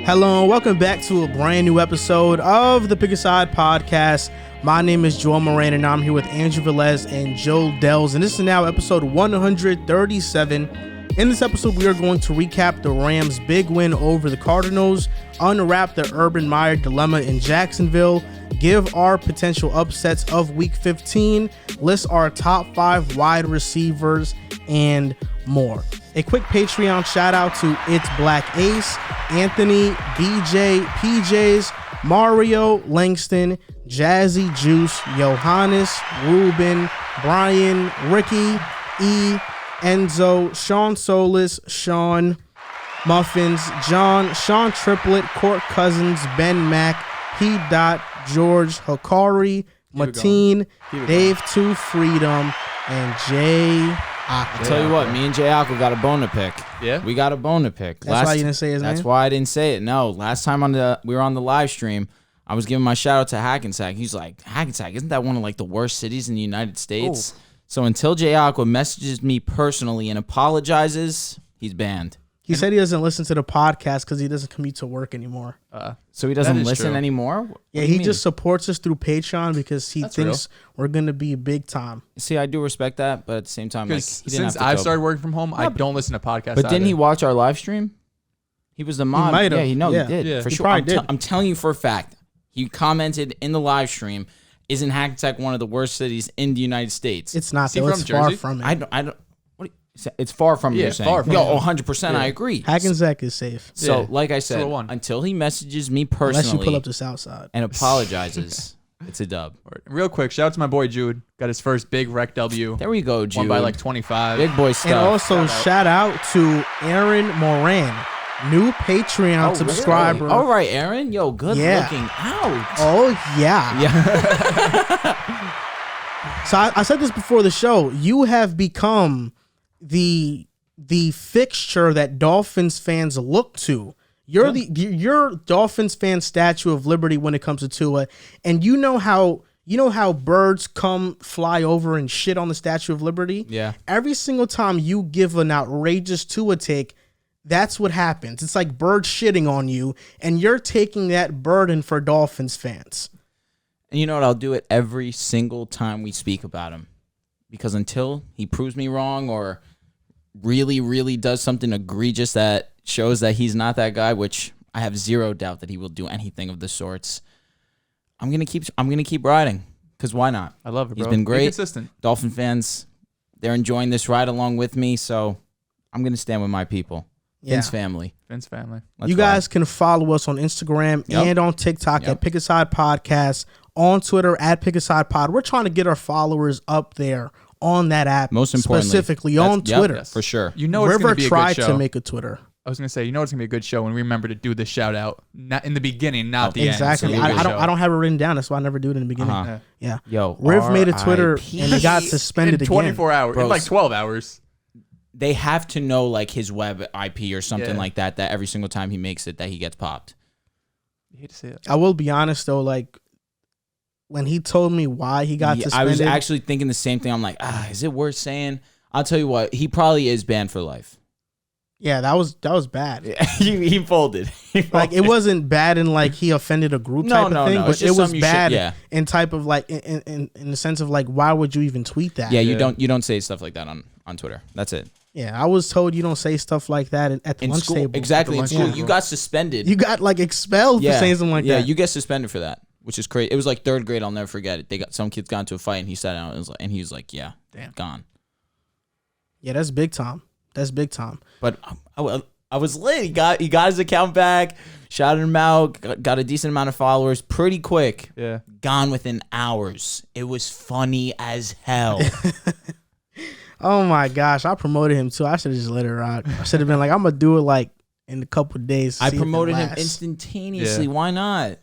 Hello and welcome back to a brand new episode of the Pick a Side podcast. My name is Joel Moran and I'm here with Andrew Velez and Joe Dehls, and this is now episode 137. In this episode, we are going to recap the Rams' big win over the Cardinals, unwrap the Urban Meyer dilemma in Jacksonville, give our potential upsets of Week 15, list our top 5 wide receivers, and more. A quick Patreon shout out to It's Black Ace, Anthony, BJ, PJs, Mario, Langston, Jazzy Juice, Johannes, Ruben, Brian, Ricky, E, Enzo, Sean Solis, Sean, Muffins, John, Sean Triplet, Court Cousins, Ben Mack, P. Dot, George, Hikari, Mateen, Dave 2 Freedom, and Jay Aqua. I'll tell you what, me and Jay Aqua got a bone to pick. Yeah? We got a bone to pick. That's why you didn't say his name? That's why I didn't say it. No, last time we were on the live stream, I was giving my shout out to Hackensack. He's like, Hackensack, isn't that one of like the worst cities in the United States? Ooh. So until Jay Aqua messages me personally and apologizes, he's banned. He said he doesn't listen to the podcast because he doesn't commute to work anymore. So he doesn't listen anymore? Yeah, he just supports us through Patreon because he thinks we're going to be big time. See, I do respect that, but at the same time, like, he didn't since I've started working from home, I don't listen to podcasts. But didn't he watch our live stream? He was the mod. He might have. Yeah, he did. Yeah. For He sure. probably did. I'm telling you for a fact. He commented in the live stream, isn't Hackensack one of the worst cities in the United States? It's not, though. it's far from it. I don't. It's far from you're saying. Far from 100%. I agree. Hackensack is safe. So, like I said, until he messages me personally, Unless you pull up the south side and apologizes, it's a dub. Real quick, shout out to my boy Jude. Got his first big rec W. There we go, Jude. Won by like 25. Big boy stuff. And also shout out to Aaron Moran, new Patreon subscriber. Really? All right, Aaron. Yo, good looking out. Oh yeah. So I said this before the show. You have become the fixture that Dolphins fans look to. You're Dolphins fan Statue of Liberty when it comes to Tua, and you know how birds fly over and shit on the Statue of Liberty. Yeah. Every single time you give an outrageous Tua take, that's what happens. It's like birds shitting on you, and you're taking that burden for Dolphins fans. And you know what? I'll do it every single time we speak about him. Because until he proves me wrong or really, really does something egregious that shows that he's not that guy, which I have zero doubt that he will do anything of the sorts, I'm gonna keep riding. Because why not? I love it, bro. He's been great. Be consistent. Dolphin fans, they're enjoying this ride along with me, so I'm gonna stand with my people. Vince family. Vince family. You guys can follow us on Instagram and on TikTok at Pick a Side Podcast, on Twitter at Pick a Side Pod. We're trying to get our followers up there on that app. Most importantly, specifically on Twitter. For sure. You know it's going to be a good show. River tried to make a Twitter. I was going to say, you know it's going to be a good show when we remember to do the shout out. Not in the beginning, not the end. Exactly. I don't have it written down. That's why I never do it in the beginning. Yeah. Yo, Riv made a Twitter and he got suspended in 24 hours. Bro, in like 12 hours. They have to know like his web IP or something like that every single time he makes it, that he gets popped. You hate to say it. I will be honest though, like when he told me why he got suspended, I was actually thinking the same thing. I'm like, is it worth saying? I'll tell you what, he probably is banned for life. Yeah, that was bad. he folded. Like it wasn't bad in like he offended a group type of thing, but it was bad in type of like in the sense of like why would you even tweet that? Yeah, you don't say stuff like that on Twitter. That's it. Yeah, I was told you don't say stuff like that at the lunch school. table. Exactly, in school. You got suspended. You got like expelled for saying something like that. Yeah, you get suspended for that, which is crazy. It was like 3rd grade. I'll never forget it. Some kids got into a fight and he sat down and he was like, "Yeah, damn, gone." Yeah, that's big time. That's big time. But I was lit. He got his account back, shouted him out, got a decent amount of followers pretty quick. Yeah, gone within hours. It was funny as hell. Oh my gosh, I promoted him too. I should have just let it rock. I should have been like, I'm gonna do it like in a couple of days. I promoted him instantaneously. Yeah. Why not?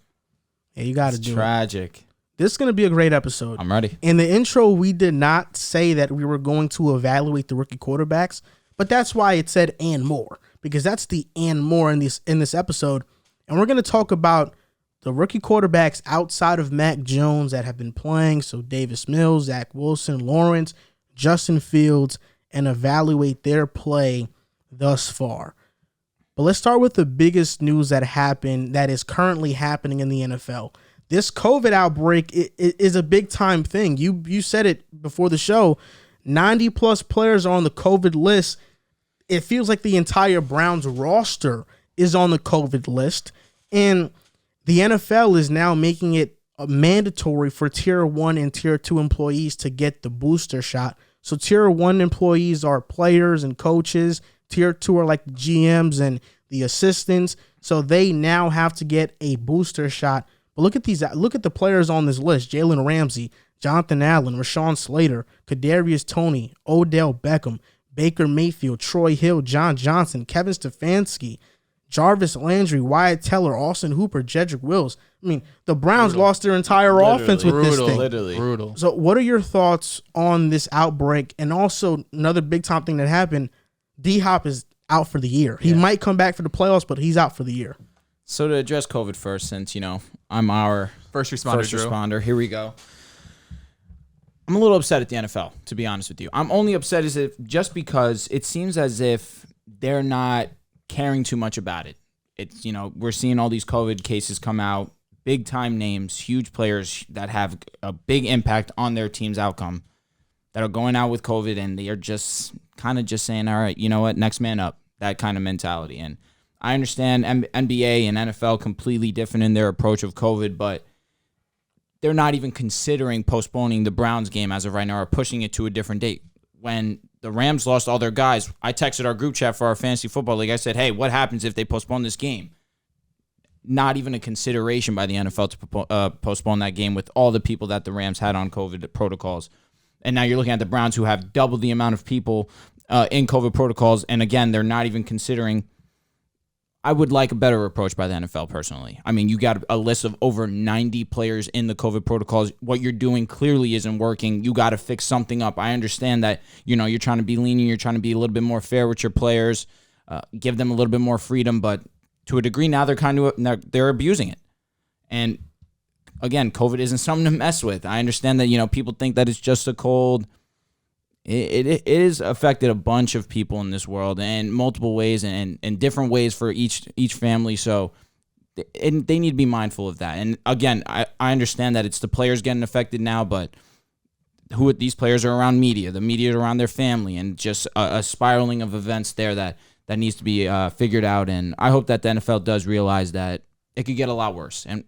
Yeah, you got to do tragic. It. This is gonna be a great episode. I'm ready. In the intro, we did not say that we were going to evaluate the rookie quarterbacks, but that's why it said "and more" because that's the "and more" in this episode, and we're gonna talk about the rookie quarterbacks outside of Mac Jones that have been playing. So Davis Mills, Zach Wilson, Lawrence, Justin Fields, and evaluate their play thus far. But let's start with the biggest news that happened, that is currently happening in the NFL. This COVID outbreak is a big time thing. You said it before the show. 90 plus players are on the COVID list. It feels like the entire Browns roster is on the COVID list. And the NFL is now making it mandatory for Tier 1 and Tier 2 employees to get the booster shot. So Tier 1 employees are players and coaches. Tier 2 are like the GMs and the assistants. So they now have to get a booster shot. But look at the players on this list: Jalen Ramsey, Jonathan Allen, Rashawn Slater, Kadarius Toney, Odell Beckham, Baker Mayfield, Troy Hill, John Johnson, Kevin Stefanski, Jarvis Landry, Wyatt Teller, Austin Hooper, Jedrick Wills. I mean, the Browns lost their entire offense with this thing. Brutal. So what are your thoughts on this outbreak? And also another big time thing that happened, D-Hop is out for the year. He might come back for the playoffs, but he's out for the year. So to address COVID first, since, I'm our first responder. Here we go. I'm a little upset at the NFL, to be honest with you. I'm only upset just because it seems as if they're not caring too much about it. It's, we're seeing all these COVID cases come out, big time names, huge players that have a big impact on their team's outcome that are going out with COVID, and they are just kind of just saying, all right, you know what, next man up, that kind of mentality. And I understand NBA and NFL completely different in their approach of COVID, but they're not even considering postponing the Browns game as of right now or pushing it to a different date. When the Rams lost all their guys, I texted our group chat for our fantasy football league. I said, hey, what happens if they postpone this game? Not even a consideration by the NFL to postpone that game with all the people that the Rams had on COVID protocols. And now you're looking at the Browns, who have double the amount of people in COVID protocols. And again, they're not even considering. I would like a better approach by the NFL personally. I mean, you got a list of over 90 players in the COVID protocols. What you're doing clearly isn't working. You got to fix something up. I understand that, you're trying to be lenient. You're trying to be a little bit more fair with your players, give them a little bit more freedom. But to a degree now, they're abusing it. And again, COVID isn't something to mess with. I understand that, people think that it's just a cold. It is affected a bunch of people in this world in multiple ways and different ways for each family. So they need to be mindful of that. And again, I understand that it's the players getting affected now, but these players are around media, the media around their family, and just a spiraling of events there that needs to be figured out. And I hope that the NFL does realize that it could get a lot worse. And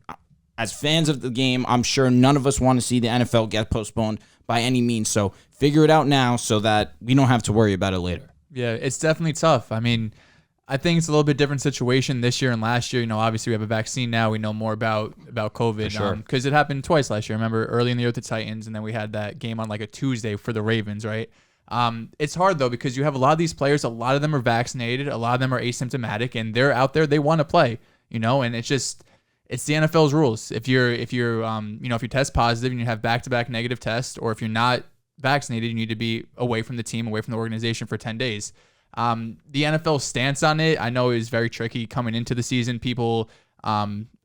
as fans of the game, I'm sure none of us want to see the NFL get postponed by any means. So figure it out now so that we don't have to worry about it later. Yeah, it's definitely tough. I mean, I think it's a little bit different situation this year and last year. Obviously we have a vaccine now. We know more about COVID because it happened twice last year. Remember, early in the year with the Titans, and then we had that game on like a Tuesday for the Ravens, right? It's hard though because you have a lot of these players. A lot of them are vaccinated. A lot of them are asymptomatic, and they're out there. They want to play, and it's the NFL's rules. If you test positive and you have back-to-back negative tests, or if you're not vaccinated, you need to be away from the team, away from the organization for 10 days. The NFL stance on it, I know, is very tricky coming into the season. People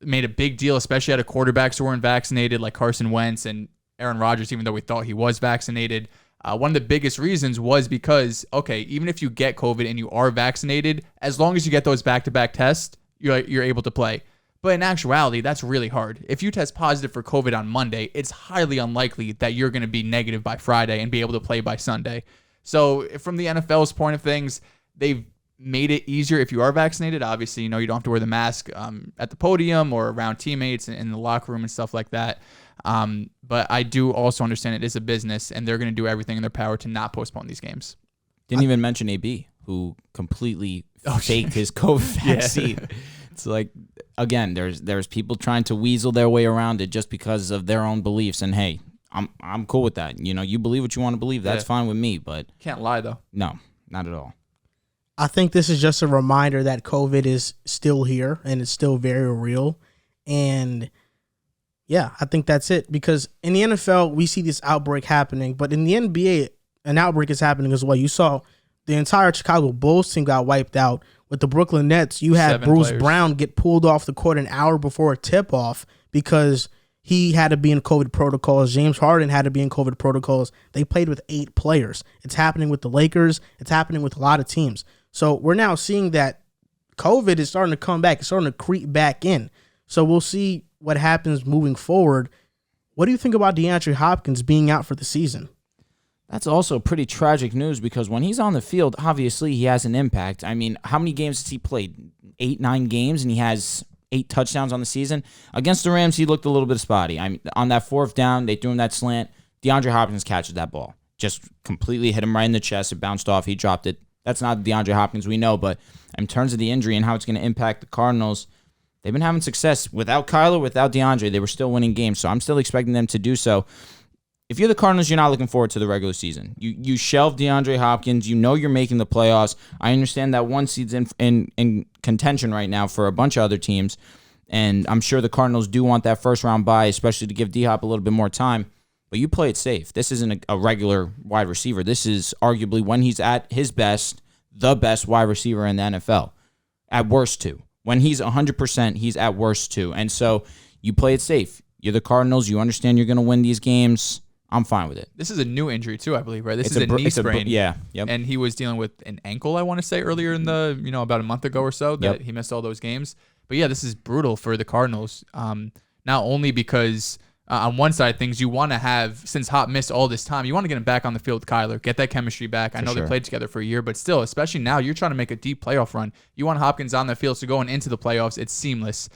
made a big deal, especially out of quarterbacks who weren't vaccinated, like Carson Wentz and Aaron Rodgers, even though we thought he was vaccinated. One of the biggest reasons was because, okay, even if you get COVID and you are vaccinated, as long as you get those back-to-back tests, you're able to play. But in actuality, that's really hard. If you test positive for COVID on Monday, it's highly unlikely that you're going to be negative by Friday and be able to play by Sunday. So from the NFL's point of things, they've made it easier if you are vaccinated. Obviously, you don't have to wear the mask at the podium or around teammates and in the locker room and stuff like that. But I do also understand it is a business, and they're going to do everything in their power to not postpone these games. Didn't even mention AB, who completely faked his COVID vaccine. It's like, again, there's people trying to weasel their way around it just because of their own beliefs. And hey, I'm cool with that. You believe what you want to believe. That's fine with me. But can't lie though. No, not at all. I think this is just a reminder that COVID is still here and it's still very real. And yeah, I think that's it. Because in the NFL, we see this outbreak happening, but in the NBA, an outbreak is happening as well. You saw the entire Chicago Bulls team got wiped out. With the Brooklyn Nets, you had 7 Bruce players. Brown get pulled off the court an hour before a tip-off because he had to be in COVID protocols. James Harden had to be in COVID protocols. They played with 8 players. It's happening with the Lakers. It's happening with a lot of teams. So we're now seeing that COVID is starting to come back. It's starting to creep back in. So we'll see what happens moving forward. What do you think about DeAndre Hopkins being out for the season? That's also pretty tragic news because when he's on the field, obviously he has an impact. I mean, how many games has he played? 8, 9 games, and he has 8 touchdowns on the season. Against the Rams, he looked a little bit spotty. I mean, on that 4th down, they threw him that slant. DeAndre Hopkins catches that ball. Just completely hit him right in the chest. It bounced off. He dropped it. That's not the DeAndre Hopkins we know, but in terms of the injury and how it's going to impact the Cardinals, they've been having success. Without Kyler, without DeAndre, they were still winning games, so I'm still expecting them to do so. If you're the Cardinals, you're not looking forward to the regular season. You shelved DeAndre Hopkins. You know you're making the playoffs. I understand that 1 seed's in contention right now for a bunch of other teams, and I'm sure the Cardinals do want that first-round bye, especially to give D-Hop a little bit more time. But you play it safe. This isn't a regular wide receiver. This is arguably, when he's at his best, the best wide receiver in the NFL. At worst, too. When he's 100%, he's at worst, too. And so you play it safe. You're the Cardinals. You understand you're going to win these games. I'm fine with it. This is a new injury too, I believe, right? This is a knee sprain. Yeah, yep. And he was dealing with an ankle, I want to say, earlier in the, about a month ago or so that he missed all those games. But yeah, this is brutal for the Cardinals. Not only because on one side of things, you want to have, since Hop missed all this time, you want to get him back on the field with Kyler, get that chemistry back. I know they played together for a year, but still, especially now, you're trying to make a deep playoff run. You want Hopkins on the field, so going into the playoffs, it's seamless.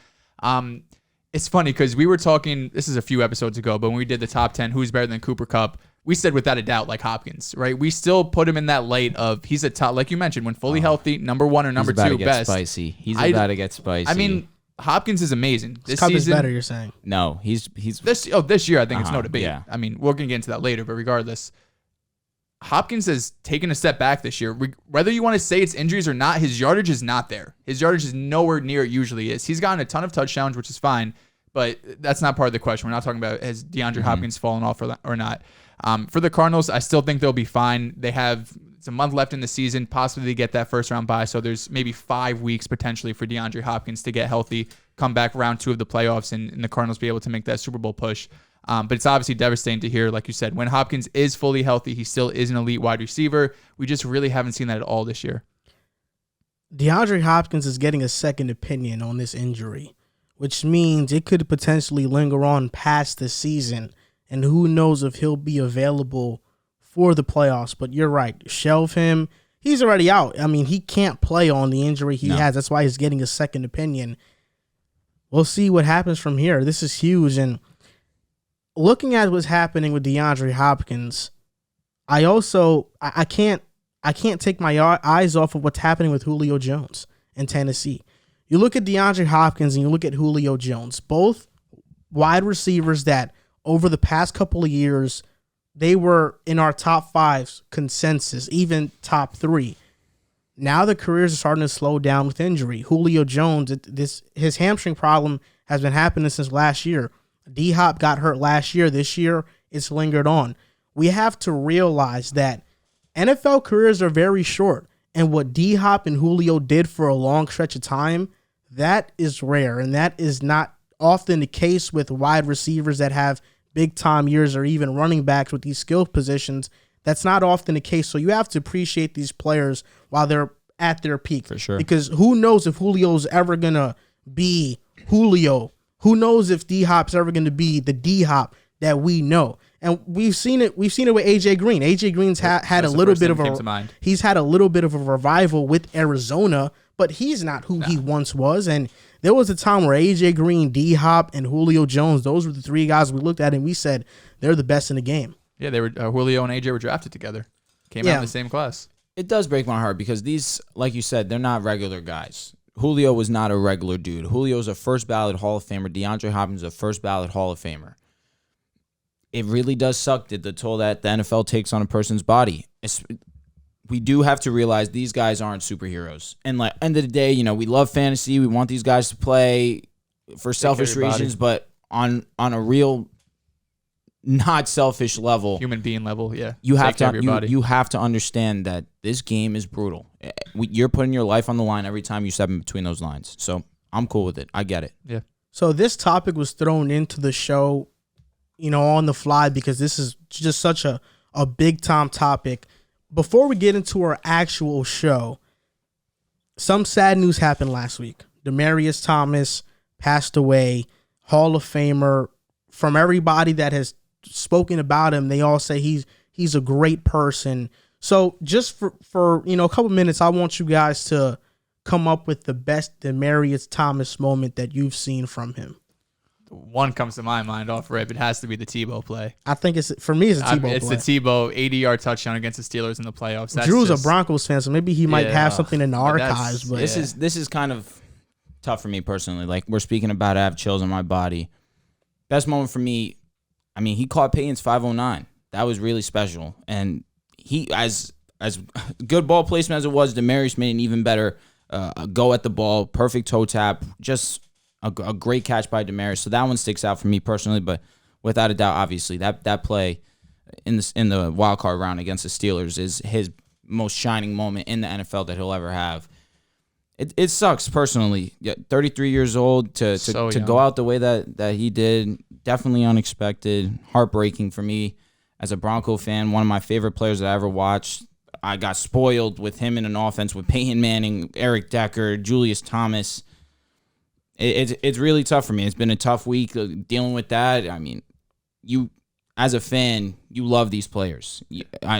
It's funny because we were talking, this is a few episodes ago, but when we did the top 10, who's better than Cooper Kupp, we said without a doubt, like Hopkins, right? We still put him in that light of he's a top, like you mentioned, when fully healthy, number 1 or number 2 best. Spicy. He's about to get spicy. I mean, Hopkins is amazing. This Kupp season is better, you're saying? No, he's this year, I think it's no debate. Yeah. I mean, we're going to get into that later, but regardless, Hopkins has taken a step back this year. Whether you want to say it's injuries or not, his yardage is not there. His yardage is nowhere near it usually is. He's gotten a ton of touchdowns, which is fine. But that's not part of the question. We're not talking about has DeAndre Hopkins fallen off or not. For the Cardinals, I still think they'll be fine. It's a month left in the season. Possibly they get that first round bye. So there's maybe 5 weeks potentially for DeAndre Hopkins to get healthy, come back round 2 of the playoffs, and the Cardinals be able to make that Super Bowl push. But it's obviously devastating to hear, like you said, when Hopkins is fully healthy, he still is an elite wide receiver. We just really haven't seen that at all this year. DeAndre Hopkins is getting a second opinion on this injury, which means it could potentially linger on past the season, and who knows if he'll be available for the playoffs. But you're right. Shelve him. He's already out. I mean, he can't play on the injury he has. That's why he's getting a second opinion. We'll see what happens from here. This is huge. And looking at what's happening with DeAndre Hopkins, I can't take my eyes off of what's happening with Julio Jones in Tennessee. You look at DeAndre Hopkins and you look at Julio Jones, both wide receivers that over the past couple of years, they were in our top 5 consensus, even top 3. Now the careers are starting to slow down with injury. Julio Jones, his hamstring problem has been happening since last year. D-Hop got hurt last year. This year, it's lingered on. We have to realize that NFL careers are very short. And what D-Hop and Julio did for a long stretch of time, that is rare. And that is not often the case with wide receivers that have big-time years or even running backs with these skill positions. That's not often the case. So you have to appreciate these players while they're at their peak. For sure. Because who knows if Julio's ever going to be Julio. Who knows if D-Hop's ever going to be the D-Hop that we know. And we've seen it with AJ Green. AJ Green's had a little bit of he's had a little bit of a revival with Arizona, but he's not who he once was. And there was a time where AJ Green, D-Hop, and Julio Jones, those were the 3 guys we looked at and we said they're the best in the game. Yeah, they were Julio and AJ were drafted together. Came out in the same class. It does break my heart because these, like you said, they're not regular guys. Julio was not a regular dude. Julio's a first ballot Hall of Famer. DeAndre Hopkins is a first ballot Hall of Famer. It really does suck the toll that the NFL takes on a person's body. We do have to realize these guys aren't superheroes. And like end of the day, we love fantasy. We want these guys to play for selfish reasons, but on a real not selfish level, human being level, yeah. You have to understand that this game is brutal. You're putting your life on the line every time you step in between those lines. So I'm cool with it. I get it. Yeah. So this topic was thrown into the show, on the fly because this is just such a big time topic. Before we get into our actual show, some sad news happened last week. Demariyus Thomas passed away, Hall of Famer. From everybody that has spoken about him, they all say he's a great person. So just for a couple minutes, I want you guys to come up with the best Demariyus Thomas moment that you've seen from him. One comes to my mind off rip. It has to be the Tebow play. I think for me, it's a Tebow play. It's the Tebow 80-yard touchdown against the Steelers in the playoffs. Drew's a Broncos fan, so maybe he might have something in the archives. But this is kind of tough for me personally. Like we're speaking about, I have chills on my body. Best moment for me, I mean, he caught Peyton's 509. That was really special. And he, as good ball placement as it was, Demaryius made an even better go at the ball, perfect toe tap, just a great catch by Demaryius. So that one sticks out for me personally, but without a doubt, obviously, that play in the wild card round against the Steelers is his most shining moment in the NFL that he'll ever have. It sucks personally. 33 years old to go out the way that he did, definitely unexpected, heartbreaking for me as a Bronco fan. One of my favorite players that I ever watched. I got spoiled with him in an offense with Peyton Manning, Eric Decker, Julius Thomas. It's really tough for me. It's been a tough week dealing with that. I mean, you as a fan, you love these players.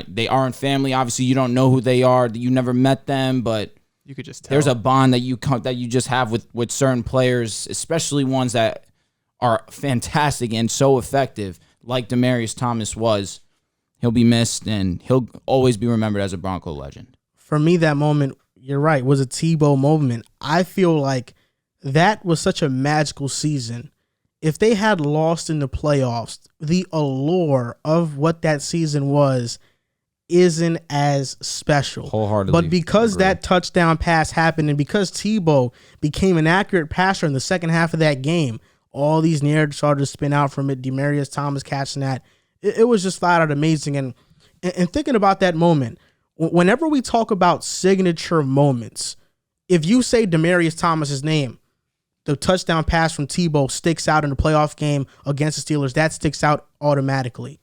They aren't family. Obviously, you don't know who they are. You never met them, but you could just tell. There's a bond that you just have with certain players, especially ones that are fantastic and so effective, like Demaryius Thomas was. He'll be missed, and he'll always be remembered as a Bronco legend. For me, that moment, you're right, was a Tebow moment. I feel like that was such a magical season. If they had lost in the playoffs, the allure of what that season was isn't as special. Wholeheartedly. But because that touchdown pass happened and because Tebow became an accurate passer in the second half of that game, all these narratives started to spin out from it. Demaryius Thomas catching that. It was just flat out amazing. And thinking about that moment, whenever we talk about signature moments, if you say Demaryius Thomas's name, the touchdown pass from Tebow sticks out in the playoff game against the Steelers. That sticks out automatically.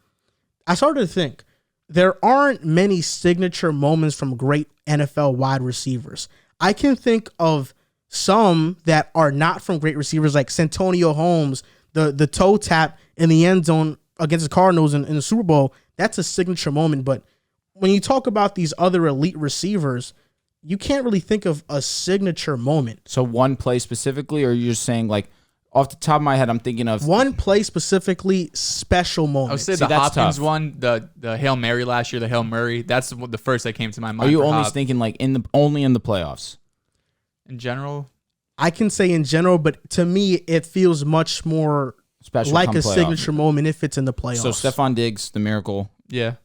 I started to think there aren't many signature moments from great NFL wide receivers. I can think of some that are not from great receivers, like Santonio Holmes, the toe tap in the end zone against the Cardinals in the Super Bowl. That's a signature moment. But when you talk about these other elite receivers, you can't really think of a signature moment. So one play specifically, or you're just saying, like, off the top of my head, I'm thinking of one play specifically, special moment. I would say the Hopkins one, the Hail Mary last year, the Hail Murray. That's the first that came to my mind. Are you only thinking like only in the playoffs? In general, I can say in general, but to me, it feels much more special, like a signature moment if it's in the playoffs. So Stephon Diggs, the miracle, yeah,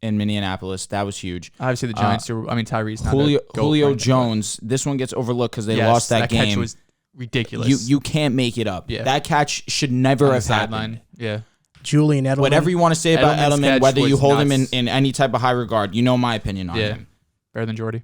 in Minneapolis, that was huge. Obviously, the Giants. Tyrese. Julio Jones. This one gets overlooked because they lost that game. Catch was ridiculous. You can't make it up. Yeah. That catch should never have happened. Yeah. Julian Edelman. Whatever you want to say about Edelman, whether you hold him in any type of high regard, you know my opinion on him. Better than Jordy.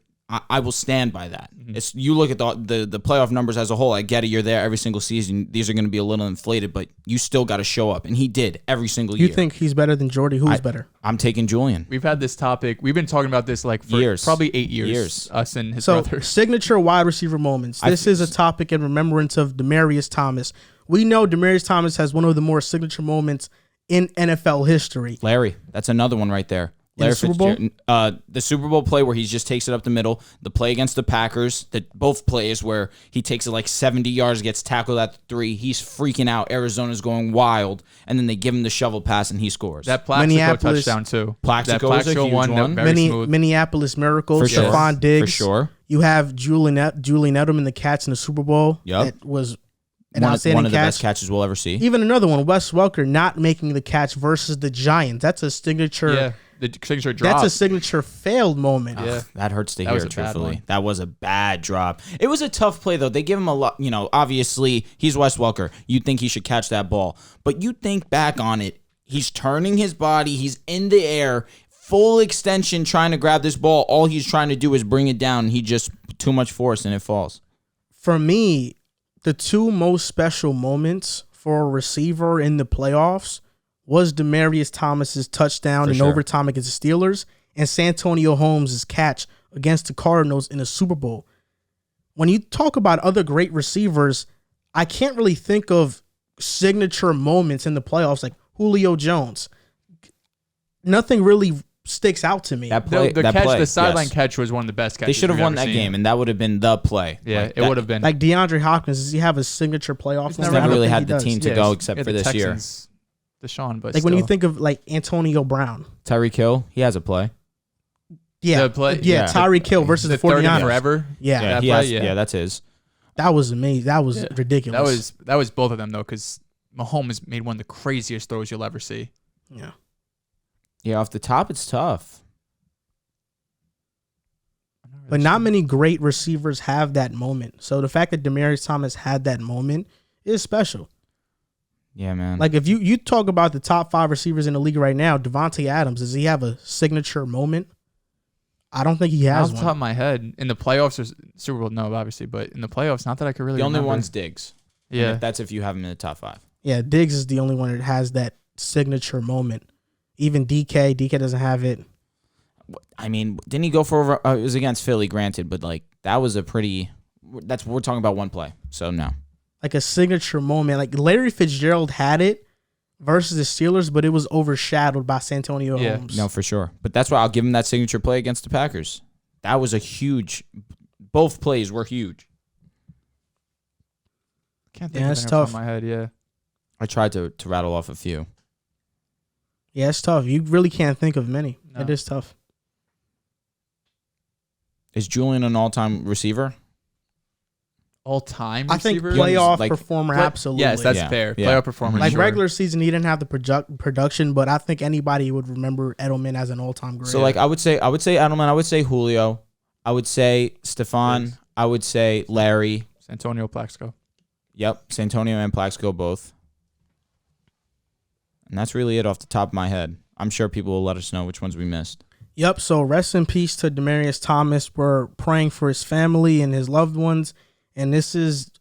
I will stand by that. Mm-hmm. You look at the playoff numbers as a whole. I get it. You're there every single season. These are going to be a little inflated, but you still got to show up, and he did every single year. You think he's better than Jordy? Who's better? I'm taking Julian. We've had this topic. We've been talking about this like for years, probably 8 years. Us and his brothers. Signature wide receiver moments. This is a topic in remembrance of Demaryius Thomas. We know Demaryius Thomas has one of the more signature moments in NFL history. Larry, that's another one right there. The Super Bowl? The Super Bowl play where he just takes it up the middle. The play against the Packers, both plays where he takes it like 70 yards, gets tackled at the 3. He's freaking out. Arizona's going wild. And then they give him the shovel pass and he scores. That Plaxico touchdown too. Plaxico was a huge one. Very smooth. Minneapolis Miracle. For sure. Stephon Diggs. For sure. You have Julian Edelman, the catch in the Super Bowl. Yep. That was one of the best catches we'll ever see. Even another one, Wes Welker not making the catch versus the Giants. That's a signature. Yeah. The signature drop. That's a signature failed moment. Yeah. That hurts to hear, truthfully. That was a bad drop. It was a tough play, though. They give him a lot. Obviously, he's Wes Welker. You'd think he should catch that ball. But you think back on it, he's turning his body. He's in the air, full extension, trying to grab this ball. All he's trying to do is bring it down, and he just too much force, and it falls. For me, the two most special moments for a receiver in the playoffs was Demaryius Thomas's touchdown in overtime against the Steelers and Santonio Holmes' catch against the Cardinals in the Super Bowl. when you talk about other great receivers, I can't really think of signature moments in the playoffs like Julio Jones. Nothing really sticks out to me. The sideline catch was one of the best catches. They should have won that game, and that would have been the play. Yeah, it would have been. Like DeAndre Hopkins, does he have a signature playoff? He's never really had the team to go except for this Texans, year. Deshaun, but like when you think of like Antonio Brown, Tyreek Hill, he has a play. Yeah, Tyreek Hill versus the 49ers. Forever. Yeah, that's his. That was amazing. That was ridiculous. That was both of them though, because Mahomes made one of the craziest throws you'll ever see. Yeah. Yeah, off the top, it's tough. But not many great receivers have that moment. So the fact that Demaryius Thomas had that moment is special. Yeah, man. Like if you talk about the top 5 receivers in the league right now, Devontae Adams, does he have a signature moment? I don't think he has one. Off the top of my head, in the playoffs or Super Bowl, no, obviously, but in the playoffs, not that I could really remember. The only one's Diggs. Yeah. That's if you have him in the top 5. Yeah, Diggs is the only one that has that signature moment. Even DK doesn't have it. I mean, didn't he go for over? It was against Philly, granted, but like that was a pretty. We're talking about one play, so no. Like a signature moment, like Larry Fitzgerald had it versus the Steelers, but it was overshadowed by Santonio Holmes. No, for sure. But that's why I'll give him that signature play against the Packers. That was a huge. Both plays were huge. Can't think of anything off my head. Yeah, I tried to rattle off a few. Yeah, it's tough. You really can't think of many. No. It is tough. Is Julian an all-time receiver? All-time receiver? I think playoff performer, absolutely. Yes, that's fair. Yeah. Playoff performer, like regular season, he didn't have the production, but I think anybody would remember Edelman as an all-time great. So, like, I would say Edelman. I would say Julio. I would say Stephon. Yes. I would say Larry. Santonio Plaxico. Yep, Santonio and Plaxico both. And that's really it off the top of my head. I'm sure people will let us know which ones we missed. Yep, so rest in peace to Demaryius Thomas. We're praying for his family and his loved ones. And this is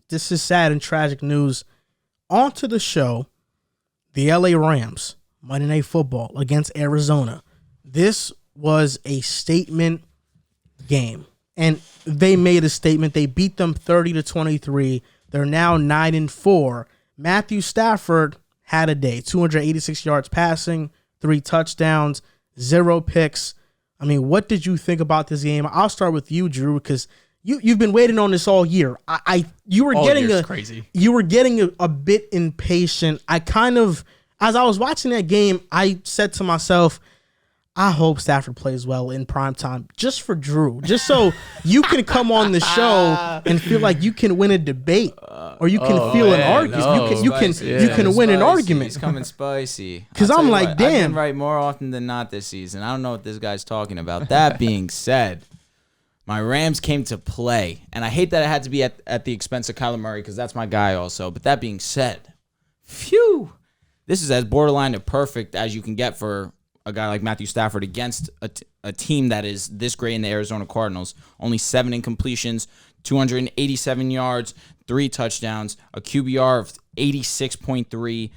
sad and tragic news. On to the show, the LA Rams, Monday Night Football against Arizona. This was a statement game. And they made a statement. They beat them 30-23. They're now 9-4. Matthew Stafford had a day, 286 yards passing, 3 touchdowns, 0 picks. I mean, what did you think about this game? I'll start with you, Drew, because you've been waiting on this all year. You were getting a bit impatient. I kind of, as I was watching that game, I said to myself, I hope Stafford plays well in primetime just for Drew, just so you can come on the show and feel like you can win a debate or you can feel an argument. No. You can win an argument. He's coming spicy. Because I'm like, damn. I've been right more often than not this season. I don't know what this guy's talking about. That being said, my Rams came to play, and I hate that it had to be at the expense of Kyler Murray because that's my guy also. But that being said, phew, this is as borderline to perfect as you can get for a guy like Matthew Stafford against a team that is this great in the Arizona Cardinals. Only 7 incompletions, 287 yards, 3 touchdowns, a QBR of 86.3,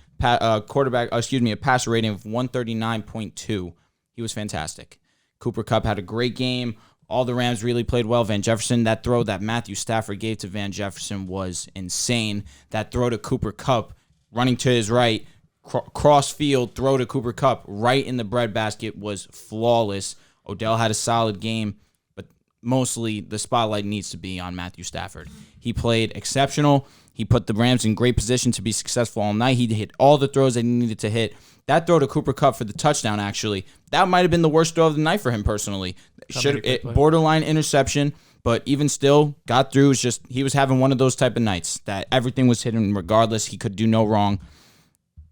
a passer rating of 139.2. He was fantastic. Cooper Kupp had a great game. All the Rams really played well. Van Jefferson, that throw that Matthew Stafford gave to Van Jefferson was insane. That throw to Cooper Kupp, running to his right, cross field, throw to Cooper Kupp right in the breadbasket was flawless. Odell had a solid game, but mostly the spotlight needs to be on Matthew Stafford. He played exceptional. He put the Rams in great position to be successful all night. He hit all the throws that he needed to hit. That throw to Cooper Kupp for the touchdown, actually, that might have been the worst throw of the night for him personally. Borderline interception, but even still got through. It's just he was having one of those type of nights that everything was hitting regardless. He could do no wrong.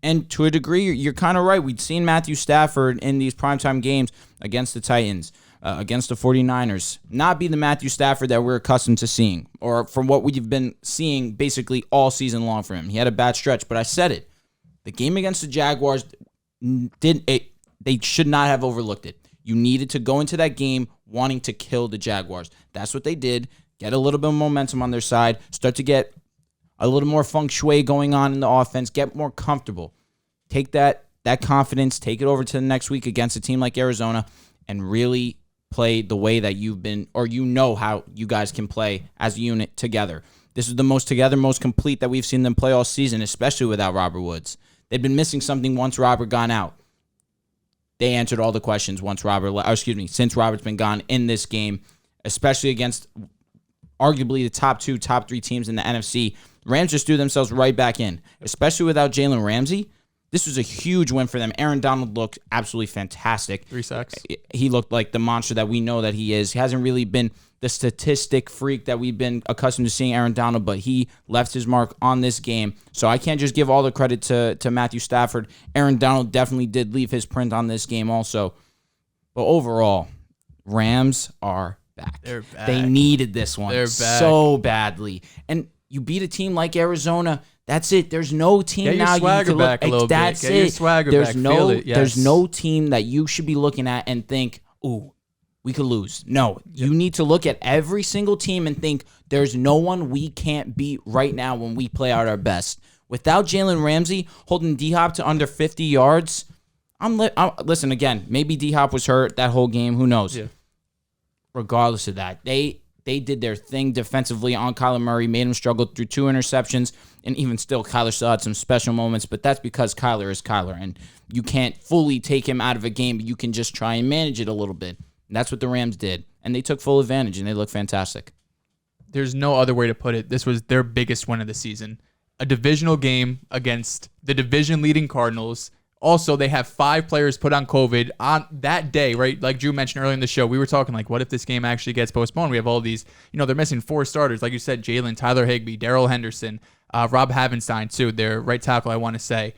And to a degree, you're kind of right. We'd seen Matthew Stafford in these primetime games against the Titans, against the 49ers, not be the Matthew Stafford that we're accustomed to seeing, or from what we've been seeing basically all season long for him. He had a bad stretch, but I said it. The game against the Jaguars, they should not have overlooked it. You needed to go into that game wanting to kill the Jaguars. That's what they did. Get a little bit of momentum on their side, start to get a little more feng shui going on in the offense, get more comfortable. Take that confidence, take it over to the next week against a team like Arizona, and really play the way that you've been, or how you guys can play as a unit together. This is the most together, most complete that we've seen them play all season, especially without Robert Woods. They've been missing something once Robert gone out. They answered all the questions since Robert's been gone in this game, especially against arguably the top 2, top 3 teams in the NFC. Rams just threw themselves right back in, especially without Jalen Ramsey. This was a huge win for them. Aaron Donald looked absolutely fantastic. 3 sacks. He looked like the monster that we know that he is. He hasn't really been the statistic freak that we've been accustomed to seeing Aaron Donald, but he left his mark on this game. So I can't just give all the credit to Matthew Stafford. Aaron Donald definitely did leave his print on this game also. But overall, Rams are back. They're back. They needed this one so badly. And you beat a team like Arizona. That's it. There's no team Get your now swagger you can back look. a little That's bit. Get it. your swagger there's back. no. Feel it. Yes. There's no team that you should be looking at and think, "Ooh, we could lose." No, you need to look at every single team and think, "There's no one we can't beat right now when we play out our best." Without Jalen Ramsey holding D-Hop to under 50 yards, listen again. Maybe D-Hop was hurt that whole game. Who knows? Yeah. Regardless of that, they did their thing defensively on Kyler Murray, made him struggle through 2 interceptions, and even still, Kyler still had some special moments, but that's because Kyler is Kyler, and you can't fully take him out of a game, but you can just try and manage it a little bit. And that's what the Rams did, and they took full advantage, and they looked fantastic. There's no other way to put it. This was their biggest win of the season. A divisional game against the division-leading Cardinals. Also, they have 5 players put on COVID on that day, right? Like Drew mentioned earlier in the show, we were talking like, what if this game actually gets postponed? We have all these, they're missing 4 starters. Like you said, Jalen, Tyler Higbee, Darrell Henderson, Rob Havenstein too, their right tackle, I want to say.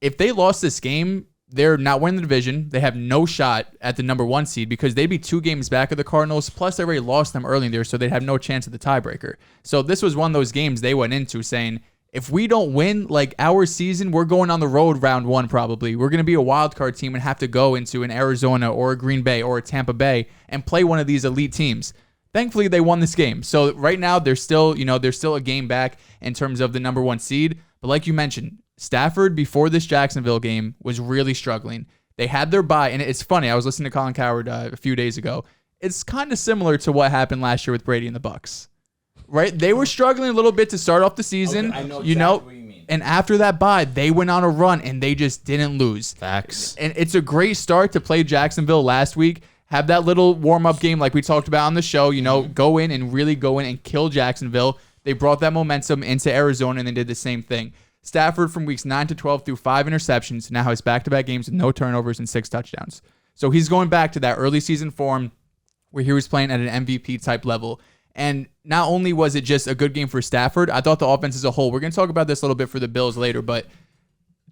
If they lost this game, they're not winning the division. They have no shot at the number 1 seed because they'd be 2 games back of the Cardinals. Plus, they already lost them early in there, so they'd have no chance at the tiebreaker. So this was one of those games they went into saying, if we don't win like our season, we're going on the road round 1 probably. We're going to be a wild card team and have to go into an Arizona or a Green Bay or a Tampa Bay and play one of these elite teams. Thankfully, they won this game. So right now, they're still a game back in terms of the number 1 seed. But like you mentioned, Stafford before this Jacksonville game was really struggling. They had their bye, and it's funny. I was listening to Colin Cowherd a few days ago. It's kind of similar to what happened last year with Brady and the Bucs. Right? They were struggling a little bit to start off the season. Okay, I know exactly what you mean. And after that bye, they went on a run and they just didn't lose. Facts. And it's a great start to play Jacksonville last week. Have that little warm-up game like we talked about on the show. Go in and kill Jacksonville. They brought that momentum into Arizona and they did the same thing. Stafford from weeks 9 to 12 threw 5 interceptions. Now has back-to-back games with no turnovers and 6 touchdowns. So he's going back to that early season form where he was playing at an MVP type level. And not only was it just a good game for Stafford, I thought the offense as a whole, we're going to talk about this a little bit for the Bills later, but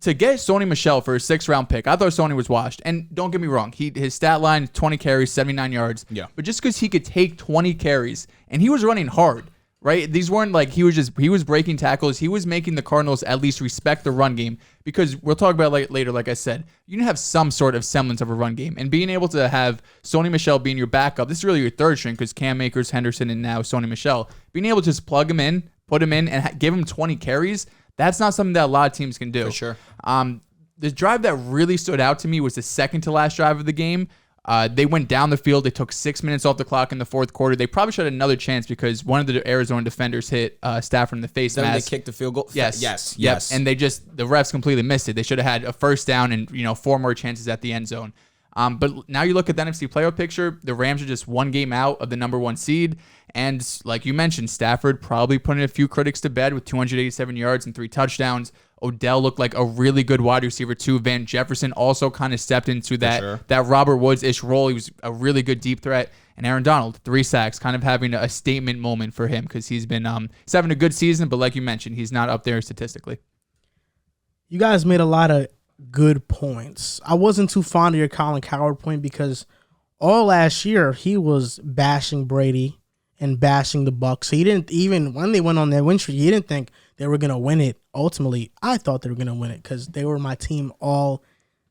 to get Sony Michel for a 6th-round pick, I thought Sony was washed. And don't get me wrong, his stat line, 20 carries, 79 yards. Yeah. But just because he could take 20 carries, and he was running hard, right? These weren't like he was breaking tackles. He was making the Cardinals at least respect the run game because we'll talk about it later, like I said. You need to have some sort of semblance of a run game. And being able to have Sony Michel being your backup, this is really your 3rd string because Cam Akers, Henderson, and now Sony Michel. Being able to just plug him in, put him in, and give him 20 carries, that's not something that a lot of teams can do. For sure. The drive that really stood out to me was the second to last drive of the game. They went down the field. They took 6 minutes off the clock in the 4th quarter. They probably should have another chance because one of the Arizona defenders hit Stafford in the face Then mask. they kicked the field goal? Yes. Yes. And the refs completely missed it. They should have had a 1st down and 4 more chances at the end zone. But now you look at the NFC playoff picture, the Rams are just 1 game out of the number 1 seed. And like you mentioned, Stafford probably putting a few critics to bed with 287 yards and 3 touchdowns. Odell looked like a really good wide receiver too. Van Jefferson also kind of stepped into that Robert Woods-ish role. He was a really good deep threat. And Aaron Donald, 3 sacks, kind of having a statement moment for him because he's having a good season, but like you mentioned, he's not up there statistically. You guys made a lot of good points. I wasn't too fond of your Colin Cowherd point because all last year he was bashing Brady and bashing the Bucs. He didn't even, when they went on their win streak, he didn't think they were going to win it. Ultimately, I thought they were going to win it because they were my team all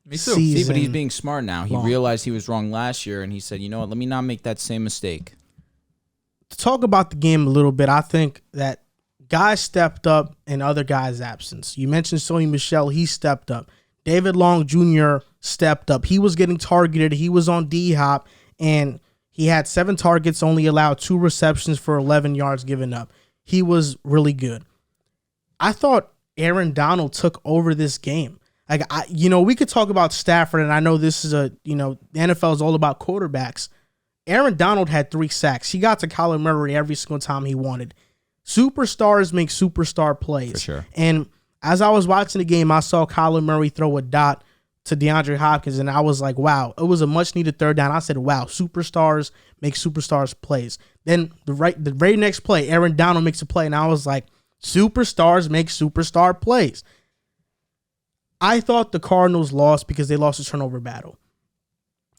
season. See, but he's being smart now. He realized he was wrong last year, and he said, you know what, let me not make that same mistake. To talk about the game a little bit, I think that guys stepped up in other guys' absence. You mentioned Sony Michel. He stepped up. David Long Jr. stepped up. He was getting targeted. He was on D-Hop. and he had 7 targets, only allowed 2 receptions for 11 yards given up. He was really good. I thought Aaron Donald took over this game. Like, we could talk about Stafford, and I know this is the NFL is all about quarterbacks. Aaron Donald had 3 sacks. He got to Kyler Murray every single time he wanted. Superstars make superstar plays. For sure. And as I was watching the game, I saw Kyler Murray throw a dot to DeAndre Hopkins, and I was like, wow, it was a much-needed third down. I said, wow, superstars make superstars plays. Then the very next play, Aaron Donald makes a play, and I was like, superstars make superstar plays. I thought the Cardinals lost because they lost a turnover battle.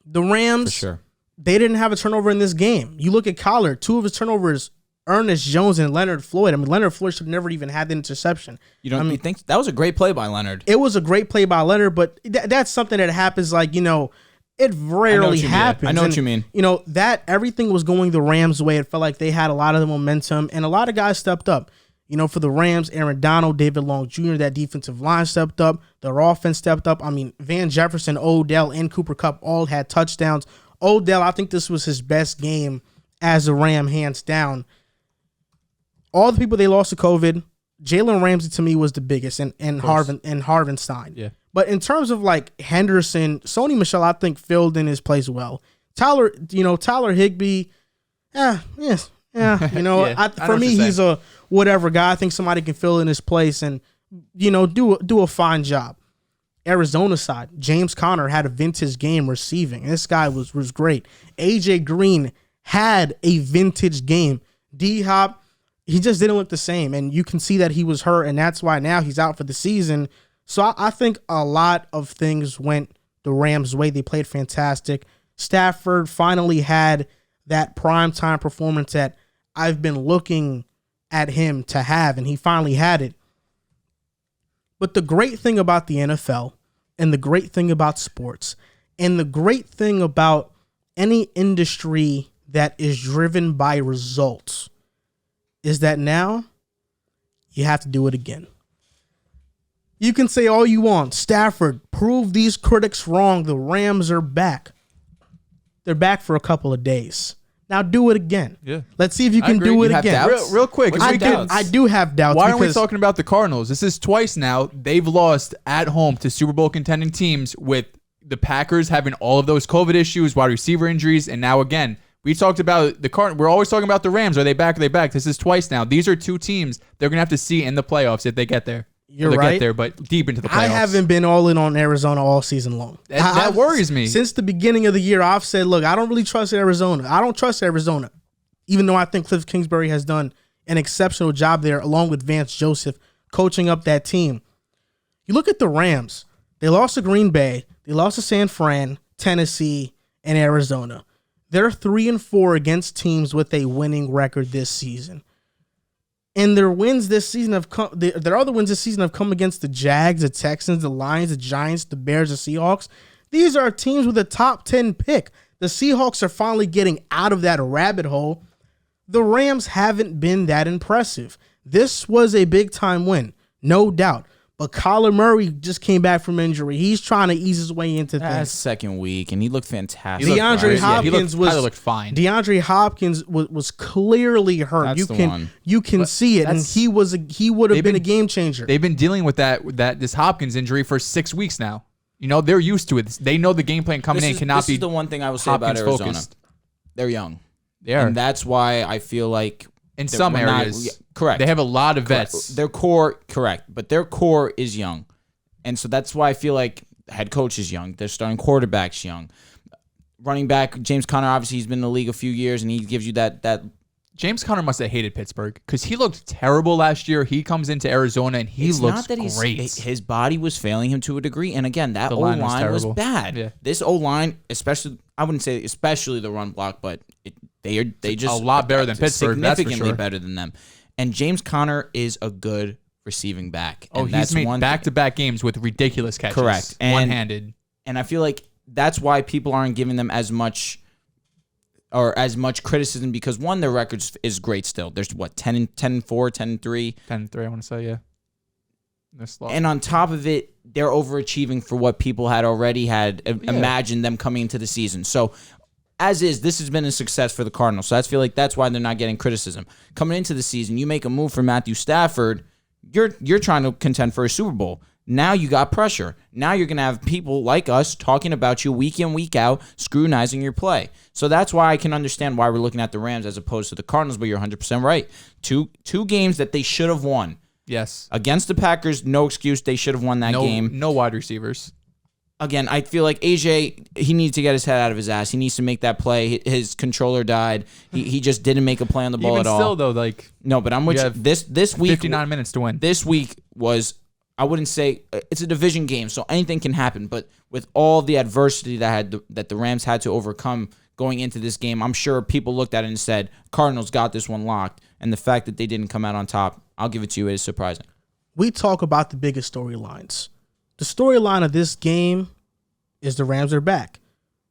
The Rams, For sure. they didn't have a turnover in this game. You look at Collar, 2 of his turnovers, Ernest Jones and Leonard Floyd. I mean, Leonard Floyd should have never even had the interception. You think that was a great play by Leonard? It was a great play by Leonard, but that's something that happens it rarely happens. I know what you mean. That everything was going the Rams' way. It felt like they had a lot of the momentum, and a lot of guys stepped up. For the Rams, Aaron Donald, David Long Jr., that defensive line stepped up. Their offense stepped up. I mean, Van Jefferson, Odell, and Cooper Kupp all had touchdowns. Odell, I think this was his best game as a Ram, hands down. All the people they lost to COVID, Jalen Ramsey to me was the biggest, and Harvenstein. Yeah. But in terms of Henderson, Sony Michel, I think filled in his place well. Tyler Higbee, yes. Yeah, for me, he's a whatever guy. I think somebody can fill in his place and, do a fine job. Arizona side, James Conner had a vintage game receiving. This guy was great. AJ Green had a vintage game. D-Hop, he just didn't look the same, and you can see that he was hurt, and that's why now he's out for the season. So I think a lot of things went the Rams' way. They played fantastic. Stafford finally had that primetime performance that I've been looking at him to have, and he finally had it. But the great thing about the NFL, and the great thing about sports, and the great thing about any industry that is driven by results is that now you have to do it again. You can say all you want. Stafford, prove these critics wrong. The Rams are back. They're back for a couple of days. Now do it again. Yeah. Let's see if you can do it again. Real quick. I do have doubts. Why aren't we talking about the Cardinals? This is twice now. They've lost at home to Super Bowl contending teams, with the Packers having all of those COVID issues, wide receiver injuries, and now again, we talked about the Cardinals. We're always talking about the Rams. Are they back? Are they back? This is twice now. These are 2 teams they're going to have to see in the playoffs if they get there. You're right. Get there, but deep into the playoffs. I haven't been all in on Arizona all season long. That worries me. Since the beginning of the year, I've said, look, I don't really trust Arizona. I don't trust Arizona, even though I think Cliff Kingsbury has done an exceptional job there, along with Vance Joseph, coaching up that team. You look at the Rams. They lost to Green Bay. They lost to San Fran, Tennessee, and Arizona. They're 3-4 against teams with a winning record this season. And their wins this season have come. Their other wins this season have come against the Jags, the Texans, the Lions, the Giants, the Bears, the Seahawks. These are teams with a top 10 pick. The Seahawks are finally getting out of that rabbit hole. The Rams haven't been that impressive. This was a big time win, no doubt. But Kyler Murray just came back from injury. He's trying to ease his way into things. Second week, and he looked fantastic. DeAndre Hopkins looked fine. DeAndre Hopkins was clearly hurt. That's you can see it, and he would have been a game changer. They've been dealing with this Hopkins injury for 6 weeks now. They're used to it. They know the game plan coming in cannot be. This is the one thing I will say about Arizona. Focused. They're young. They are, and that's why I feel like in some areas, correct. They have a lot of vets. Their core, correct, but their core is young, and so that's why I feel like head coach is young. They're starting quarterbacks young. Running back James Conner, obviously he's been in the league a few years, and he gives you that. James Conner must have hated Pittsburgh because he looked terrible last year. He comes into Arizona and he looks great. His body was failing him to a degree, and again, that O-line was bad. Yeah. This O-line, especially, I wouldn't say especially the run block, but they just a lot better than Pittsburgh. Significantly that's for sure. better than them. And James Conner is a good receiving back. And he's made back-to-back games with ridiculous catches. Correct. One-handed. And I feel like that's why people aren't giving them as much criticism, because one, their record is great still. There's 10-4, 10-3. 10-3, I want to say, yeah. And on top of it, they're overachieving for what people had already imagined them coming into the season. So as is, this has been a success for the Cardinals. So I feel like that's why they're not getting criticism. Coming into the season, you make a move for Matthew Stafford, you're trying to contend for a Super Bowl. Now you got pressure. Now you're going to have people like us talking about you week in, week out, scrutinizing your play. So that's why I can understand why we're looking at the Rams as opposed to the Cardinals, but you're 100% right. Two games that they should have won. Yes. Against the Packers, no excuse. They should have won that game. No wide receivers. Again, I feel like AJ, he needs to get his head out of his ass. He needs to make that play. His controller died. He just didn't make a play on the ball at all. Even still, though, like... No, but I'm with you. This week... 59 minutes to win. This week was... I wouldn't say... It's a division game, so anything can happen. But with all the adversity that the Rams had to overcome going into this game, I'm sure people looked at it and said, Cardinals got this one locked. And the fact that they didn't come out on top, I'll give it to you, it is surprising. We talk about the biggest storylines. The storyline of this game is the Rams are back.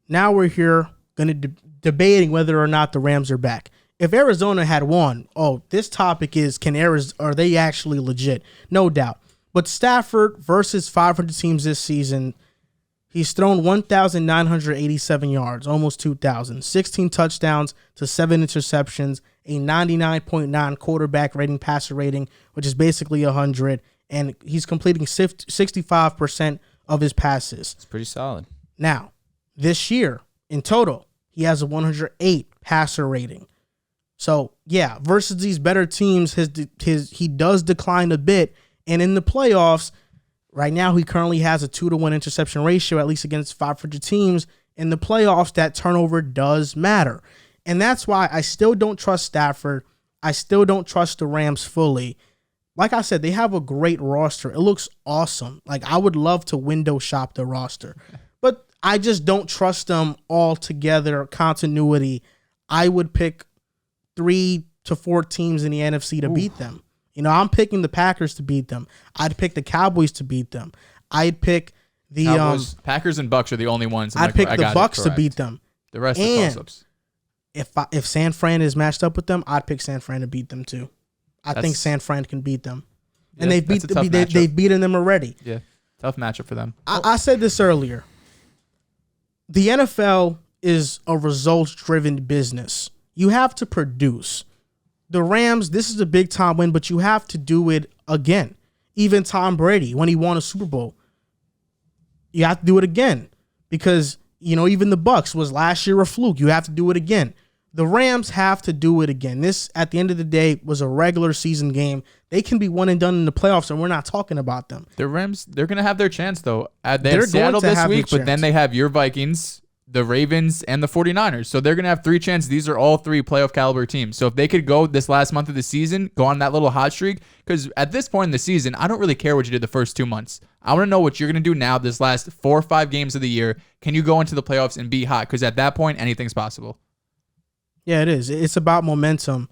Now we're here going to debating whether or not the Rams are back. If Arizona had won, this topic is are they actually legit? No doubt. But Stafford versus 500 teams this season, he's thrown 1,987 yards, almost 2,000, 16 touchdowns to 7 interceptions, a 99.9 quarterback rating, passer rating, which is basically 100, and he's completing 65% of his passes. It's pretty solid. Now, this year, in total, he has a 108 passer rating. So, yeah, versus these better teams, he does decline a bit. And in the playoffs, right now he currently has a 2-to-1 interception ratio, at least against 500 teams. In the playoffs, that turnover does matter. And that's why I still don't trust Stafford. I still don't trust the Rams fully. Like I said, they have a great roster. It looks awesome. Like, I would love to window shop the roster. But I just don't trust them all together, continuity. I would pick 3 to 4 teams in the NFC to beat them. You know, I'm picking the Packers to beat them. I'd pick the Cowboys to beat them. I'd pick the Cowboys, Packers and Bucks are the only ones. I'd pick the Bucks to beat them. The rest are toss-ups. If San Fran is matched up with them, I'd pick San Fran to beat them too. I think San Fran can beat them, and they've beaten them already. Yeah, tough matchup for them. I said this earlier. The NFL is a results-driven business. You have to produce. The Rams, this is a big-time win, but you have to do it again. Even Tom Brady, when he won a Super Bowl, you have to do it again because, you know, even the Bucks was last year a fluke. You have to do it again. The Rams have to do it again. This, at the end of the day, was a regular season game. They can be one and done in the playoffs, and we're not talking about them. The Rams, they're going to have their chance, though. They have Seattle this week, but then they have your Vikings, the Ravens, and the 49ers. So they're going to have 3 chances. These are all 3 playoff caliber teams. So if they could go this last month of the season, go on that little hot streak, because at this point in the season, I don't really care what you did the first 2 months. I want to know what you're going to do now this last 4 or 5 games of the year. Can you go into the playoffs and be hot? Because at that point, anything's possible. Yeah, it is. It's about momentum.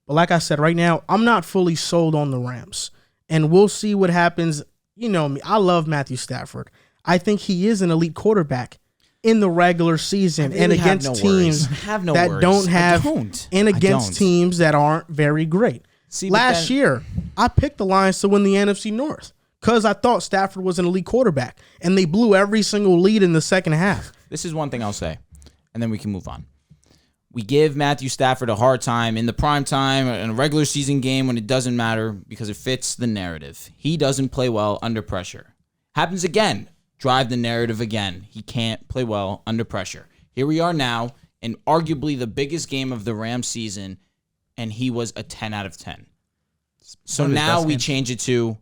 But like I said, right now, I'm not fully sold on the Rams. And we'll see what happens. You know me. I love Matthew Stafford. I think he is an elite quarterback in the regular season and against teams that don't have and against teams that aren't very great. Last year, I picked the Lions to win the NFC North because I thought Stafford was an elite quarterback, and they blew every single lead in the second half. This is one thing I'll say, and then we can move on. We give Matthew Stafford a hard time in the prime time, in a regular season game when it doesn't matter because it fits the narrative. He doesn't play well under pressure. Happens again. Drive the narrative again. He can't play well under pressure. Here we are now in arguably the biggest game of the Rams season, and he was a 10 out of 10. So now we change it to,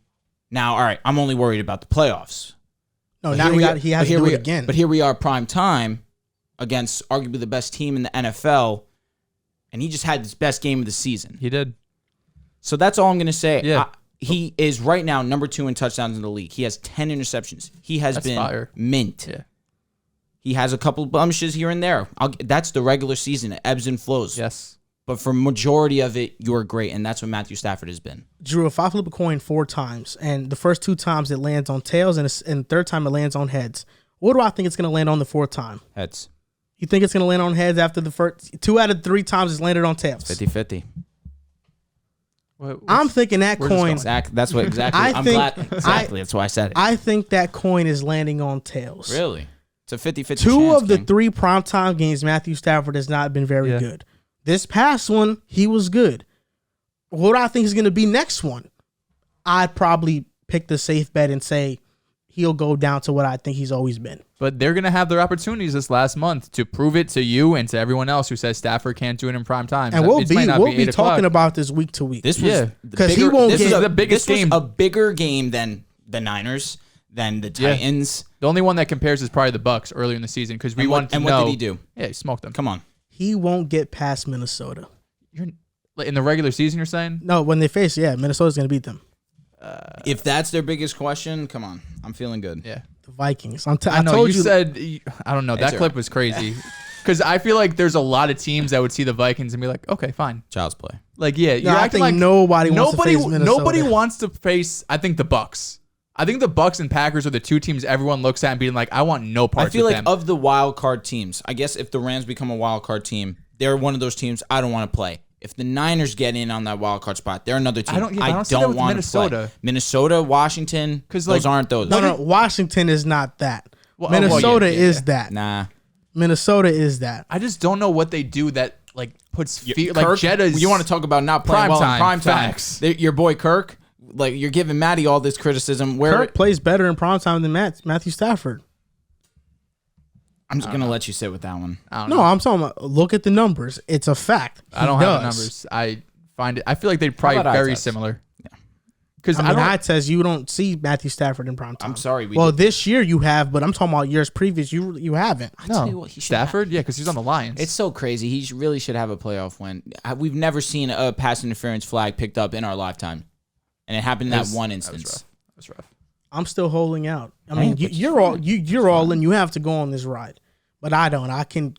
all right, I'm only worried about the playoffs. No, now he has to do it again. But here we are prime time against arguably the best team in the NFL, and he just had his best game of the season. He did. So that's all I'm going to say. Yeah. He is right now number 2 in touchdowns in the league. He has 10 interceptions. He has been mint. Yeah. He has a couple blemishes here and there. That's the regular season. It ebbs and flows. Yes. But for majority of it, you are great, and that's what Matthew Stafford has been. Drew, if I flip a coin 4 times, and the first 2 times it lands on tails, and the third time it lands on heads, what do I think it's going to land on the 4th time? Heads. You think it's going to land on heads after the first 2 out of 3 times it's landed on tails? 50-50. I'm thinking that coin. That's what exactly. I'm glad. Exactly. That's why I said it. I think that coin is landing on tails. Really? It's a 50-50 Two chance, of the King. 3 primetime games, Matthew Stafford has not been very good. This past one, he was good. What do I think is going to be next one? I'd probably pick the safe bet and say he'll go down to what I think he's always been. But they're going to have their opportunities this last month to prove it to you and to everyone else who says Stafford can't do it in prime time. And we'll be talking about this week to week. This was because he won't this get is the biggest game. A bigger game than the Niners, than the Titans. The only one that compares is probably the Bucs earlier in the season because we wanted to know. And what did he do? Yeah, he smoked them. Come on. He won't get past Minnesota. You're in the regular season, you're saying? No, when they face, Minnesota's going to beat them. If that's their biggest question, come on. I'm feeling good. Yeah. The Vikings. I know you said, I don't know. That clip was crazy. Because I feel like there's a lot of teams that would see the Vikings and be like, okay, fine. Child's play. Like, yeah. No, I think nobody wants to face Minnesota. Nobody wants to face, I think, the Bucs. I think the Bucs and Packers are the 2 teams everyone looks at and being like, I want no parts of them. I feel like of the wild card teams, I guess if the Rams become a wild card team, they're one of those teams I don't want to play. If the Niners get in on that wild card spot, they're another team I don't want Minnesota. to play. Minnesota, Washington, those aren't those. No, Washington is not that. Minnesota is that. Nah. Minnesota is that. I just don't know what they do that like puts fear. Kirk, like Jeddah's. You want to talk about not playing well in prime time? Facts. Your boy Kirk, like you're giving Matty all this criticism. Kirk plays better in prime time than Matthew Stafford. I'm just gonna let you sit with that one. No, I'm talking about look at the numbers. It's a fact. I don't have the numbers. I find it. I feel like they're probably very similar. Because eye test, you don't see Matthew Stafford in prime time. I'm sorry. This year you have, but I'm talking about years previous. You haven't. Stafford, because he's on the Lions. It's so crazy. He really should have a playoff win. We've never seen a pass interference flag picked up in our lifetime, and it happened in that one instance. That's rough. I'm still holding out. I mean, you're all in. You have to go on this ride, but I don't. I can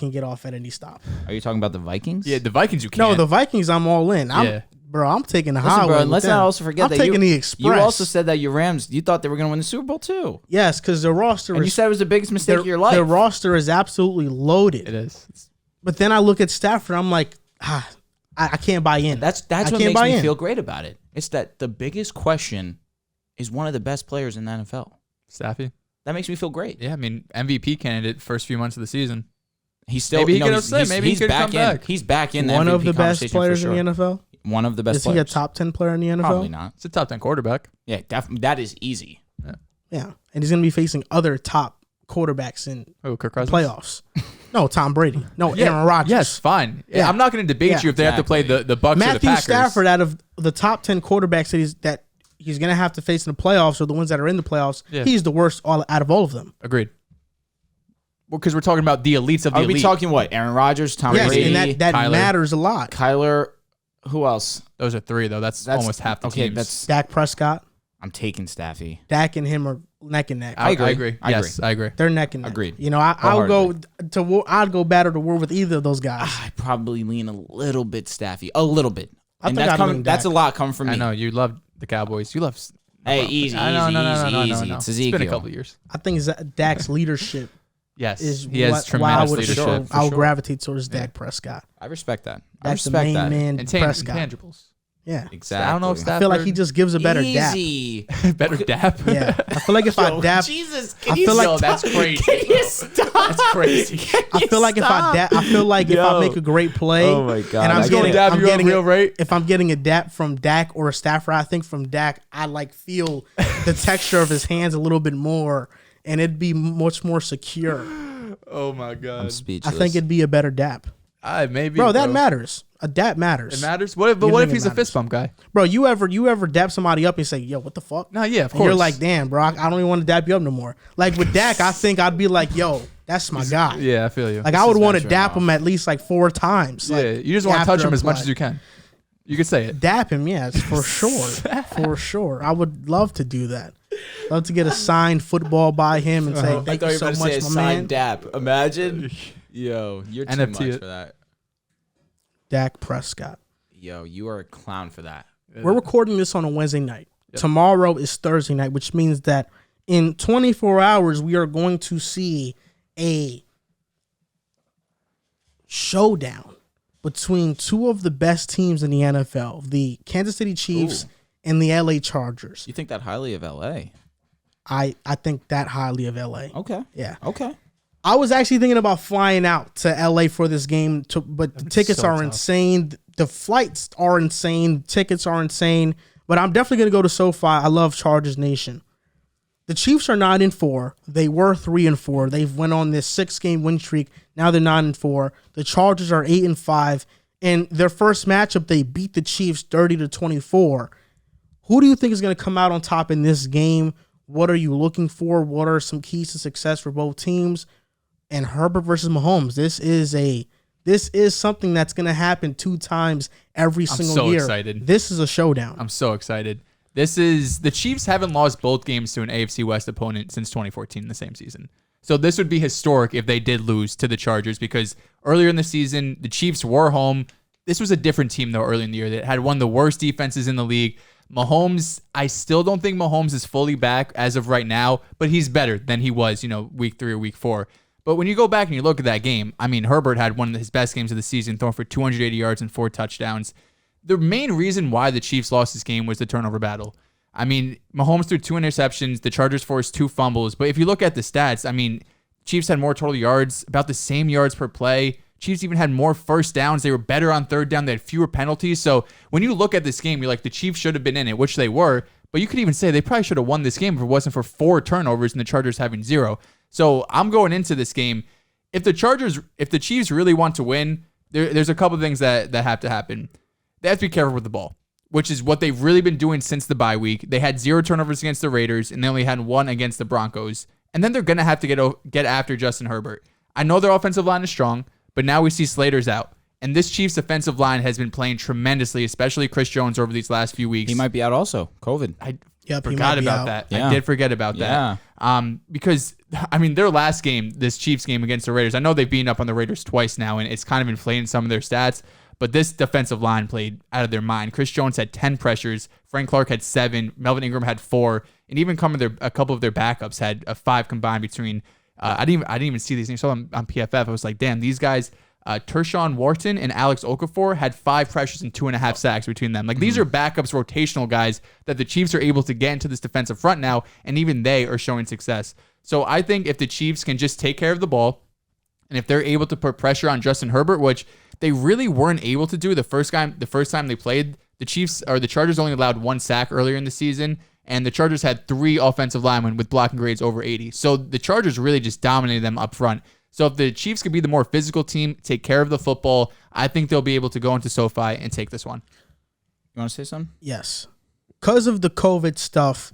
get off at any stop. Are you talking about the Vikings? Yeah, the Vikings. You can't. No, the Vikings. I'm all in. Bro, I'm taking the highway. Bro, let's not also forget I'm taking the express. You also said that your Rams, you thought they were going to win the Super Bowl too. Yes, because the roster and you said it was the biggest mistake of your life. The roster is absolutely loaded. It is. But then I look at Stafford, I'm like, I can't buy in. That's what makes me feel great about it. It's that the biggest question is one of the best players in the NFL. Staffy. That makes me feel great. Yeah, I mean, MVP candidate first few months of the season. He's still maybe he could come back. He's back in the one MVP of the best players in the NFL. One of the best players. Is he a top 10 player in the NFL? Probably not. It's a top 10 quarterback. Yeah, definitely. That is easy. Yeah. And he's going to be facing other top quarterbacks in Kirk Cousins? Playoffs. No, Tom Brady. No, Aaron Rodgers. Yes, fine. Yeah. I'm not going to debate you if they have to play the Bucs or the Packers. Matthew Stafford, out of the top 10 quarterbacks that he's going to have to face in the playoffs or the ones that are in the playoffs, he's the worst out of all of them. Agreed. Well, because we're talking about the elites of the elite. Are we talking what? Aaron Rodgers, Tom Brady, and that matters a lot. Kyler. Who else? Those are 3 though. That's almost half the teams. That's Dak Prescott. I'm taking Staffy. Dak and him are neck and neck. I agree. Yes, I agree. They're neck and neck. Agreed. You know, I'd go battle to war with either of those guys. I probably lean a little bit Staffy, a little bit, and that's a lot coming from me. I know you love the Cowboys. You love. Hey, easy. It's Ezekiel. It's been a couple of years. I think Dak's leadership. Yes, he has tremendous leadership. I would gravitate towards Dak Prescott. I respect that. That's the main man, Prescott. Intangibles. Yeah, exactly. I don't know if Stafford, I feel like he just gives a better dap. Better dap. Yeah, I feel like if I dap, Jesus, that's crazy. Can you stop? That's crazy. I feel like if I make a great play, oh my god, and I'm getting real right. If I'm getting a dap from Dak or a Stafford, I think from Dak, I feel the texture of his hands a little bit more, and it'd be much more secure. Oh my god, I'm speechless. I think it'd be a better dap. Maybe, bro, that matters. A dap matters. It matters. What if he's a fist bump guy? Bro, you ever dap somebody up and say, yo, what the fuck? No, yeah, of course. And you're like, damn, bro, I don't even want to dap you up no more. Like with Dak, I think I'd be like, yo, that's my guy. Yeah, I feel you. Like I would want to dap him at least 4 times. Yeah, you just want to touch him as much as you can. You could say it. Dap him, yes, for sure. For sure. I would love to do that. Love to get a signed football by him and say, thank you so much, my man. Dap. Imagine. Yo, you're too NFT much for that. Dak Prescott. Yo, you are a clown for that. We're recording this on a Wednesday night. Yep. Tomorrow is Thursday night, which means that in 24 hours, we are going to see a showdown between 2 of the best teams in the NFL, the Kansas City Chiefs and the LA Chargers. You think that highly of LA? I think that highly of LA. Okay. Yeah. Okay. I was actually thinking about flying out to LA for this game, but the tickets are insane. The flights are insane. Tickets are insane. But I'm definitely going to go to SoFi. I love Chargers Nation. The Chiefs are 9-4. They were 3-4. They've went on this 6-game win streak. Now they're 9-4. The Chargers are 8-5. In their first matchup, they beat the Chiefs 30-24. Who do you think is going to come out on top in this game? What are you looking for? What are some keys to success for both teams? And Herbert versus Mahomes. This is something that's going to happen 2 times every single year. I'm so excited. This is a showdown. I'm so excited. The Chiefs haven't lost both games to an AFC West opponent since 2014 in the same season. So this would be historic if they did lose to the Chargers, because earlier in the season, the Chiefs were home. This was a different team, though, early in the year that had one of the worst defenses in the league. Mahomes, I still don't think Mahomes is fully back as of right now, but he's better than he was, week 3 or week 4. But when you go back and you look at that game, I mean, Herbert had one of his best games of the season, throwing for 280 yards and 4 touchdowns. The main reason why the Chiefs lost this game was the turnover battle. I mean, Mahomes threw 2 interceptions. The Chargers forced 2 fumbles. But if you look at the stats, I mean, Chiefs had more total yards, about the same yards per play. Chiefs even had more first downs. They were better on third down. They had fewer penalties. So when you look at this game, you're like, the Chiefs should have been in it, which they were. But you could even say they probably should have won this game if it wasn't for 4 turnovers and the Chargers having 0. So I'm going into this game. If the Chiefs really want to win, there's a couple of things that have to happen. They have to be careful with the ball, which is what they've really been doing since the bye week. They had 0 turnovers against the Raiders, and they only had 1 against the Broncos. And then they're going to have to get after Justin Herbert. I know their offensive line is strong, but now we see Slater's out. And this Chiefs offensive line has been playing tremendously, especially Chris Jones over these last few weeks. He might be out also. COVID. I forgot about that. Yeah. I did forget about that. Because, I mean, their last game, this Chiefs game against the Raiders, I know they've beaten up on the Raiders twice now, and it's kind of inflating some of their stats. But this defensive line played out of their mind. Chris Jones had 10 pressures. Frank Clark had 7. Melvin Ingram had 4. And even a couple of their backups had 5 combined between. I didn't even see these names. I saw them on PFF. I was like, damn, these guys, Tershawn Wharton and Alex Okafor had 5 pressures and 2.5 sacks between them. Like, these are backups, rotational guys that the Chiefs are able to get into this defensive front now, and even they are showing success. So I think if the Chiefs can just take care of the ball, and if they're able to put pressure on Justin Herbert, which they really weren't able to do the first time they played, the Chargers only allowed 1 sack earlier in the season, and the Chargers had 3 offensive linemen with blocking grades over 80. So the Chargers really just dominated them up front. So if the Chiefs could be the more physical team, take care of the football, I think they'll be able to go into SoFi and take this one. You want to say something? Yes. Because of the COVID stuff,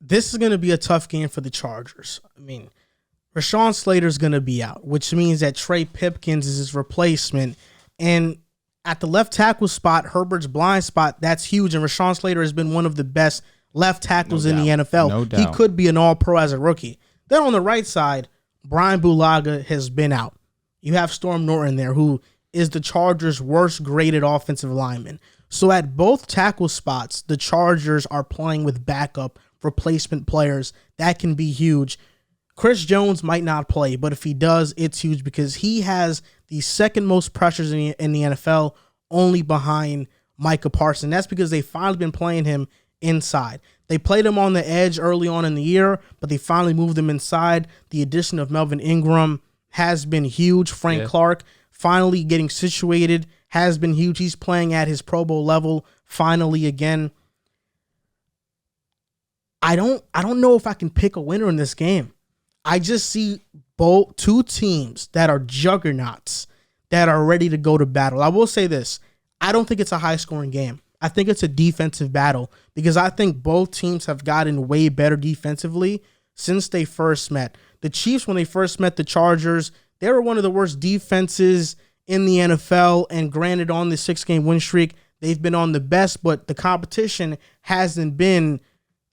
this is going to be a tough game for the Chargers. I mean, Rashawn Slater's going to be out, which means that Trey Pipkins is his replacement. And at the left tackle spot, Herbert's blind spot, that's huge. And Rashawn Slater has been one of the best left tackles in the NFL. No doubt. He could be an all-pro as a rookie. Then on the right side, Brian Bulaga has been out. You have Storm Norton there, who is the Chargers' worst-graded offensive lineman. So at both tackle spots, the Chargers are playing with backup replacement players. That can be huge. Chris Jones might not play, but if he does, it's huge because he has the second most pressures in the NFL, only behind Micah Parsons. That's because they've finally been playing him inside. They played him on the edge early on in the year, but they finally moved him inside. The addition of Melvin Ingram has been huge. Frank Clark finally getting situated has been huge. He's playing at his Pro Bowl level finally again. I don't know if I can pick a winner in this game. I just see both 2 teams that are juggernauts that are ready to go to battle. I will say this. I don't think it's a high-scoring game. I think it's a defensive battle because I think both teams have gotten way better defensively since they first met. The Chiefs, when they first met the Chargers, they were one of the worst defenses in the NFL, and granted, on the 6-game win streak, they've been on the best, but the competition hasn't been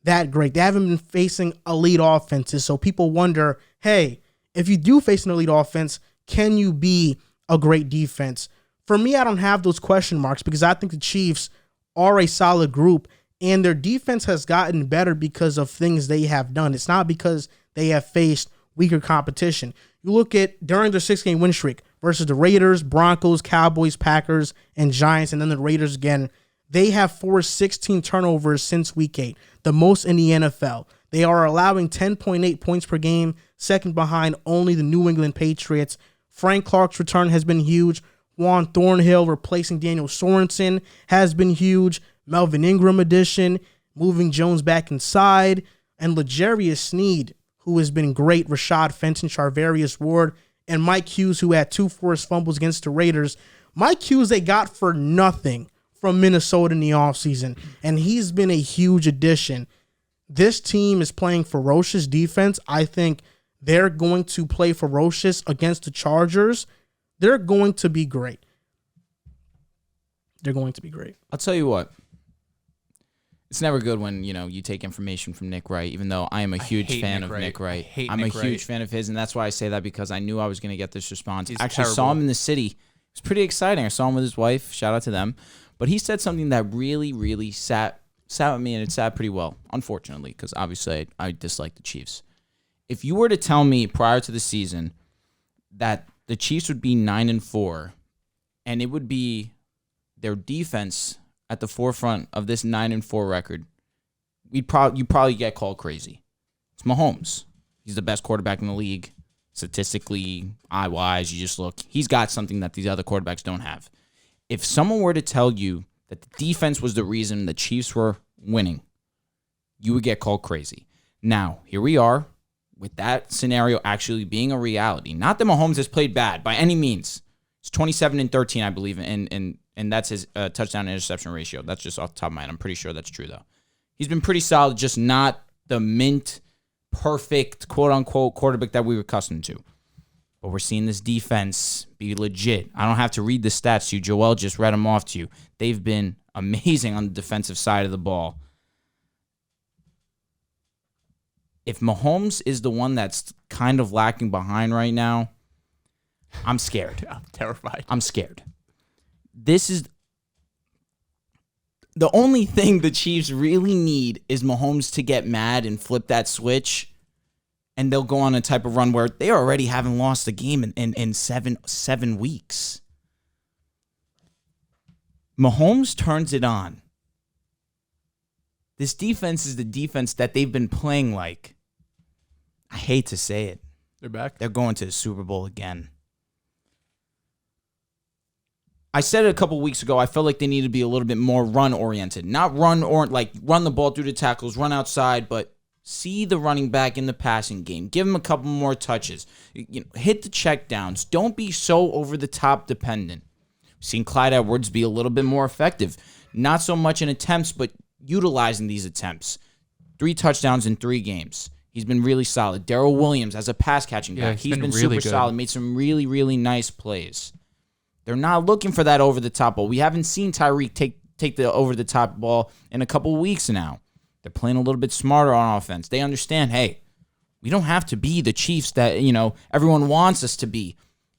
that great. They haven't been facing elite offenses, so people wonder, hey, if you do face an elite offense, can you be a great defense? For me, I don't have those question marks because I think the Chiefs are a solid group, and their defense has gotten better because of things they have done. It's not because they have faced weaker competition. You look at during their 6-game win streak versus the Raiders, Broncos, Cowboys, Packers, and Giants, and then the Raiders again. They have forced 16 turnovers since week 8, the most in the NFL. They are allowing 10.8 points per game, second behind only the New England Patriots. Frank Clark's return has been huge. Juan Thornhill replacing Daniel Sorensen has been huge. Melvin Ingram addition, moving Jones back inside, and L'Jarius Sneed, who has been great. Rashad Fenton, Charvarius Ward, and Mike Hughes, who had 2 forced fumbles against the Raiders. Mike Hughes they got for nothing from Minnesota in the offseason, and he's been a huge addition. This team is playing ferocious defense. I think they're going to play ferocious against the Chargers. They're going to be great. They're going to be great. I'll tell you what. It's never good when, you take information from Nick Wright, even though I am a huge fan of Nick Wright. I'm a huge fan of his, and that's why I say that, because I knew I was going to get this response. I actually saw him in the city. It was pretty exciting. I saw him with his wife. Shout out to them. But he said something that really, really sat with me, and it sat pretty well, unfortunately, because obviously I dislike the Chiefs. If you were to tell me prior to the season that the Chiefs would be 9-4, and it would be their defense at the forefront of this 9-4 record, you'd probably get called crazy. It's Mahomes. He's the best quarterback in the league. Statistically, eye-wise, you just look. He's got something that these other quarterbacks don't have. If someone were to tell you that the defense was the reason the Chiefs were winning, you would get called crazy. Now, here we are with that scenario actually being a reality. Not that Mahomes has played bad by any means. It's 27-13, I believe, and that's his touchdown interception ratio. That's just off the top of my head. I'm pretty sure that's true, though. He's been pretty solid, just not the mint, perfect, quote-unquote, quarterback that we were accustomed to. But we're seeing this defense be legit. I don't have to read the stats to you. Joel just read them off to you. They've been amazing on the defensive side of the ball. If Mahomes is the one that's kind of lacking behind right now, I'm scared. I'm terrified. I'm scared. This is the only thing the Chiefs really need is Mahomes to get mad and flip that switch, and they'll go on a type of run where they already haven't lost a game in seven weeks. Mahomes turns it on. This defense is the defense that they've been playing like. I hate to say it. They're back. They're going to the Super Bowl again. I said it a couple weeks ago. I felt like they need to be a little bit more run-oriented. Not run the ball through the tackles, run outside, but see the running back in the passing game. Give him a couple more touches. Hit the checkdowns. Don't be so over-the-top dependent. We've seen Clyde Edwards be a little bit more effective. Not so much in attempts, but utilizing these attempts. 3 touchdowns in 3 games. He's been really solid. Darrell Williams as a pass-catching back. He's been really super solid. Made some really, really nice plays. They're not looking for that over-the-top ball. We haven't seen Tyreek take the over-the-top ball in a couple weeks now. They're playing a little bit smarter on offense. They understand, hey, we don't have to be the Chiefs that everyone wants us to be,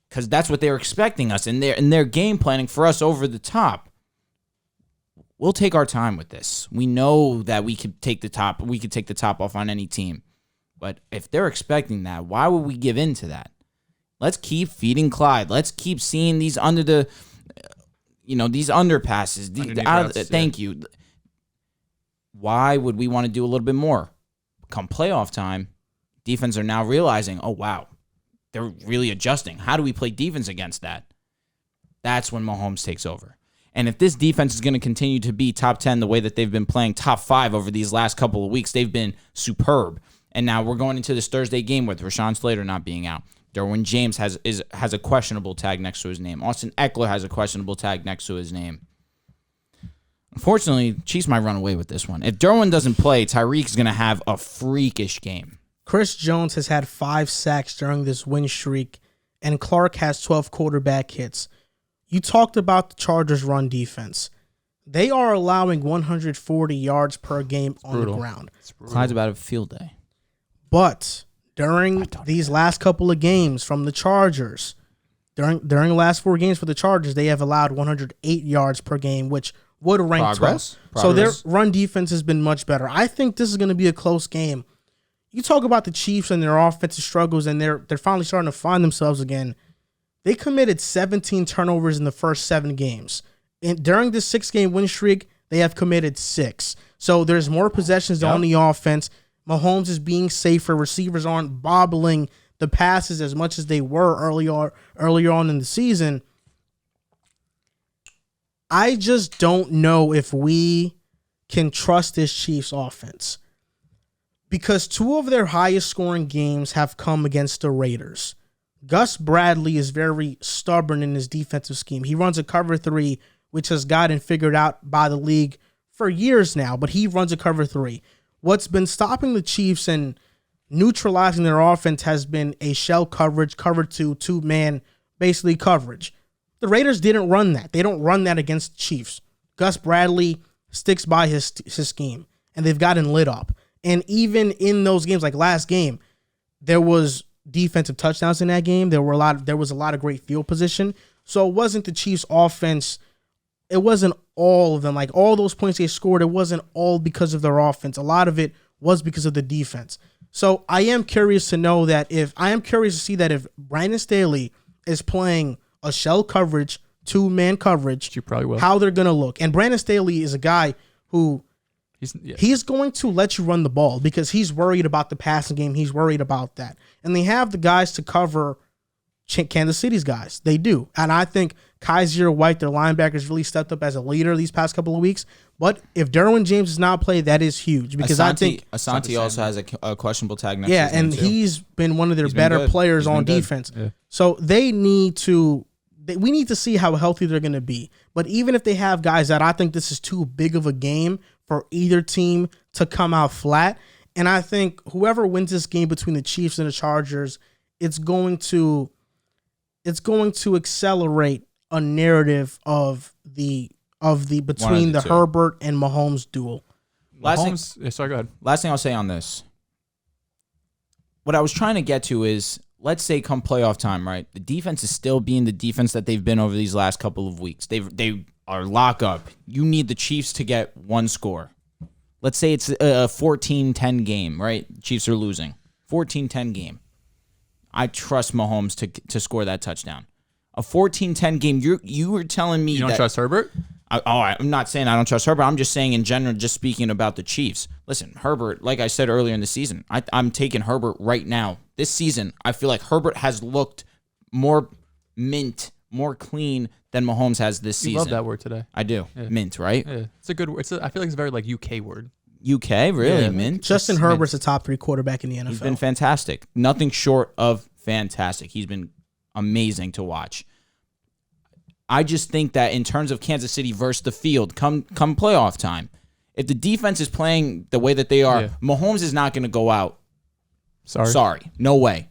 because that's what they're expecting us, and they're game planning for us over the top. We'll take our time with this. We know that we could take the top. We could take the top off on any team, but if they're expecting that, why would we give in to that? Let's keep feeding Clyde. Let's keep seeing these these underpasses. Thank you. Why would we want to do a little bit more? Come playoff time, defense are now realizing, oh, wow, they're really adjusting. How do we play defense against that? That's when Mahomes takes over. And if this defense is going to continue to be top 10 the way that they've been playing top 5 over these last couple of weeks, they've been superb. And now we're going into this Thursday game with Rashawn Slater not being out. Derwin James has a questionable tag next to his name. Austin Eckler has a questionable tag next to his name. Unfortunately, Chiefs might run away with this one. If Derwin doesn't play, Tyreek's going to have a freakish game. Chris Jones has had 5 sacks during this win streak, and Clark has 12 quarterback hits. You talked about the Chargers' run defense. They are allowing 140 yards per game on the ground. Clyde's about a field day. But during these last couple of games from the Chargers, during the last 4 games for the Chargers, they have allowed 108 yards per game, which would rank 12th. So their run defense has been much better. I think this is going to be a close game. You talk about the Chiefs and their offensive struggles, and they're finally starting to find themselves again. They committed 17 turnovers in the first 7 games. And during this 6-game win streak, They have committed 6. So there's more possessions on the offense. Mahomes is being safer. Receivers aren't bobbling the passes as much as they were earlier on in the season. I just don't know if we can trust this Chiefs offense, because 2 of their highest scoring games have come against the Raiders. Gus Bradley is very stubborn in his defensive scheme. He runs a cover 3, which has gotten figured out by the league for years now, but he runs a cover 3. What's been stopping the Chiefs and neutralizing their offense has been a shell coverage, cover 2, 2-man, basically coverage. The Raiders didn't run that. They don't run that against the Chiefs. Gus Bradley sticks by his scheme, and they've gotten lit up. And even in those games, like last game, there was defensive touchdowns in that game. There was a lot of great field position. So it wasn't the Chiefs' offense. It wasn't all of them. Like all those points they scored, it wasn't all because of their offense. A lot of it was because of the defense. So I am curious to see that if Brandon Staley is playing a shell coverage, 2-man coverage, you probably will. How they're going to look. And Brandon Staley is a guy who he's going to let you run the ball because he's worried about the passing game. He's worried about that. And they have the guys to cover Kansas City's guys. They do. And I think Kaiser White, their linebackers, really stepped up as a leader these past couple of weeks. But if Derwin James does not play, that is huge. Because I think Asante also has a questionable tag next to his name, too. He's been one of their better players on defense. Yeah. So we need to see how healthy they're going to be. But even if they have guys that, I think this is too big of a game for either team to come out flat. And I think whoever wins this game between the Chiefs and the Chargers, it's going to accelerate a narrative of the between the Herbert and Mahomes duel. Sorry, go ahead. Last thing I'll say on this. What I was trying to get to is, let's say come playoff time, right? The defense is still being the defense that they've been over these last couple of weeks. They are lock up. You need the Chiefs to get 1 score. Let's say it's a 14-10 game, right? Chiefs are losing. 14-10 game. I trust Mahomes to score that touchdown. A 14-10 game, you were telling me you don't trust Herbert? I'm not saying I don't trust Herbert. I'm just saying in general, just speaking about the Chiefs. Listen, Herbert, like I said earlier in the season, I'm taking Herbert right now. This season, I feel like Herbert has looked more mint, more clean than Mahomes has this season. You love that word today. I do. Yeah. Mint, right? Yeah. It's a good word. I feel like it's a very like UK word. UK, really? Yeah, mint? Justin Herbert's a top 3 quarterback in the NFL. He's been fantastic. Nothing short of fantastic. He's been amazing to watch. I just think that in terms of Kansas City versus the field, come playoff time, if the defense is playing the way that they are, Mahomes is not going to go out. Sorry. No way.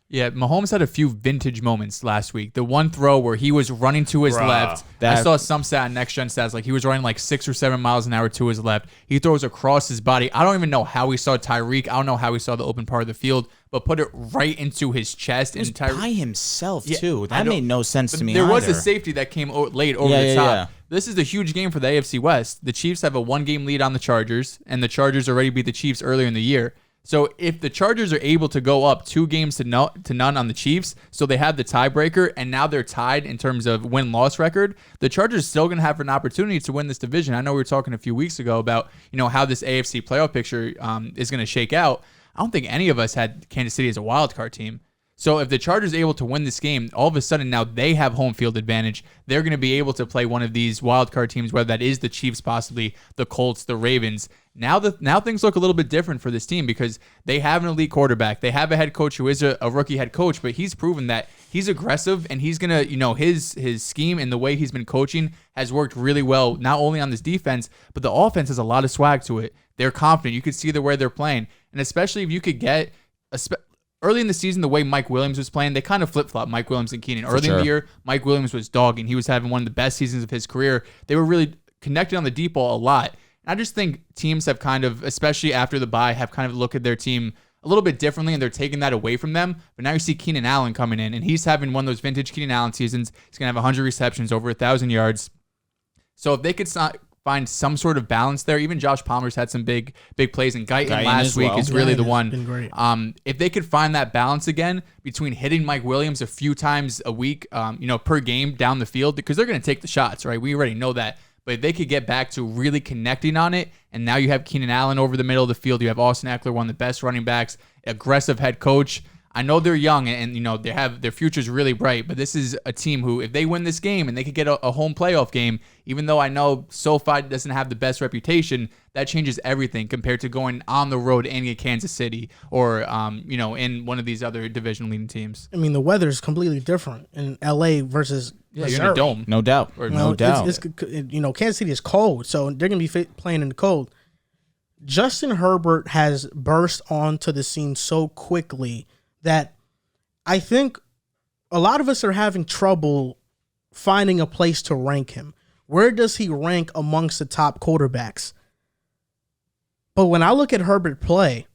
Yeah, Mahomes had a few vintage moments last week. The one throw where he was running to his left. I saw some stat on Next Gen Stats, like he was running like 6 or 7 miles an hour to his left. He throws across his body. I don't even know how he saw Tyreek. I don't know how he saw the open part of the field, but put it right into his chest. It was by himself, too. That made no sense to me either. There was a safety that came late over the top. Yeah. This is a huge game for the AFC West. The Chiefs have a 1-game lead on the Chargers, and the Chargers already beat the Chiefs earlier in the year. So if the Chargers are able to go up 2 games to none on the Chiefs, so they have the tiebreaker, and now they're tied in terms of win-loss record, the Chargers are still going to have an opportunity to win this division. I know we were talking a few weeks ago about how this AFC playoff picture is going to shake out. I don't think any of us had Kansas City as a wild card team. So if the Chargers are able to win this game, all of a sudden now they have home field advantage. They're going to be able to play one of these wild card teams, whether that is the Chiefs, possibly the Colts, the Ravens. Now things look a little bit different for this team because they have an elite quarterback. They have a head coach who is a rookie head coach, but he's proven that he's aggressive and he's going to, his scheme and the way he's been coaching has worked really well, not only on this defense, but the offense has a lot of swag to it. They're confident. You could see the way they're playing. And especially if you could get early in the season, the way Mike Williams was playing, they kind of flip-flopped Mike Williams and Keenan. Early in the year, Mike Williams was dogging. He was having one of the best seasons of his career. They were really connected on the deep ball a lot. And I just think teams have kind of, especially after the bye, have kind of looked at their team a little bit differently, and they're taking that away from them. But now you see Keenan Allen coming in, and he's having one of those vintage Keenan Allen seasons. He's going to have 100 receptions, over 1,000 yards. So if they could find some sort of balance there. Even Josh Palmer's had some big plays, and Guyton last week is really the one. Been great. If they could find that balance again between hitting Mike Williams a few times a week, per game down the field, because they're going to take the shots, right? We already know that. But if they could get back to really connecting on it, and now you have Keenan Allen over the middle of the field, you have Austin Eckler, one of the best running backs, aggressive head coach. I know they're young and they have their future's really bright, but this is a team who, if they win this game and they could get a home playoff game, even though I know SoFi doesn't have the best reputation, that changes everything compared to going on the road in Kansas City or in one of these other division leading teams. I mean, the weather is completely different in LA versus you're in a dome, no doubt, no doubt. It's, Kansas City is cold, so they're gonna be playing in the cold. Justin Herbert has burst onto the scene so quickly that I think a lot of us are having trouble finding a place to rank him. Where does he rank amongst the top quarterbacks? But when I look at Herbert play,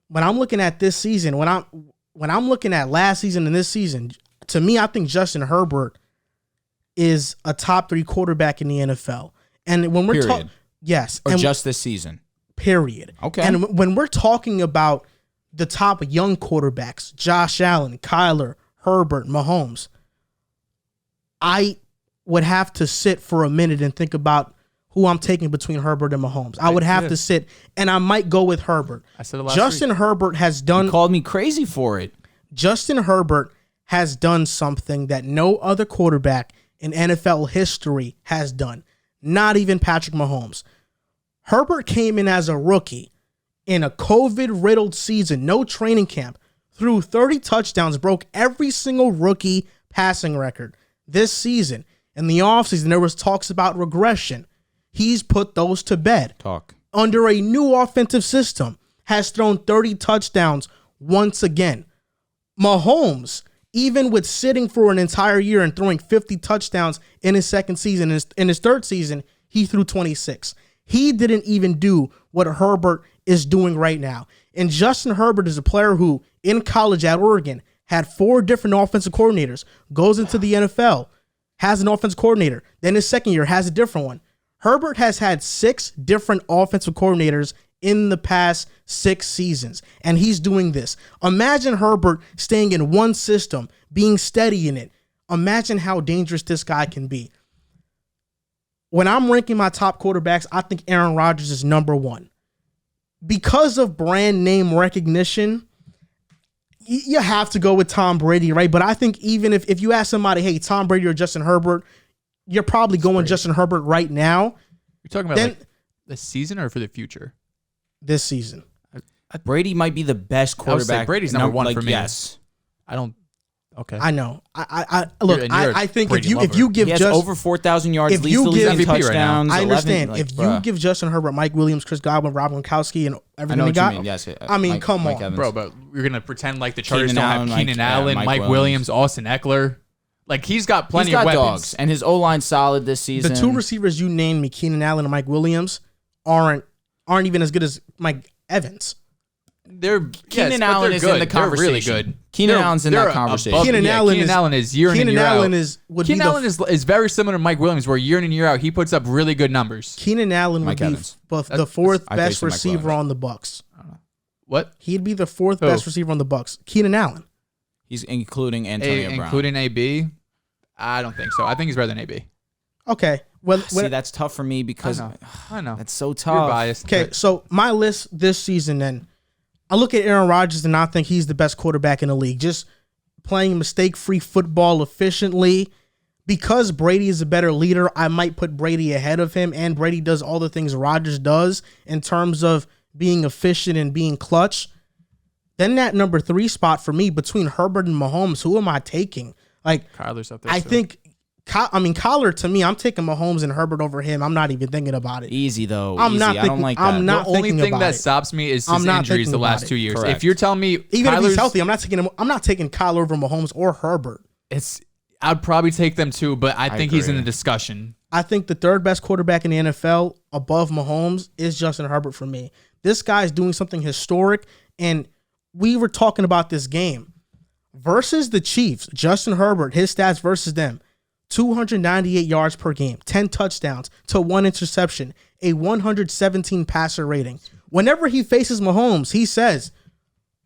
when I'm looking at this season, when I'm looking at last season and this season, to me, I think Justin Herbert is a top 3 quarterback in the NFL. And when we're talking, yes, or just this season, period. Okay. And when we're talking about the top young quarterbacks, Josh Allen, Kyler, Herbert, Mahomes, I would have to sit for a minute and think about who I'm taking between Herbert and Mahomes. I would have to sit, and I might go with Herbert. I said it last Justin week. Herbert has done... You called me crazy for it. Justin Herbert has done something that no other quarterback in NFL history has done. Not even Patrick Mahomes. Herbert came in as a rookie in a COVID-riddled season, no training camp, threw 30 touchdowns, broke every single rookie passing record this season. In the offseason, there was talks about regression. He's put those to bed. Under a new offensive system, has thrown 30 touchdowns once again. Mahomes, even with sitting for an entire year and throwing 50 touchdowns in his second season, in his third season, he threw 26. He didn't even do what Herbert is doing right now. And Justin Herbert is a player who, in college at Oregon, had 4 different offensive coordinators, goes into the NFL, has an offensive coordinator, then his second year has a different one. Herbert has had 6 different offensive coordinators in the past 6 seasons, and he's doing this. Imagine Herbert staying in one system, being steady in it. Imagine how dangerous this guy can be. When I'm ranking my top quarterbacks, I think Aaron Rodgers is number 1. Because of brand name recognition, you have to go with Tom Brady, right? But I think even if you ask somebody, hey, Tom Brady or Justin Herbert, you're probably going Justin Herbert right now. You're talking about like the season or for the future? This season. Brady might be the best quarterback. Brady's number 1 for me. Yes. I don't. Okay. I know. I think Brady if you give he has just over 4,000 yards, if leads you the give league in MVP right touchdowns. now. I understand. 11, If you give Justin Herbert, Mike Williams, Chris Godwin, Rob Gronkowski, and I everything know they what got, you mean. Yes. I mean, come Mike on, Evans. Bro, but you're going to pretend like the Chargers Keenan don't Allen, have Keenan Mike- Allen, Mike Mike Williams. Williams, Austin Eckler. Like, he's got plenty He's got of weapons. dogs, and his O-line solid this season. the 2 receivers you named me, Keenan Allen and Mike Williams, aren't even as good as Mike Evans. Keenan Allen is in the conversation. They're really good. Keenan Allen's in that conversation. Keenan Allen is year in and year out. Keenan Allen is very similar to Mike Williams, where year in and year out he puts up really good numbers. Keenan Allen would Mike be Evans. the 4th I best thought you said Mike receiver on the Bucks. What? He'd be the 4th best receiver on the Bucks. Keenan Allen. He's including Antonio Brown. Including AB? I don't think so. I think he's better than AB. Okay. Well, See, that's tough for me because I know. that's so tough. You're biased. okay, so my list this season then, I look at Aaron Rodgers and I think he's the best quarterback in the league. Just playing mistake-free football efficiently. Because Brady is a better leader, I might put Brady ahead of him, and Brady does all the things Rodgers does in terms of being efficient and being clutch. Then that number 3 spot for me between Herbert and Mahomes, who am I taking? Like, Kyler's up there. I think, Kyler, to me, I'm taking Mahomes and Herbert over him. I'm not even thinking about it. Easy though. I'm Easy. not I don't like that. I'm not the only thinking thing about that it. stops me is I'm his not injuries the thinking last about 2 it. years. Correct. If you're telling me Even if he's Kyler's- healthy, I'm not taking Kyler over Mahomes or Herbert. I'd probably take them too, but I think he's in agree. the discussion. I think the 3rd best quarterback in the NFL above Mahomes is Justin Herbert for me. This guy's doing something historic, and we were talking about this game. Versus the Chiefs, Justin Herbert, his stats versus them, 298 yards per game, 10 touchdowns to 1 interception, a 117 passer rating. Whenever he faces Mahomes, he says,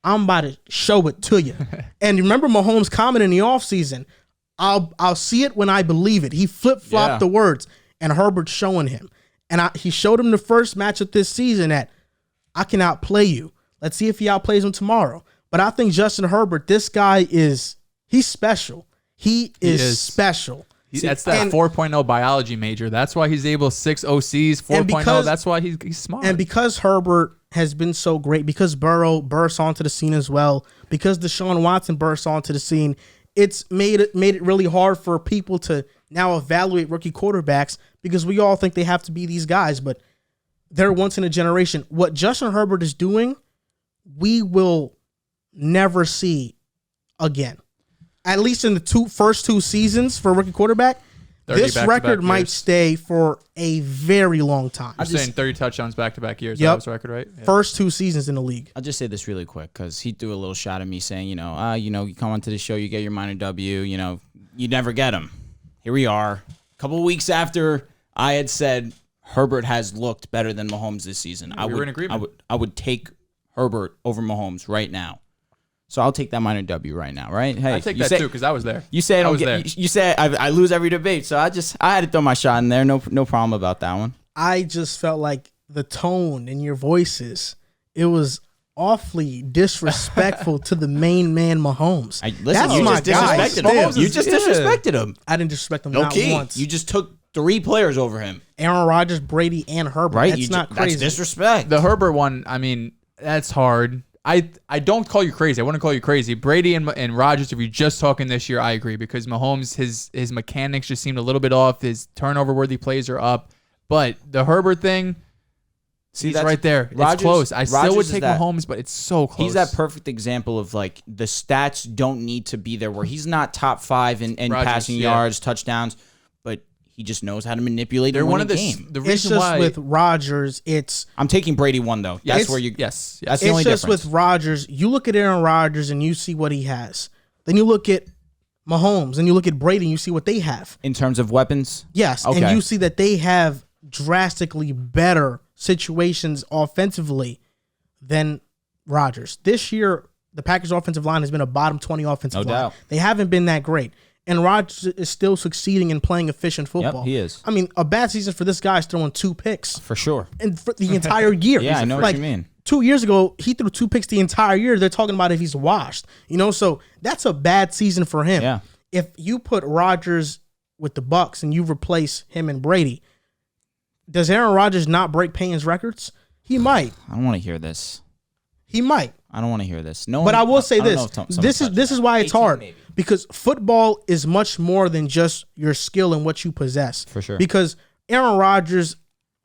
I'm about to show it to you. And remember Mahomes' comment in the offseason, I'll see it when I believe it. He flip-flopped the words. And Herbert's showing him. And he showed him the first matchup this season that I can outplay you. Let's see if he outplays him tomorrow. But I think Justin Herbert, this guy he's special. He is special. That's that 4.0 biology major. That's why he's able 6 OCs, 4.0. That's why he's smart. And because Herbert has been so great, because Burrow bursts onto the scene as well, because Deshaun Watson bursts onto the scene, it's made it really hard for people to now evaluate rookie quarterbacks because we all think they have to be these guys, but they're once in a generation. What Justin Herbert is doing, we will never see again. At least in the first two seasons for a rookie quarterback, this record might stay for a very long time. I'm saying 30 touchdowns back-to-back years. Yep. That was the record, right? Yeah. First 2 seasons in the league. I'll just say this really quick because he threw a little shot at me saying, you come onto the show, you get your minor W, you never get him. Here we are. A couple of weeks after I had said Herbert has looked better than Mahomes this season. We were in agreement. I would take Herbert over Mahomes right now. So I'll take that minor W right now, right? Hey, I take that too because I was there. You say I lose every debate, so I had to throw my shot in there. No problem about that one. I just felt like the tone in your voices, it was awfully disrespectful to the main man Mahomes. That's my guy. You just disrespected him. I didn't disrespect him not once. You just took 3 players over him. Aaron Rodgers, Brady, and Herbert. Right? That's not crazy. That's disrespect. The Herbert one, that's hard. I don't call you crazy. I wouldn't call you crazy. Brady and Rodgers, if you're just talking this year, I agree because Mahomes, his mechanics just seemed a little bit off. His turnover-worthy plays are up. But the Herbert thing, he's right there. It's close. I still would take Mahomes, but it's so close. He's that perfect example of like the stats don't need to be there where he's not top 5 in passing yards, touchdowns, but he just knows how to manipulate and win a game. It's just with Rodgers, I'm taking Brady 1 though. That's where you. Yes. That's the only difference. It's just with Rodgers. You look at Aaron Rodgers and you see what he has. Then you look at Mahomes and you look at Brady and you see what they have in terms of weapons. Yes, okay. And you see that they have drastically better situations offensively than Rodgers. This year, the Packers' offensive line has been a bottom 20 offensive line. Doubt. They haven't been that great. And Rodgers is still succeeding in playing efficient football. Yep, he is. A bad season for this guy is throwing 2 picks. For sure. And for the entire year. Yeah, I know what you mean. 2 years ago, he threw 2 picks the entire year. They're talking about if he's washed. So that's a bad season for him. Yeah. If you put Rodgers with the Bucs and you replace him and Brady, does Aaron Rodgers not break Payne's records? He might. I don't want to hear this. He might. I don't want to hear this. But I will say this. This is why it's hard. Maybe. Because football is much more than just your skill and what you possess. For sure. Because Aaron Rodgers,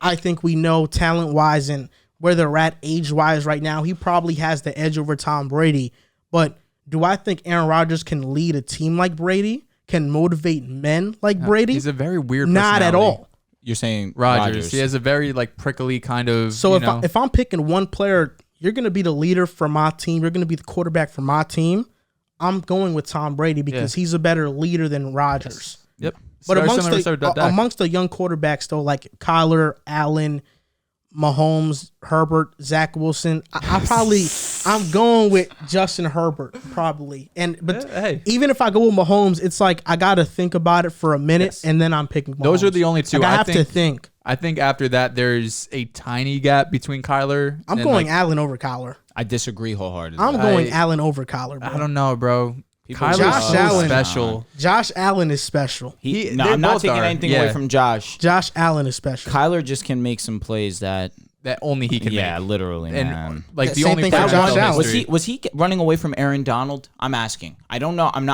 I think we know talent-wise and where they're at age-wise right now, he probably has the edge over Tom Brady. But do I think Aaron Rodgers can lead a team like Brady? Can motivate men like Brady? He's a very weird Not personality. at all. You're saying Rodgers. He has a very prickly kind of. So if I'm picking one player, you're going to be the leader for my team. You're going to be the quarterback for my team. I'm going with Tom Brady because he's a better leader than Rodgers. Yep. But amongst the young quarterbacks, though, like Kyler, Allen, Mahomes, Herbert, Zach Wilson, I'm going with Justin Herbert probably. Even if I go with Mahomes, it's like I got to think about it for a minute and then I'm picking Mahomes. Those are the only two. I have to think. I think after that, there's a tiny gap between Kyler. I'm going Allen over Kyler. I disagree wholeheartedly. I'm going Allen over Kyler, bro. I don't know, bro. Josh Allen, special. Josh Allen is special. I'm not taking anything away from Josh. Josh Allen is special. Kyler just can make some plays that only he can make. Yeah, literally, man. And the only thing for Josh Allen. Was he running away from Aaron Donald? I'm asking. I don't know. I'm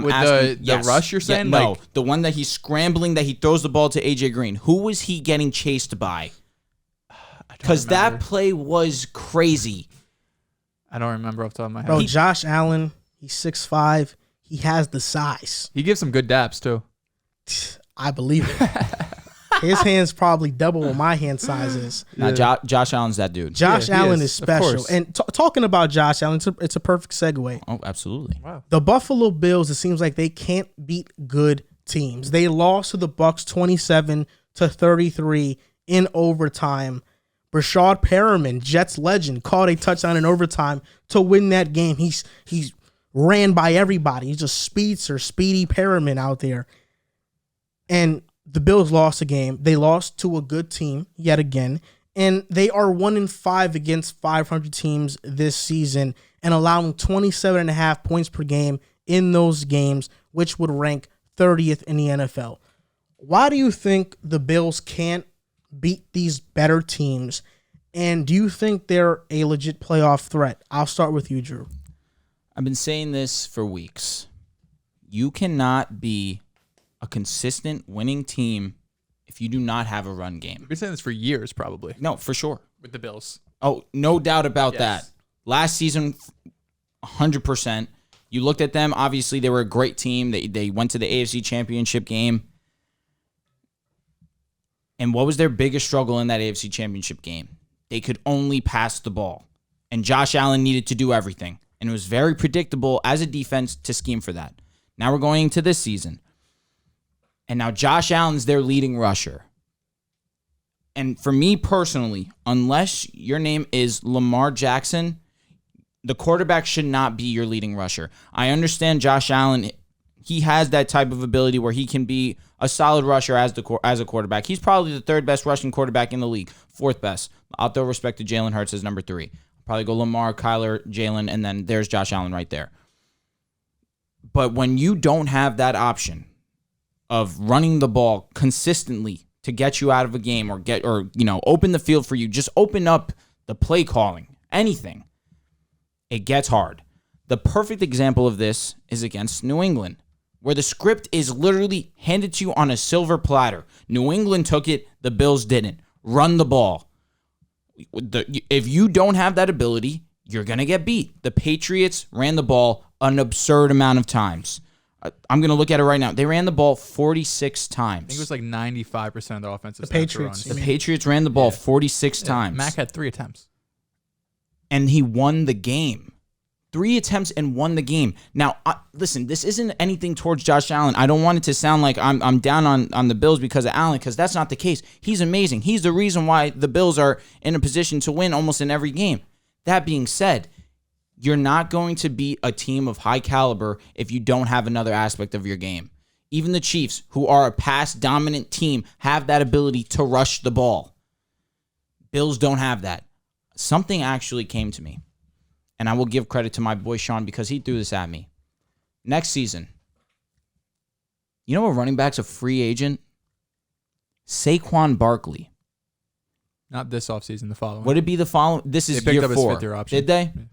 with asking. The rush you're saying? No, the one that he's scrambling, that he throws the ball to AJ Green. Who was he getting chased by? Because that play was crazy. I don't remember off the top of my head. Bro, Josh Allen, he's 6'5". He has the size. He gives some good daps, too. I believe it. His hand's probably double what my hand size is. Now, Josh Allen's that dude. Josh Allen is special. And talking about Josh Allen, it's a perfect segue. Oh, absolutely. Wow. The Buffalo Bills, it seems like they can't beat good teams. They lost to the Bucs 27-33 in overtime. Brashad Perriman, Jets legend, caught a touchdown in overtime to win that game. He's ran by everybody. He's just Speedy Perriman out there. And the Bills lost a game. They lost to a good team yet again, and they are 1-5 against 500 teams this season and allowing 27.5 points per game in those games, which would rank 30th in the NFL. Why do you think the Bills can't beat these better teams? And do you think they're a legit playoff threat? I'll start with you, Drew. I've been saying this for weeks. You cannot be a consistent winning team if you do not have a run game. We've been saying this for years, probably. No, for sure. With the Bills. Oh, no doubt about that. Last season, 100%. You looked at them. Obviously, they were a great team. They went to the AFC Championship game. And what was their biggest struggle in that AFC Championship game? They could only pass the ball. And Josh Allen needed to do everything. And it was very predictable as a defense to scheme for that. Now we're going into this season. And now Josh Allen's their leading rusher. And for me personally, unless your name is Lamar Jackson, the quarterback should not be your leading rusher. I understand Josh Allen, he has that type of ability where he can be a solid rusher as a quarterback. He's probably the third best rushing quarterback in the league, fourth best. I'll throw respect to Jalen Hurts as number 3. Probably go Lamar, Kyler, Jalen, and then there's Josh Allen right there. But when you don't have that option of running the ball consistently to get you out of a game or open the field for you, just open up the play calling, anything, it gets hard. The perfect example of this is against New England, where the script is literally handed to you on a silver platter. New England took it, the Bills didn't. Run the ball. If you don't have that ability, you're going to get beat. The Patriots ran the ball an absurd amount of times. I'm going to look at it right now. They ran the ball 46 times. I think it was like 95% of the offensive The Patriots. The Patriots ran the ball 46 times. Mac had 3 attempts. And he won the game. 3 attempts and won the game. Now, listen, this isn't anything towards Josh Allen. I don't want it to sound like I'm down on the Bills because of Allen, because that's not the case. He's amazing. He's the reason why the Bills are in a position to win almost in every game. That being said, you're not going to beat a team of high caliber if you don't have another aspect of your game. Even the Chiefs, who are a pass-dominant team, have that ability to rush the ball. Bills don't have that. Something actually came to me. And I will give credit to my boy Sean because he threw this at me. Next season, you know what running back's a free agent? Saquon Barkley. Not this offseason, the following. Would it be the following? This is they year picked up 4. his 5th-year option. Did they? Yeah.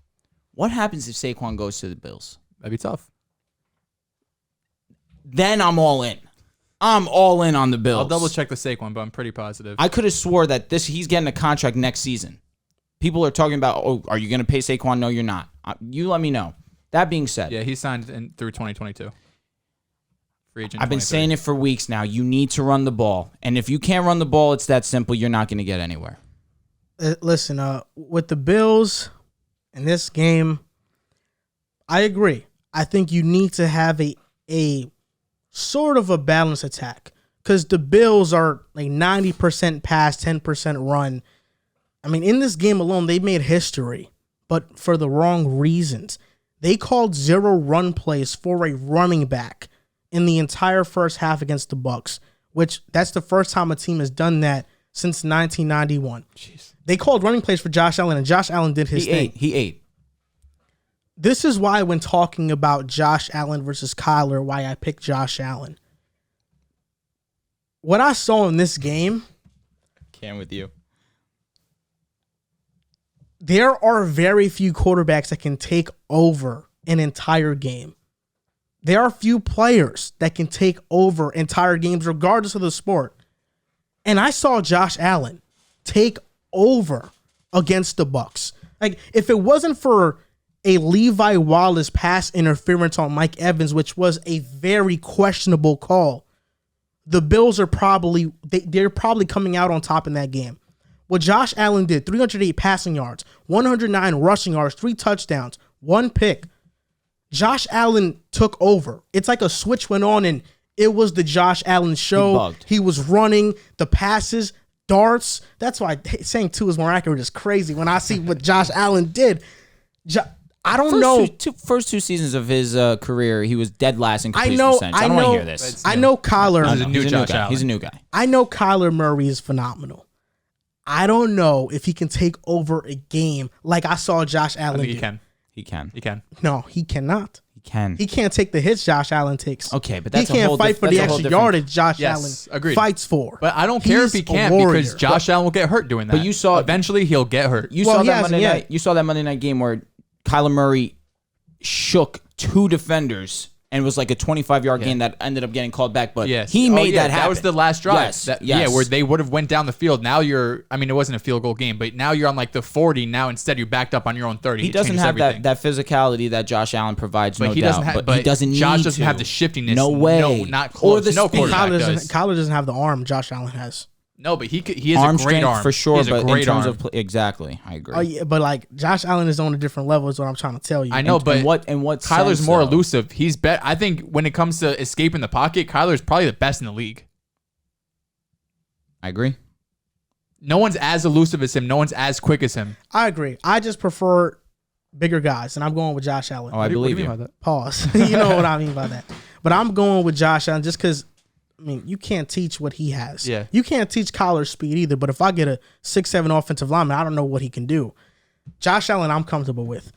What happens if Saquon goes to the Bills? That'd be tough. Then I'm all in. I'm all in on the Bills. I'll double check the Saquon, but I'm pretty positive. I could have swore that he's getting a contract next season. People are talking about, are you going to pay Saquon? No, you're not. You let me know. That being said. Yeah, he signed through 2022. Free agent. I've been saying it for weeks now. You need to run the ball. And if you can't run the ball, it's that simple. You're not going to get anywhere. Listen, with the Bills in this game, I agree. I think you need to have a sort of a balanced attack because the Bills are like 90% pass, 10% run. I mean, in this game alone, they made history, but for the wrong reasons. They called 0 run plays for a running back in the entire first half against the Bucs, which that's the first time a team has done that since 1991. Jeez. They called running plays for Josh Allen, and Josh Allen did his thing. He ate. This is why when talking about Josh Allen versus Kyler, why I picked Josh Allen. What I saw in this game... Can't with you. There are very few quarterbacks that can take over an entire game. There are few players that can take over entire games regardless of the sport. And I saw Josh Allen take over against the Bucs. Like, if it wasn't for a Levi Wallace pass interference on Mike Evans, which was a very questionable call, the Bills are they're probably coming out on top in that game. What Josh Allen did, 308 passing yards, 109 rushing yards, 3 touchdowns, 1 pick. Josh Allen took over. It's like a switch went on and it was the Josh Allen show. He was running the passes, darts. That's why saying 2 is more accurate is crazy. When I see what Josh Allen did, I don't know. First two seasons of his career, he was dead last in completion percentage. I don't want to hear this. I know Kyler. He's a new Josh Allen. He's a new guy. I know Kyler Murray is phenomenal. I don't know if he can take over a game like I saw Josh Allen do. He can. He can. No, he cannot. He can't take the hits Josh Allen takes. Okay, but that's he can't fight for the extra yardage Josh Yes, Allen agreed. fights for. But I don't care if he can't because Josh Allen will get hurt doing that. But you saw eventually he'll get hurt. You saw that Monday night. You saw that Monday night game where Kyler Murray shook two defenders and it was like a 25-yard game that ended up getting called back. But he made that happen. That was the last drive. Yes. Yeah, where they would have went down the field. Now it wasn't a field goal game, but now you're on like the 40. Now instead you're backed up on your own 30. He doesn't have that physicality that Josh Allen provides, but no he doubt. doesn't have, but he doesn't need Josh doesn't to. have the shiftiness. No way. No, not close. Or the no speed. quarterback does. Kyler doesn't have the arm Josh Allen has. No, but he has arm a great arm for sure. He has But a great in terms arm. of exactly, I agree. Oh yeah, but like Josh Allen is on a different level. Is what I'm trying to tell you. I know, but what Kyler's sense, more though? elusive. He's I think when it comes to escaping the pocket, Kyler's probably the best in the league. I agree. No one's as elusive as him. No one's as quick as him. I agree. I just prefer bigger guys, and I'm going with Josh Allen. Oh, I believe you. By that? Pause. You know what I mean by that. But I'm going with Josh Allen just because. I mean, you can't teach what he has. Yeah. You can't teach Kyler's speed either. But if I get a 6'7" offensive lineman, I don't know what he can do. Josh Allen, I'm comfortable with.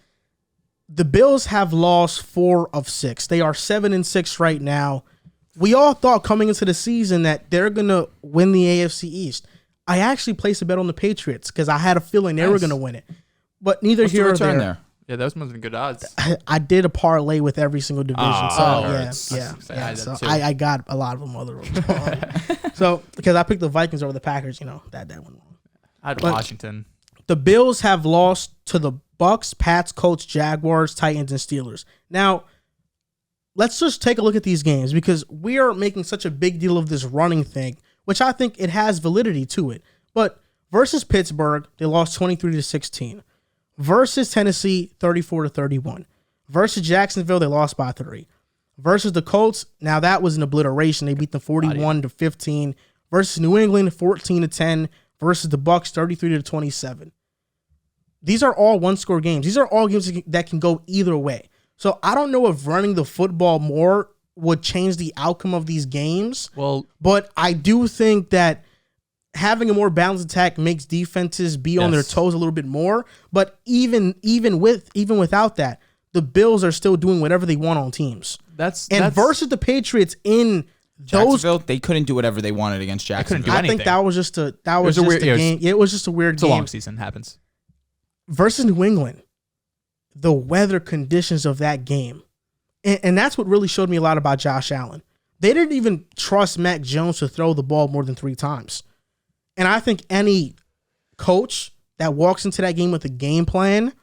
The Bills have lost 4 of 6. They are 7-6 right now. We all thought coming into the season that they're gonna win the AFC East. I actually placed a bet on the Patriots because I had a feeling they were gonna win it. But neither What's here the or return there. Yeah, those must have been good odds. I did a parlay with every single division. I So did too. I got a lot of them other So because I picked the Vikings over the Packers, that went wrong. I had Washington. The Bills have lost to the Bucks, Pats, Colts, Jaguars, Titans, and Steelers. Now, let's just take a look at these games because we are making such a big deal of this running thing, which I think it has validity to it. But versus Pittsburgh, they lost 23-16. Versus Tennessee, 34-31. Versus Jacksonville, they lost by 3. Versus the Colts, now that was an obliteration. They beat them 41-15. Versus New England, 14-10. Versus the Bucks, 33-27. These are all one-score games. These are all games that can go either way. So I don't know if running the football more would change the outcome of these games. Well, but I do think that having a more balanced attack makes defenses be on their toes a little bit more. But even without that, the Bills are still doing whatever they want on teams. That's versus the Patriots in Jacksonville, they couldn't do whatever they wanted against Jacksonville. I think that was just a weird game. It was just a weird game. It's a long season. Happens. Versus New England, the weather conditions of that game, and that's what really showed me a lot about Josh Allen. They didn't even trust Mac Jones to throw the ball more than 3 times. And I think any coach that walks into that game with a game plan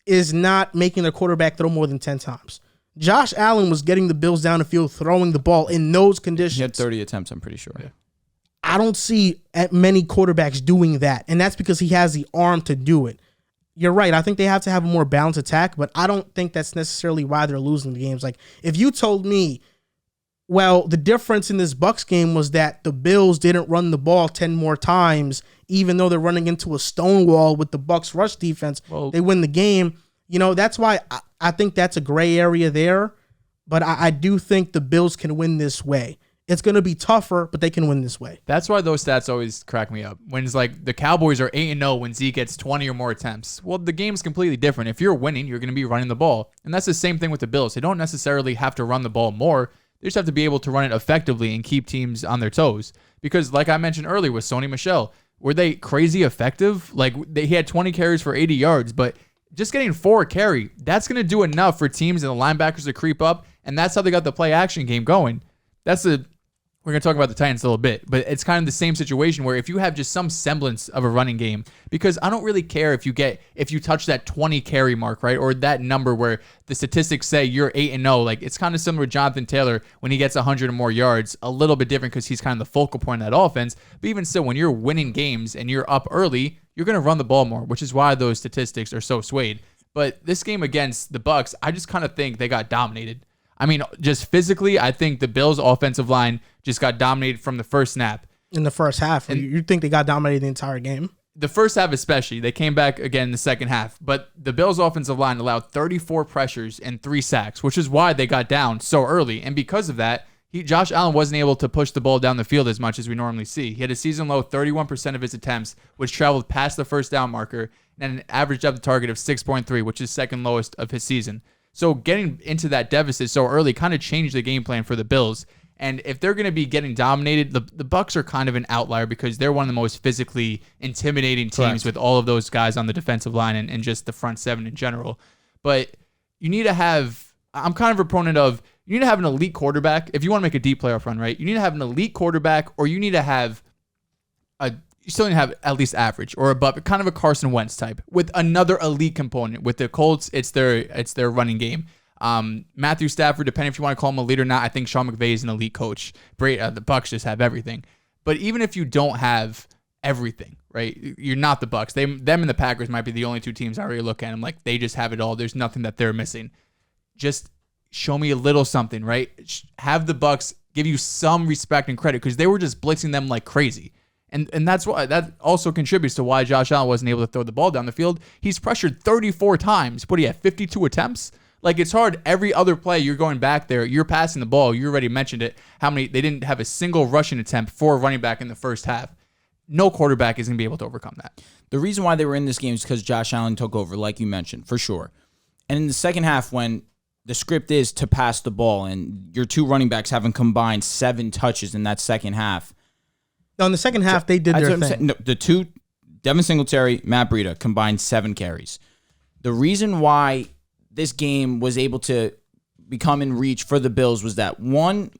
is not making their quarterback throw more than 10 times. Josh Allen was getting the Bills down the field, throwing the ball in those conditions. He had 30 attempts, I'm pretty sure. Yeah. I don't see many quarterbacks doing that, and that's because he has the arm to do it. You're right. I think they have to have a more balanced attack, but I don't think that's necessarily why they're losing the games. Like, if you told me, well, the difference in this Bucs game was that the Bills didn't run the ball 10 more times, even though they're running into a stone wall with the Bucs rush defense, they win the game. That's why I think that's a gray area there, but I do think the Bills can win this way. It's going to be tougher, but they can win this way. That's why those stats always crack me up. When it's like the Cowboys are 8-0 when Zeke gets 20 or more attempts. Well, the game's completely different. If you're winning, you're going to be running the ball. And that's the same thing with the Bills. They don't necessarily have to run the ball more. They just have to be able to run it effectively and keep teams on their toes. Because like I mentioned earlier with Sony Michel, were they crazy effective? Like he had 20 carries for 80 yards, but just getting 4 a carry, that's going to do enough for teams and the linebackers to creep up. And that's how they got the play action game going. We're going to talk about the Titans a little bit, but it's kind of the same situation where if you have just some semblance of a running game, because I don't really care if you touch that 20 carry mark, right? Or that number where the statistics say you're 8-0. Like it's kind of similar to Jonathan Taylor when he gets 100 or more yards, a little bit different because he's kind of the focal point of that offense. But even still, when you're winning games and you're up early, you're going to run the ball more, which is why those statistics are so swayed. But this game against the Bucs, I just kind of think they got dominated. I mean, just physically, I think the Bills' offensive line just got dominated from the first snap. In the first half, you think they got dominated the entire game? the first half especially, they came back again in the second half, but the Bills' offensive line allowed 34 pressures and 3 sacks, which is why they got down so early. And because of that, Josh Allen wasn't able to push the ball down the field as much as we normally see. He had a season-low 31% of his attempts, which traveled past the first down marker, and an average depth target of 6.3, which is second lowest of his season. So getting into that deficit so early kind of changed the game plan for the Bills. And if they're going to be getting dominated, the Bucs are kind of an outlier because they're one of the most physically intimidating teams with all of those guys on the defensive line and just the front seven in general. But you need to have, I'm kind of a proponent of, you need to have an elite quarterback. If you want to make a deep playoff run, right? You need to have an elite quarterback, or you need to have you still need to have at least average or above, kind of a Carson Wentz type with another elite component. With the Colts, it's their running game. Matthew Stafford, depending if you want to call him a leader or not, I think Sean McVay is an elite coach. The Bucs just have everything. But even if you don't have everything, right? You're not the Bucs. Them and the Packers might be the only two teams I really look at. I'm like, they just have it all. There's nothing that they're missing. Just show me a little something, right? Have the Bucs give you some respect and credit because they were just blitzing them like crazy. And that's why that also contributes to why Josh Allen wasn't able to throw the ball down the field. He's pressured 34 times. What do you have? 52 attempts? Like, it's hard. Every other play, you're going back there, you're passing the ball. You already mentioned it. They didn't have a single rushing attempt for a running back in the first half. No quarterback is going to be able to overcome that. The reason why they were in this game is because Josh Allen took over, like you mentioned, for sure. And in the second half, when the script is to pass the ball and your two running backs haven't combined 7 touches in that second half. No, in the second half, they did their thing. No, the two, Devin Singletary, Matt Breida, combined 7 carries. The reason why this game was able to become in reach for the Bills was that, one,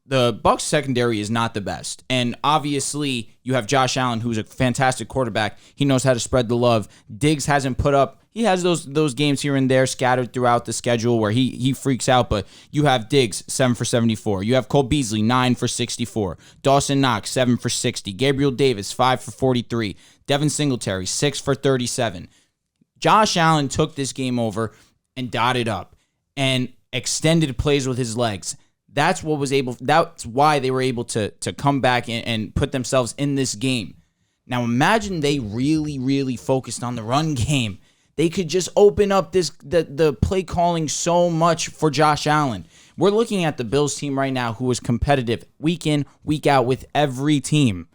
the Bucs secondary is not the best. And obviously, you have Josh Allen, who's a fantastic quarterback. He knows how to spread the love. Diggs hasn't put up, he has those games here and there scattered throughout the schedule where he freaks out, but you have Diggs, 7 for 74. You have Cole Beasley, 9 for 64. Dawson Knox, 7 for 60. Gabriel Davis, 5 for 43. Devin Singletary, 6 for 37. Josh Allen took this game over and dotted up and extended plays with his legs. That's why they were able to come back and put themselves in this game. Now imagine they really, really focused on the run game. They could just open up the play calling so much for Josh Allen. We're looking at the Bills team right now who is competitive week in, week out with every team.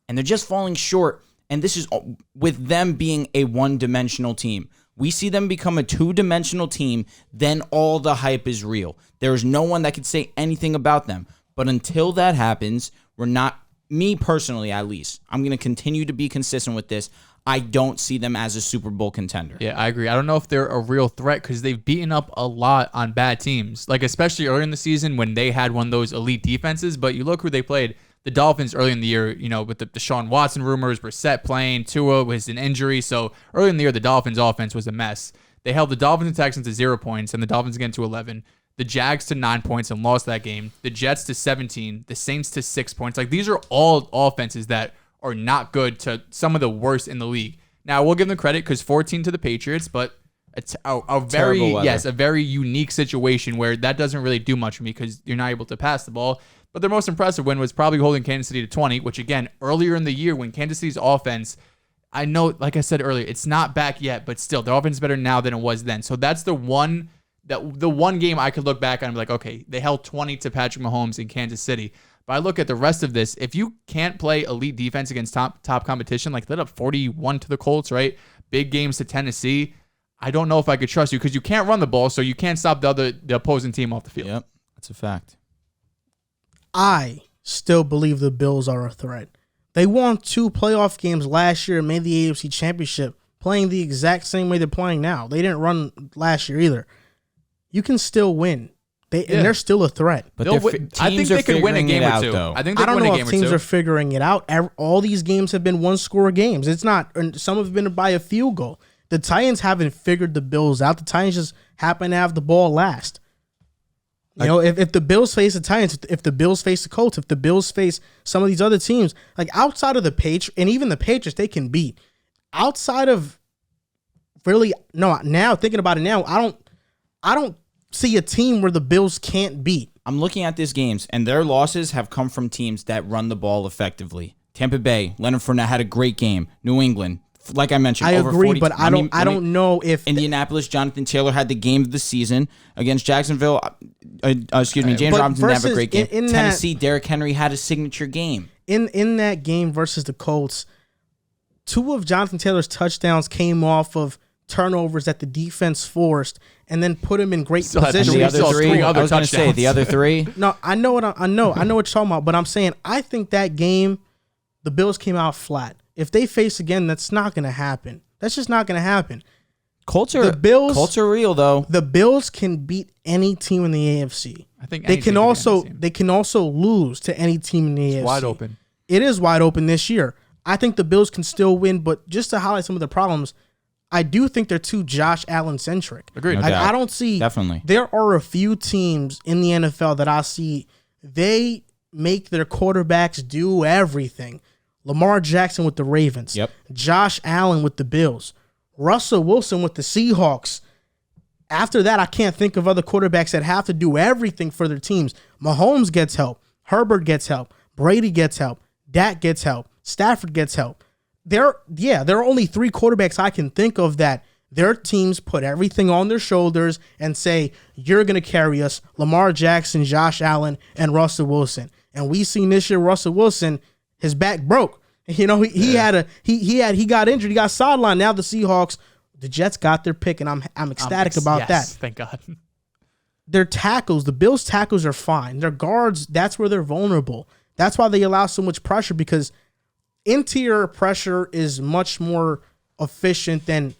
And they're just falling short. And this is with them being a one-dimensional team. We see them become a two-dimensional team, then all the hype is real. There's no one that could say anything about them. But until that happens, we're not, me personally at least, I'm going to continue to be consistent with this. I don't see them as a Super Bowl contender. Yeah, I agree. I don't know if they're a real threat because they've beaten up a lot on bad teams, like especially early in the season when they had one of those elite defenses. But you look who they played. The Dolphins early in the year, with the Deshaun Watson rumors, Brissett playing, Tua was an injury. So early in the year, the Dolphins offense was a mess. They held the Dolphins and Texans to 0 points, and the Dolphins again to 11. The Jags to 9 points and lost that game. The Jets to 17. The Saints to 6 points. Like, these are all offenses that are not good to some of the worst in the league. Now, we'll give them credit because 14 to the Patriots, but it's a very unique situation where that doesn't really do much for me because you're not able to pass the ball. But their most impressive win was probably holding Kansas City to 20, which, again, earlier in the year when Kansas City's offense, I know, like I said earlier, it's not back yet, but still, the offense is better now than it was then. So that's the one game I could look back on and be like, okay, they held 20 to Patrick Mahomes in Kansas City. But I look at the rest of this. If you can't play elite defense against top competition, like they let up 41 to the Colts, right? Big games to Tennessee. I don't know if I could trust you because you can't run the ball, so you can't stop the opposing team off the field. Yep, that's a fact. I still believe the Bills are a threat. They won 2 playoff games last year and made the AFC Championship playing the exact same way they're playing now. They didn't run last year either. You can still win. And they're still a threat. But I think they could win a game or two. I don't know if teams are figuring it out. All these games have been one-score games. It's not. Some have been by a field goal. The Titans haven't figured the Bills out. The Titans just happen to have the ball last. If the Bills face the Titans, if the Bills face the Colts, if the Bills face some of these other teams, like outside of the Patriots, and even the Patriots, they can beat. Outside of now thinking about it now, I don't see a team where the Bills can't beat. I'm looking at these games, and their losses have come from teams that run the ball effectively. Tampa Bay, Leonard Fournette had a great game. New England, like I mentioned, I over agree, 40, but I don't know if Indianapolis, Jonathan Taylor had the game of the season against Jacksonville. James Robinson didn't have a great game. Tennessee, Derrick Henry had a signature game. In that game versus the Colts, 2 of Jonathan Taylor's touchdowns came off of turnovers that the defense forced and then put him in great position. The other 3, I was going to say the other 3. No, I know what you're talking about, but I'm saying I think that game, the Bills came out flat. If they face again, that's not going to happen. That's just not going to happen. Colts are real though. The Bills can beat any team in the AFC. I think they can also lose to any team in the AFC. It's wide open. It is wide open this year. I think the Bills can still win, but just to highlight some of the problems, I do think they're too Josh Allen centric. Agreed. No doubt. I don't see Definitely. There are a few teams in the NFL that I see they make their quarterbacks do everything. Lamar Jackson with the Ravens. Yep. Josh Allen with the Bills. Russell Wilson with the Seahawks. After that, I can't think of other quarterbacks that have to do everything for their teams. Mahomes gets help. Herbert gets help. Brady gets help. Dak gets help. Stafford gets help. There are only 3 quarterbacks I can think of that their teams put everything on their shoulders and say, you're going to carry us. Lamar Jackson, Josh Allen, and Russell Wilson. And we seen this year Russell Wilson, his back broke. You know, he got injured. He got sidelined. Now the Seahawks, the Jets got their pick, and I'm ecstatic about that. Thank God. Their tackles, the Bills' tackles are fine. Their guards, that's where they're vulnerable. That's why they allow so much pressure, because interior pressure is much more efficient than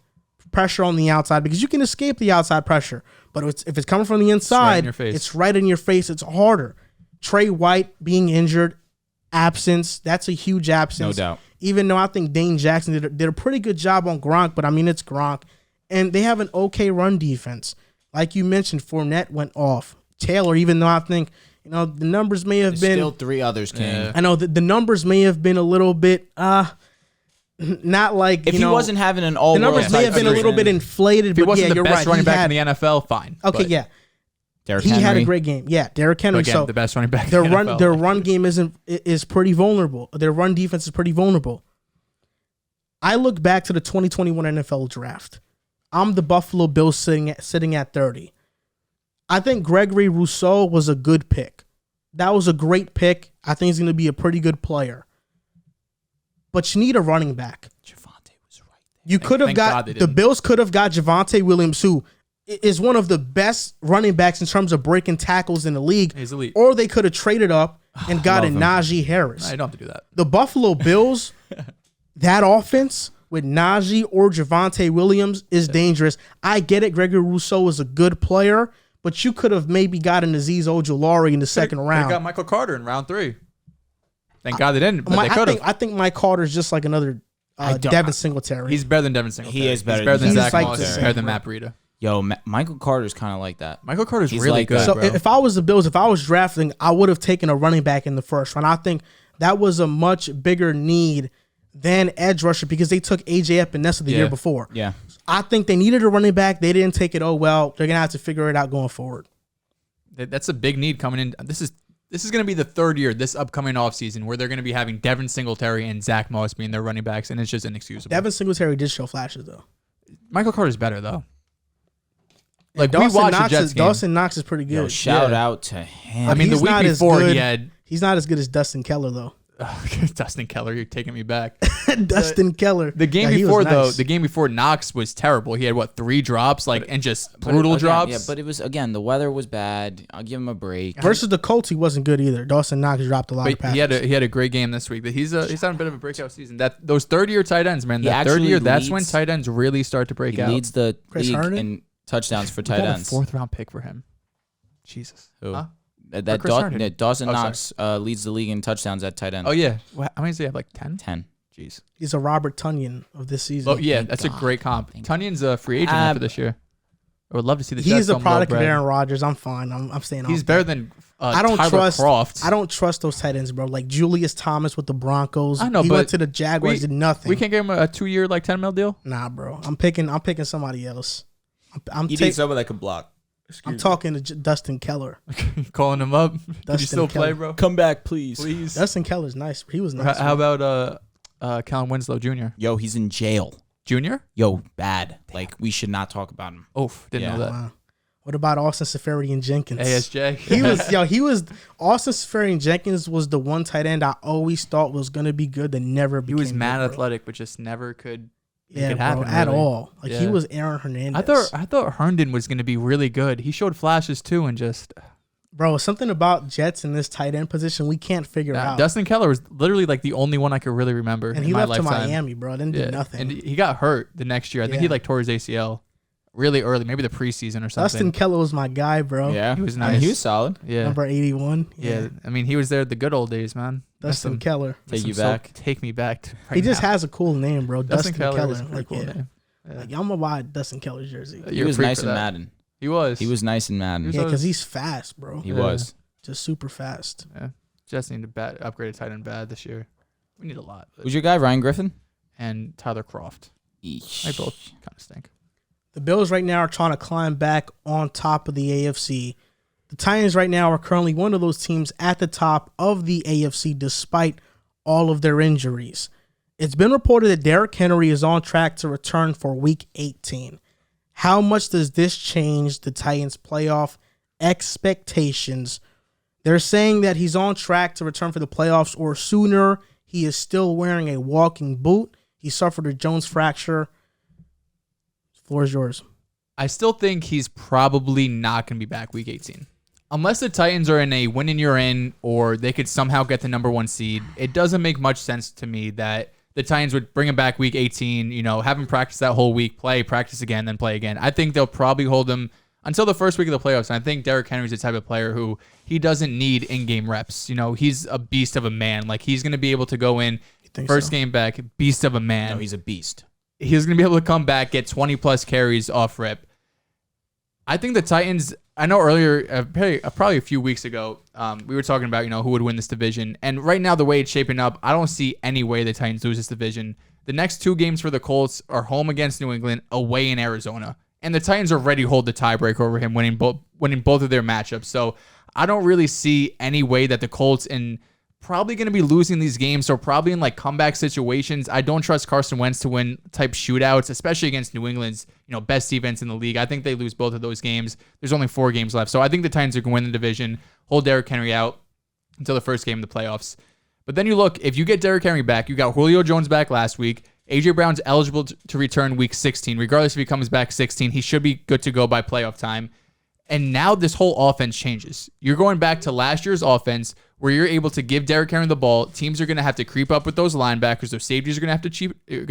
pressure on the outside, because you can escape the outside pressure. But if it's coming from the inside, it's right in your face. It's harder. Trey White being injured, absence, that's a huge absence. No doubt. Even though I think Dane Jackson did a pretty good job on Gronk, but I mean, it's Gronk. And they have an okay run defense. Like you mentioned, Fournette went off. Taylor, even though I think, the numbers may have been... Still 3 others came. I know the numbers may have been a little bit... not like, if he wasn't having an all-world... The numbers may have been a little bit inflated, if he wasn't the best running back in the NFL, fine. Okay, yeah. Derrick Henry had a great game. Yeah, Derrick Henry. Again, so the best running back their in the run NFL. their run game is pretty vulnerable. Their run defense is pretty vulnerable. I look back to the 2021 NFL draft. I'm the Buffalo Bills sitting at 30. I think Gregory Rousseau was a good pick. That was a great pick. I think he's going to be a pretty good player. But you need a running back. Javonte was right there. You could have got the Bills could have got Javonte Williams, who is one of the best running backs in terms of breaking tackles in the league. He's elite. Or they could have traded up and got Najee Harris. I don't have to do that. The Buffalo Bills, that offense with Najee or Javonte Williams is dangerous. I get it. Gregory Rousseau is a good player, but you could have maybe gotten Azeez Ojulari in the second round. They got Michael Carter in round 3. Thank God they didn't, but they could have. I think Mike Carter's just like another Devin Singletary. He's better than Devin Singletary. He is better. He's better than Zach like Moss. He's better than Matt Breida. Yo, Michael Carter's kind of like that. Michael Carter's He's really like good, So bro. if I was the Bills, if I was drafting, I would have taken a running back in the first round. I think that was a much bigger need than edge rusher because they took A.J. Epinesa the year before. Yeah. I think they needed a running back. They didn't take it. Oh, well, they're going to have to figure it out going forward. That's a big need coming in. This is going to be the third year, this upcoming offseason, where they're going to be having Devin Singletary and Zach Moss being their running backs, and it's just inexcusable. Devin Singletary did show flashes, though. Michael Carter's better, though. Like, we watched the Jets game. Dawson Knox is pretty good. Yo, shout out to him. I mean, the week before he had... He's not as good as Dustin Keller, though. Dustin Keller, you're taking me back. Dustin Keller. The game before, though, the game before Knox was terrible. He had, 3 drops, and just brutal drops? Yeah, but it was, again, the weather was bad. I'll give him a break. Versus the Colts, he wasn't good either. Dawson Knox dropped a lot of passes. He had a great game this week. But he's having a bit of a breakout season. Those third-year tight ends, man. That third year, that's when tight ends really start to break out. He leads the league Herndon? in touchdowns for tight ends. A 4th-round pick for him. Jesus. Who? Huh? Dawson Knox leads the league in touchdowns at tight end. Oh, yeah. How many does he have? 10? 10. Jeez. He's a Robert Tonyan of this season. Oh, yeah. That's a great comp. Tunyan's a free agent after this year. I would love to see the Jets. He's a product of Aaron Rodgers. I'm fine. I'm staying on. He's better than Tyler Kroft. I don't trust those tight ends, bro. Like Julius Thomas with the Broncos. I know, he but went to the Jaguars, did nothing. We can't give him a 2-year, $10 mil deal? Nah, bro. I'm picking somebody else. You need someone that can block. I'm talking to Dustin Keller. Calling him up. Did you still Keller. play, bro? Come back, please. Dustin Keller's nice. He was nice. How about Callan Winslow Jr.? Yo, he's in jail. Junior? Yo, bad. Like, we should not talk about him. Oof, didn't know that. Wow. What about Austin Seferian Jenkins? ASJ. He was Austin Seferian Jenkins was the one tight end I always thought was gonna be good that never became. He was mad good, athletic, but just never could make yeah, it happen bro, at really. all. Like he Yeah. was Aaron Hernandez. I thought Herndon was gonna be really good. He showed flashes too, and just bro, something about Jets in this tight end position we can't figure out. Dustin Keller was literally like the only one I could really remember. And he in my left lifetime. to Miami, bro. Didn't do nothing. And he got hurt the next year. I think he tore his ACL really early, maybe the preseason or something. Dustin Keller was my guy, bro. Yeah, he was I nice. mean, he was solid. Yeah, Number 81. yeah. I mean, he was there the good old days, man. Dustin Keller. Take you back. Take me back. He just has a cool name, bro. Dustin Keller. Keller. Is a pretty cool name. Yeah. Like, I'm gonna buy a Dustin Keller jersey. He was nice in Madden. He was. He was nice in Madden. Yeah, because he's fast, bro. He was. Just super fast. Yeah. Jets need to upgrade a tight end bad this year. We need a lot. Who's your guy, Ryan Griffin? And Tyler Kroft. Eesh. They both kind of stink. The Bills right now are trying to climb back on top of the AFC. The Titans right now are currently one of those teams at the top of the AFC despite all of their injuries. It's been reported that Derrick Henry is on track to return for Week 18. How much does this change the Titans' playoff expectations? They're saying that he's on track to return for the playoffs or sooner. He is still wearing a walking boot. He suffered a Jones fracture. The floor is yours. I still think he's probably not going to be back Week 18. Unless the Titans are in a win and you're in, or they could somehow get the number 1 seed, it doesn't make much sense to me that the Titans would bring him back Week 18, have him practice that whole week, practice again, then play again. I think they'll probably hold him until the first week of the playoffs. And I think Derrick Henry's the type of player who he doesn't need in-game reps. He's a beast of a man. Like, he's going to be able to go in first game back, beast of a man. No, he's a beast. He's going to be able to come back, get 20-plus carries off rip. I think the Titans, I know earlier, probably a few weeks ago, we were talking about, who would win this division. And right now, the way it's shaping up, I don't see any way the Titans lose this division. The next 2 games for the Colts are home against New England, away in Arizona. And the Titans already hold the tiebreaker over him, winning both of their matchups. So I don't really see any way that the Colts, and probably going to be losing these games, so probably in like comeback situations. I don't trust Carson Wentz to win type shootouts, especially against New England's best defense in the league. I think they lose both of those games. There's only 4 games left. So I think the Titans are going to win the division, hold Derrick Henry out until the first game of the playoffs. But then you look, if you get Derrick Henry back, you got Julio Jones back last week. A.J. Brown's eligible to return Week 16. Regardless if he comes back 16, he should be good to go by playoff time. And now this whole offense changes. You're going back to last year's offense where you're able to give Derrick Henry the ball. Teams are going to have to creep up with those linebackers. Their safeties are going to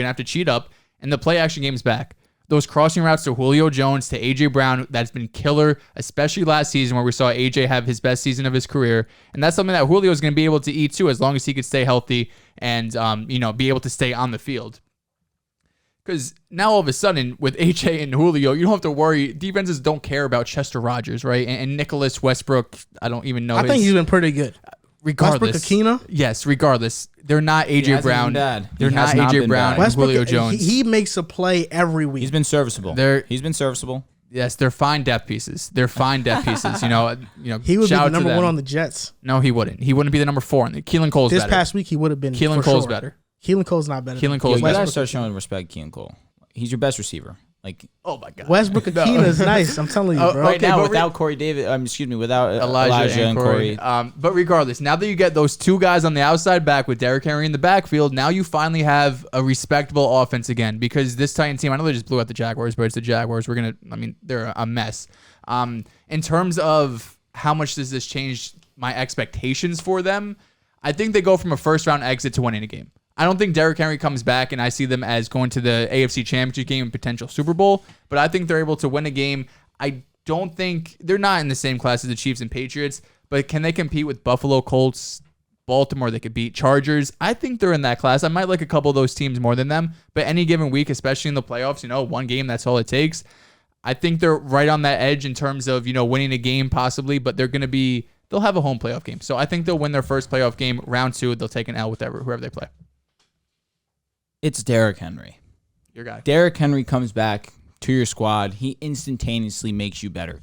have to cheat up, and the play action game's back. Those crossing routes to Julio Jones, to A.J. Brown, that's been killer, especially last season where we saw A.J. have his best season of his career. And that's something that Julio is going to be able to eat too, as long as he could stay healthy and be able to stay on the field. Because now all of a sudden, with AJ and Julio, you don't have to worry. Defenses don't care about Chester Rogers, right? And Nicholas Westbrook, I don't even know. I think he's been pretty good. Regardless. Westbrook-Akina? Yes, regardless. They're not AJ Brown. They're not AJ Brown and Julio Jones. He makes a play every week. He's been serviceable. He's been serviceable. Yes, they're fine depth pieces. He would be the number 1 on the Jets. No, he wouldn't. He wouldn't be the number 4. Keelan Cole's better. This past week, he would have been. Keelan Cole's better. Keelan Cole's not better. Keelan Cole's better. You gotta start showing respect, Keelan Cole. He's your best receiver. Like, oh my God, Westbrook-Akina is nice. I'm telling you, bro. Right now, without Corey David, without Elijah and Corey. But regardless, now that you get those 2 guys on the outside back with Derrick Henry in the backfield, now you finally have a respectable offense again. Because this Titan team, I know they just blew out the Jaguars, but it's the Jaguars. They're a mess. In terms of how much does this change my expectations for them, I think they go from a first-round exit to winning a game. I don't think Derrick Henry comes back, and I see them as going to the AFC Championship game and potential Super Bowl, but I think they're able to win a game. I don't think they're not in the same class as the Chiefs and Patriots, but can they compete with Buffalo, Colts, Baltimore? They could beat Chargers. I think they're in that class. I might like a couple of those teams more than them, but any given week, especially in the playoffs, 1 game, that's all it takes. I think they're right on that edge in terms of, winning a game possibly, but they'll have a home playoff game. So I think they'll win their first playoff game. Round 2, they'll take an L with whoever they play. It's Derrick Henry. Your guy. Derrick Henry comes back to your squad. He instantaneously makes you better.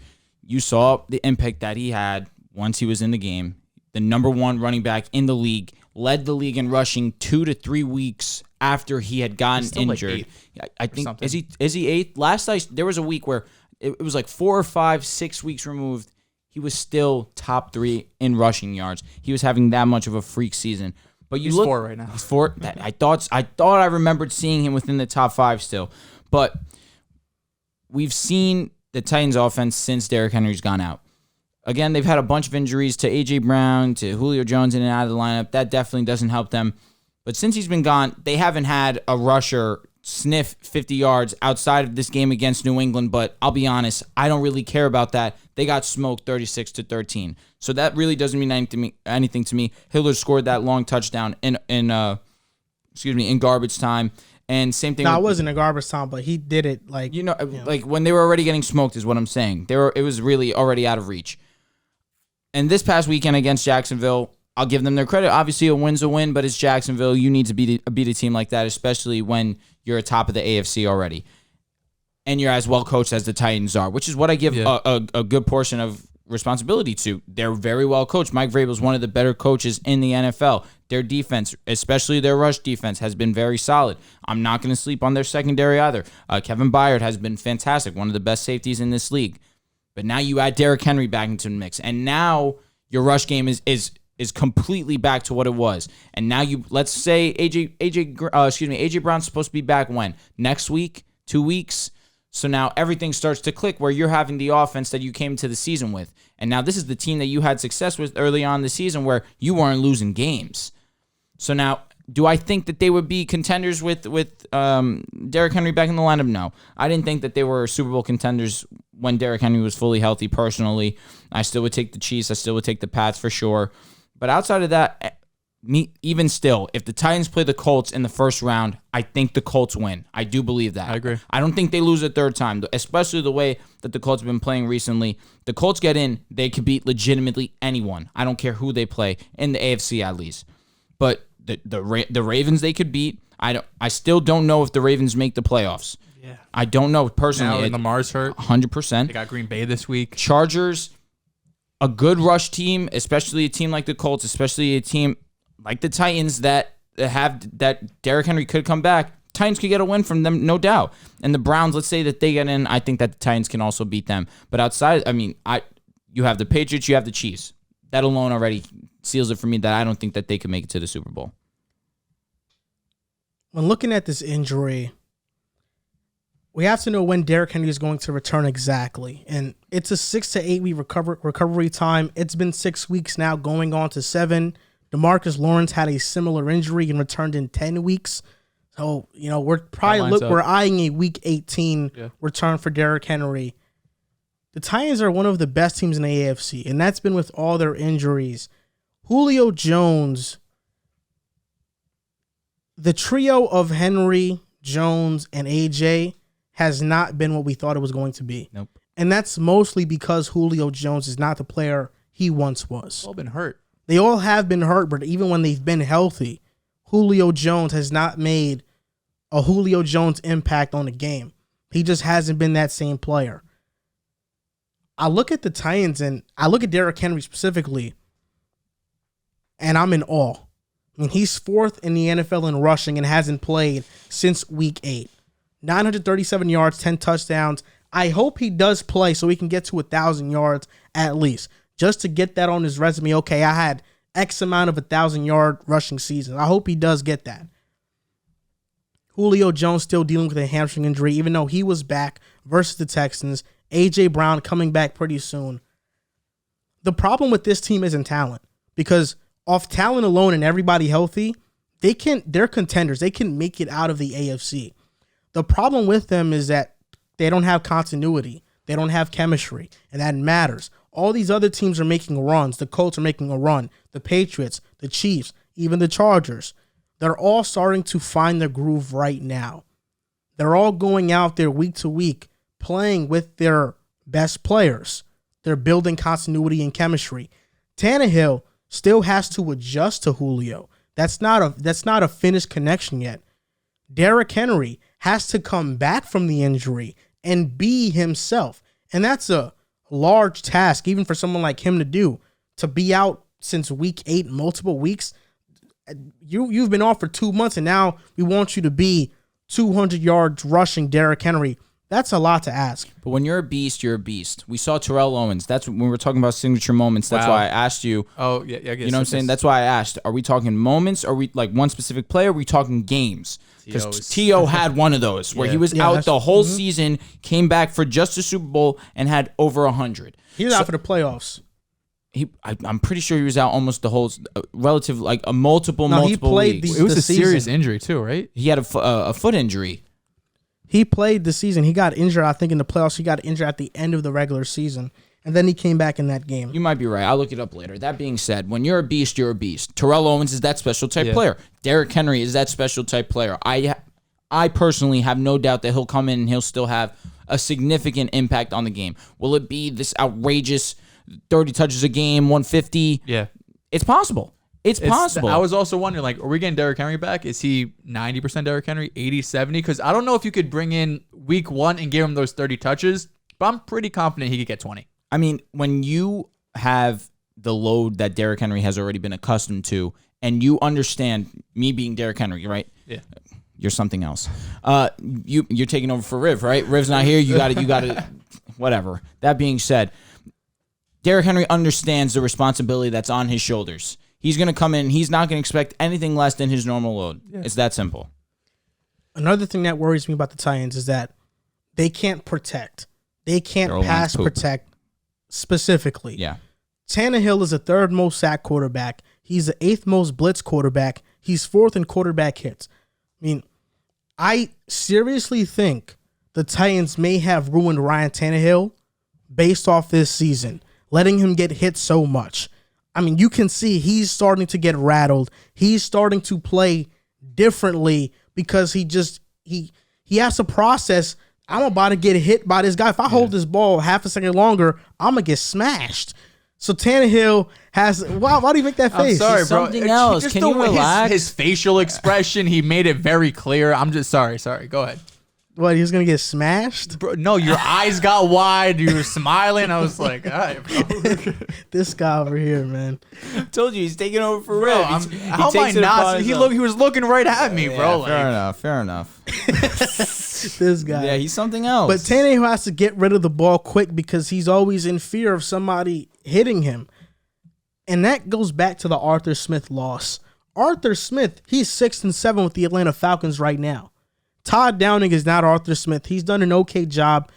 You saw the impact that he had once he was in the game. The number 1 running back in the league, led the league in rushing 2 to 3 weeks after he had gotten injured. Like I think is he 8th? There was a week where it was like 4 or 5, 6 weeks removed. He was still top 3 in rushing yards. He was having that much of a freak season. But he's 4 right now. He's 4. I thought I remembered seeing him within the top 5 still. But we've seen the Titans offense since Derrick Henry's gone out. Again, they've had a bunch of injuries to A.J. Brown, to Julio Jones in and out of the lineup. That definitely doesn't help them. But since he's been gone, they haven't had a rusher sniff 50 yards outside of this game against New England. But I'll be honest, I don't really care about that. They got smoked 36-13. So that really doesn't mean anything to me. Hillard scored that long touchdown in garbage time. And same thing. No, it wasn't a garbage time, but he did it like like when they were already getting smoked is what I'm saying. It was really already out of reach. And this past weekend against Jacksonville, I'll give them their credit. Obviously, a win's a win, but it's Jacksonville. You need to beat a team like that, especially when you're atop of the AFC already. And you're as well coached as the Titans are, which is what I give a good portion of responsibility to. They're very well coached. Mike Vrabel is one of the better coaches in the NFL. Their defense, especially their rush defense, has been very solid. I'm not going to sleep on their secondary either. Kevin Byard has been fantastic, one of the best safeties in this league. But now you add Derrick Henry back into the mix, and now your rush game is completely back to what it was. And now let's say AJ Brown's supposed to be back when? Next week? 2 weeks? So now everything starts to click where you're having the offense that you came to the season with. And now this is the team that you had success with early on in the season where you weren't losing games. So now, do I think that they would be contenders with Derrick Henry back in the lineup? No. I didn't think that they were Super Bowl contenders when Derrick Henry was fully healthy personally. I still would take the Chiefs. I still would take the Pats for sure. But outside of that, even still, if the Titans play the Colts in the first round, I think the Colts win. I do believe that. I agree. I don't think they lose a third time, especially the way that the Colts have been playing recently. The Colts get in, they could beat legitimately anyone. I don't care who they play, in the AFC at least. But the Ravens they could beat. I still don't know if the Ravens make the playoffs. Yeah. I don't know personally. Now Lamar's hurt. 100%. They got Green Bay this week. Chargers, a good rush team, especially a team like the Colts, especially a team like the Titans that Derrick Henry could come back. Titans could get a win from them, no doubt. And the Browns, let's say that they get in, I think that the Titans can also beat them. But outside, you have the Patriots, you have the Chiefs. That alone already seals it for me that I don't think that they can make it to the Super Bowl. When looking at this injury, we have to know when Derrick Henry is going to return exactly. And it's a 6 to 8 week recovery time. It's been 6 weeks now, going on to 7. DeMarcus Lawrence had a similar injury and returned in 10 weeks. So, we're eyeing a week 18 return for Derrick Henry. The Titans are one of the best teams in the AFC, and that's been with all their injuries. Julio Jones, the trio of Henry, Jones, and AJ has not been what we thought it was going to be. Nope. And that's mostly because Julio Jones is not the player he once was. They've all been hurt. They all have been hurt, but even when they've been healthy, Julio Jones has not made a Julio Jones impact on the game. He just hasn't been that same player. I look at the Titans and I look at Derrick Henry specifically, and I'm in awe. I mean, he's 4th in the NFL in rushing and hasn't played since week 8. 937 yards, 10 touchdowns. I hope he does play so he can get to 1,000 yards at least, just to get that on his resume. Okay, I had X amount of 1,000-yard rushing seasons. I hope he does get that. Julio Jones still dealing with a hamstring injury, even though he was back versus the Texans. A.J. Brown coming back pretty soon. The problem with this team isn't talent, because off talent alone and everybody healthy, they're contenders. They can make it out of the AFC. The problem with them is that they don't have continuity. They don't have chemistry, and that matters. All these other teams are making runs. The Colts are making a run. The Patriots, the Chiefs, even the Chargers. They're all starting to find their groove right now. They're all going out there week to week, playing with their best players. They're building continuity and chemistry. Tannehill still has to adjust to Julio. That's not a finished connection yet. Derrick Henry has to come back from the injury and be himself. And that's a large task, even for someone like him to do, to be out since week 8, multiple weeks. You've been off for 2 months, and now we want you to be 200 yards rushing Derrick Henry. That's a lot to ask. But when you're a beast, you're a beast. We saw Terrell Owens. That's when we were talking about signature moments. That's why I asked you. Oh, yeah. I guess, you know what I'm saying? That's why I asked. Are we talking moments? Or are we like one specific player? Or are we talking games? Because T.O. had one of those where he was out the whole season, came back for just the Super Bowl, and had over 100. He was out for the playoffs. I'm pretty sure he was out almost the whole relative, like a multiple he played weeks. It was a serious season. injury too, right? He had a foot injury. He played the season. He got injured, I think, in the playoffs. He got injured at the end of the regular season, and then he came back in that game. You might be right. I'll look it up later. That being said, when you're a beast, you're a beast. Terrell Owens is that special type player. Derrick Henry is that special type player. I personally have no doubt that he'll come in and he'll still have a significant impact on the game. Will it be this outrageous 30 touches a game, 150? Yeah. It's possible. It's possible. I was also wondering, like, are we getting Derrick Henry back? Is he 90% Derrick Henry, 80, 70? Because I don't know if you could bring in week 1 and give him those 30 touches, but I'm pretty confident he could get 20. I mean, when you have the load that Derrick Henry has already been accustomed to, and you understand me being Derrick Henry, right? Yeah. You're something else. You're taking over for Riv, right? Riv's not here. You got to, whatever. That being said, Derrick Henry understands the responsibility that's on his shoulders. He's going to come in. He's not going to expect anything less than his normal load. Yeah. It's that simple. Another thing that worries me about the Titans is that they can't protect. They can't pass protect specifically. Yeah. Tannehill is the 3rd most sacked quarterback. He's the 8th most blitz quarterback. He's 4th in quarterback hits. I mean, I seriously think the Titans may have ruined Ryan Tannehill based off this season, letting him get hit so much. I mean, you can see he's starting to get rattled. He's starting to play differently because he has to process, I'm about to get hit by this guy. If I hold this ball half a second longer, I'm going to get smashed. So Tannehill has, why do you make that face? I'm sorry, bro. Something else. Just Can you relax? His facial expression, he made it very clear. I'm just sorry. Go ahead. What, he was going to get smashed? Bro, no, your eyes got wide. You were smiling. I was like, all right, bro. This guy over here, man. I told you, he's taking over for Bro, Riv. how am I not? He was looking right at me, bro. Fair enough. This guy. Yeah, he's something else. But Tannehill has to get rid of the ball quick because he's always in fear of somebody hitting him. And that goes back to the Arthur Smith loss. Arthur Smith, he's 6-7 with the Atlanta Falcons right now. Todd Downing is not Arthur Smith. He's done an okay job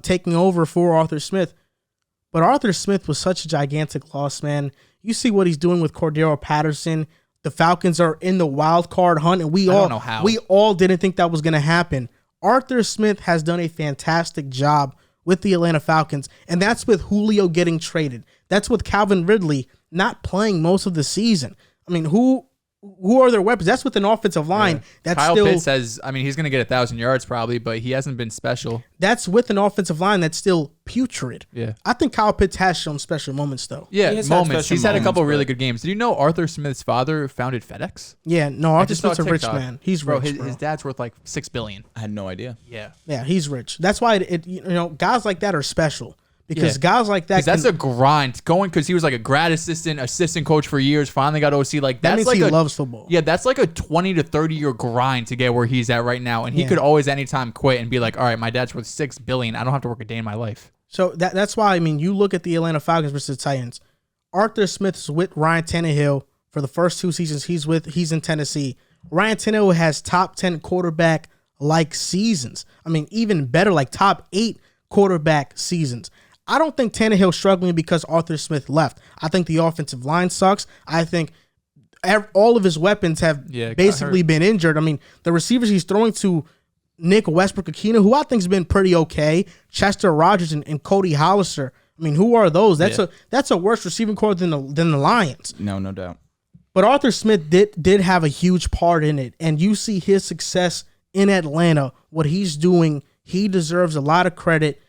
taking over for Arthur Smith. But Arthur Smith was such a gigantic loss, man. You see what he's doing with Cordero Patterson. The Falcons are in the wild card hunt, and we all didn't think that was going to happen. Arthur Smith has done a fantastic job with the Atlanta Falcons, and that's with Julio getting traded. That's with Calvin Ridley not playing most of the season. I mean, who are their weapons? That's with an offensive line that's Kyle still. Pitts says, I mean, he's going to get 1,000 yards probably, but he hasn't been special. That's with an offensive line that's still putrid. Yeah, I think Kyle Pitts has shown special moments though. Yeah, moments. He's had a couple really good games. Did you know Arthur Smith's father founded FedEx? Yeah, no, Arthur Smith's a rich man. He's rich, his dad's worth like $6 billion. I had no idea. Yeah, he's rich. That's why guys like that are special. Because guys like that, that's a grind going. Because he was like a grad assistant coach for years. Finally got OC. Like that means like he loves football. Yeah, that's like a 20 to 30 year grind to get where he's at right now. And he could always anytime quit and be like, all right, my dad's worth $6 billion. I don't have to work a day in my life. So that's why, I mean, you look at the Atlanta Falcons versus the Titans. Arthur Smith's with Ryan Tannehill for the first 2 seasons he's in Tennessee. Ryan Tannehill has top 10 quarterback like seasons. I mean, even better, like top 8 quarterback seasons. I don't think Tannehill's struggling because Arthur Smith left. I think the offensive line sucks. I think all of his weapons have basically been injured. I mean, the receivers he's throwing to, Nick Westbrook-Akina, who I think has been pretty okay, Chester Rogers and Cody Hollister. I mean, who are those? That's a worse receiving core than the Lions. No doubt. But Arthur Smith did have a huge part in it, and you see his success in Atlanta. What he's doing, he deserves a lot of credit.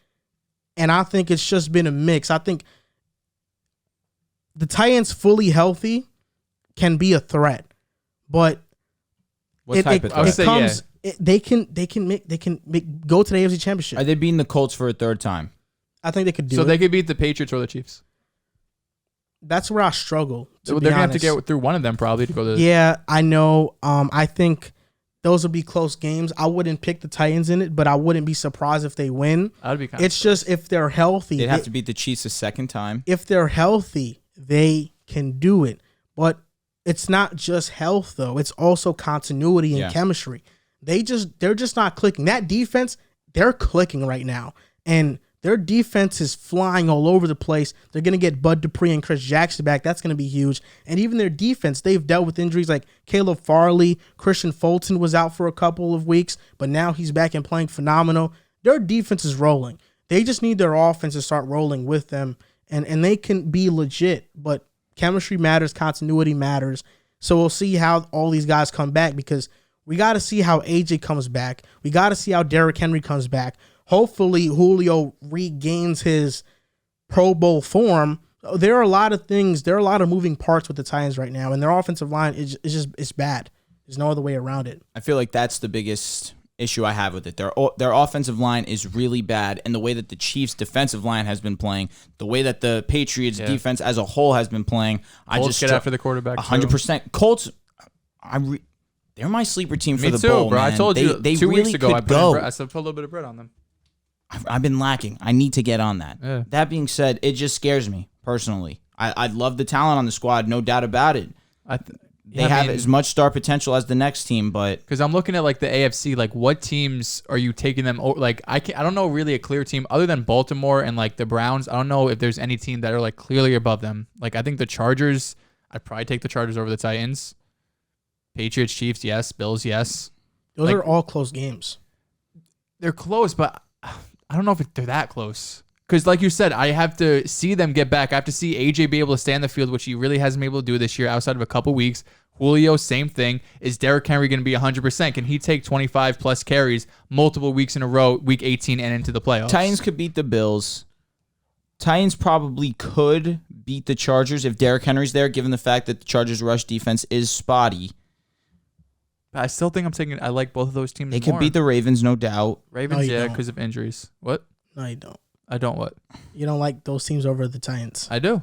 And I think it's just been a mix. I think the Titans fully healthy can be a threat, but they can go to the AFC Championship. Are they beating the Colts for a third time? I think they could do it. So they could beat the Patriots or the Chiefs. That's where I struggle. So they're going to have to get through one of them probably to go to. Yeah, I know. I think those would be close games. I wouldn't pick the Titans in it, but I wouldn't be surprised if they win. I'd be kind It's just if they're healthy. They'd have to beat the Chiefs a second time. If they're healthy, they can do it. But it's not just health, though. It's also continuity and chemistry. They're just not clicking. That defense, they're clicking right now. And their defense is flying all over the place. They're going to get Bud Dupree and Chris Jackson back. That's going to be huge. And even their defense, they've dealt with injuries like Caleb Farley. Christian Fulton was out for a couple of weeks, but now he's back and playing phenomenal. Their defense is rolling. They just need their offense to start rolling with them, and they can be legit. But chemistry matters. Continuity matters. So we'll see how all these guys come back because we got to see how AJ comes back. We got to see how Derrick Henry comes back. Hopefully, Julio regains his Pro Bowl form. There are a lot of things. There are a lot of moving parts with the Titans right now, and their offensive line is bad. There's no other way around it. I feel like that's the biggest issue I have with it. Their offensive line is really bad, and the way that the Chiefs' defensive line has been playing, the way that the Patriots' defense as a whole has been playing, Colts I just get after the quarterback. 100%. Colts, they're my sleeper team for Me the too, bowl, bro. man. I told you they 2 really weeks ago. could go. I put a little bit of bread on them. I've been lacking. I need to get on that. Yeah. That being said, it just scares me personally. I love the talent on the squad, no doubt about it. They have as much star potential as the next team, but because I'm looking at like the AFC, like what teams are you taking them? Like I don't know really a clear team other than Baltimore and like the Browns. I don't know if there's any team that are like clearly above them. Like I think the Chargers. I'd probably take the Chargers over the Titans. Patriots, Chiefs, yes. Bills, yes. Those are all close games. They're close, but I don't know if they're that close. Because like you said, I have to see them get back. I have to see AJ be able to stay on the field, which he really hasn't been able to do this year outside of a couple weeks. Julio, same thing. Is Derrick Henry going to be 100%? Can he take 25-plus carries multiple weeks in a row, week 18 and into the playoffs? Titans could beat the Bills. Titans probably could beat the Chargers if Derrick Henry's there, given the fact that the Chargers' rush defense is spotty. I still think I like both of those teams They could beat the Ravens, no doubt. Ravens, because of injuries. What? No, you don't. I don't what? You don't like those teams over the Titans. I do.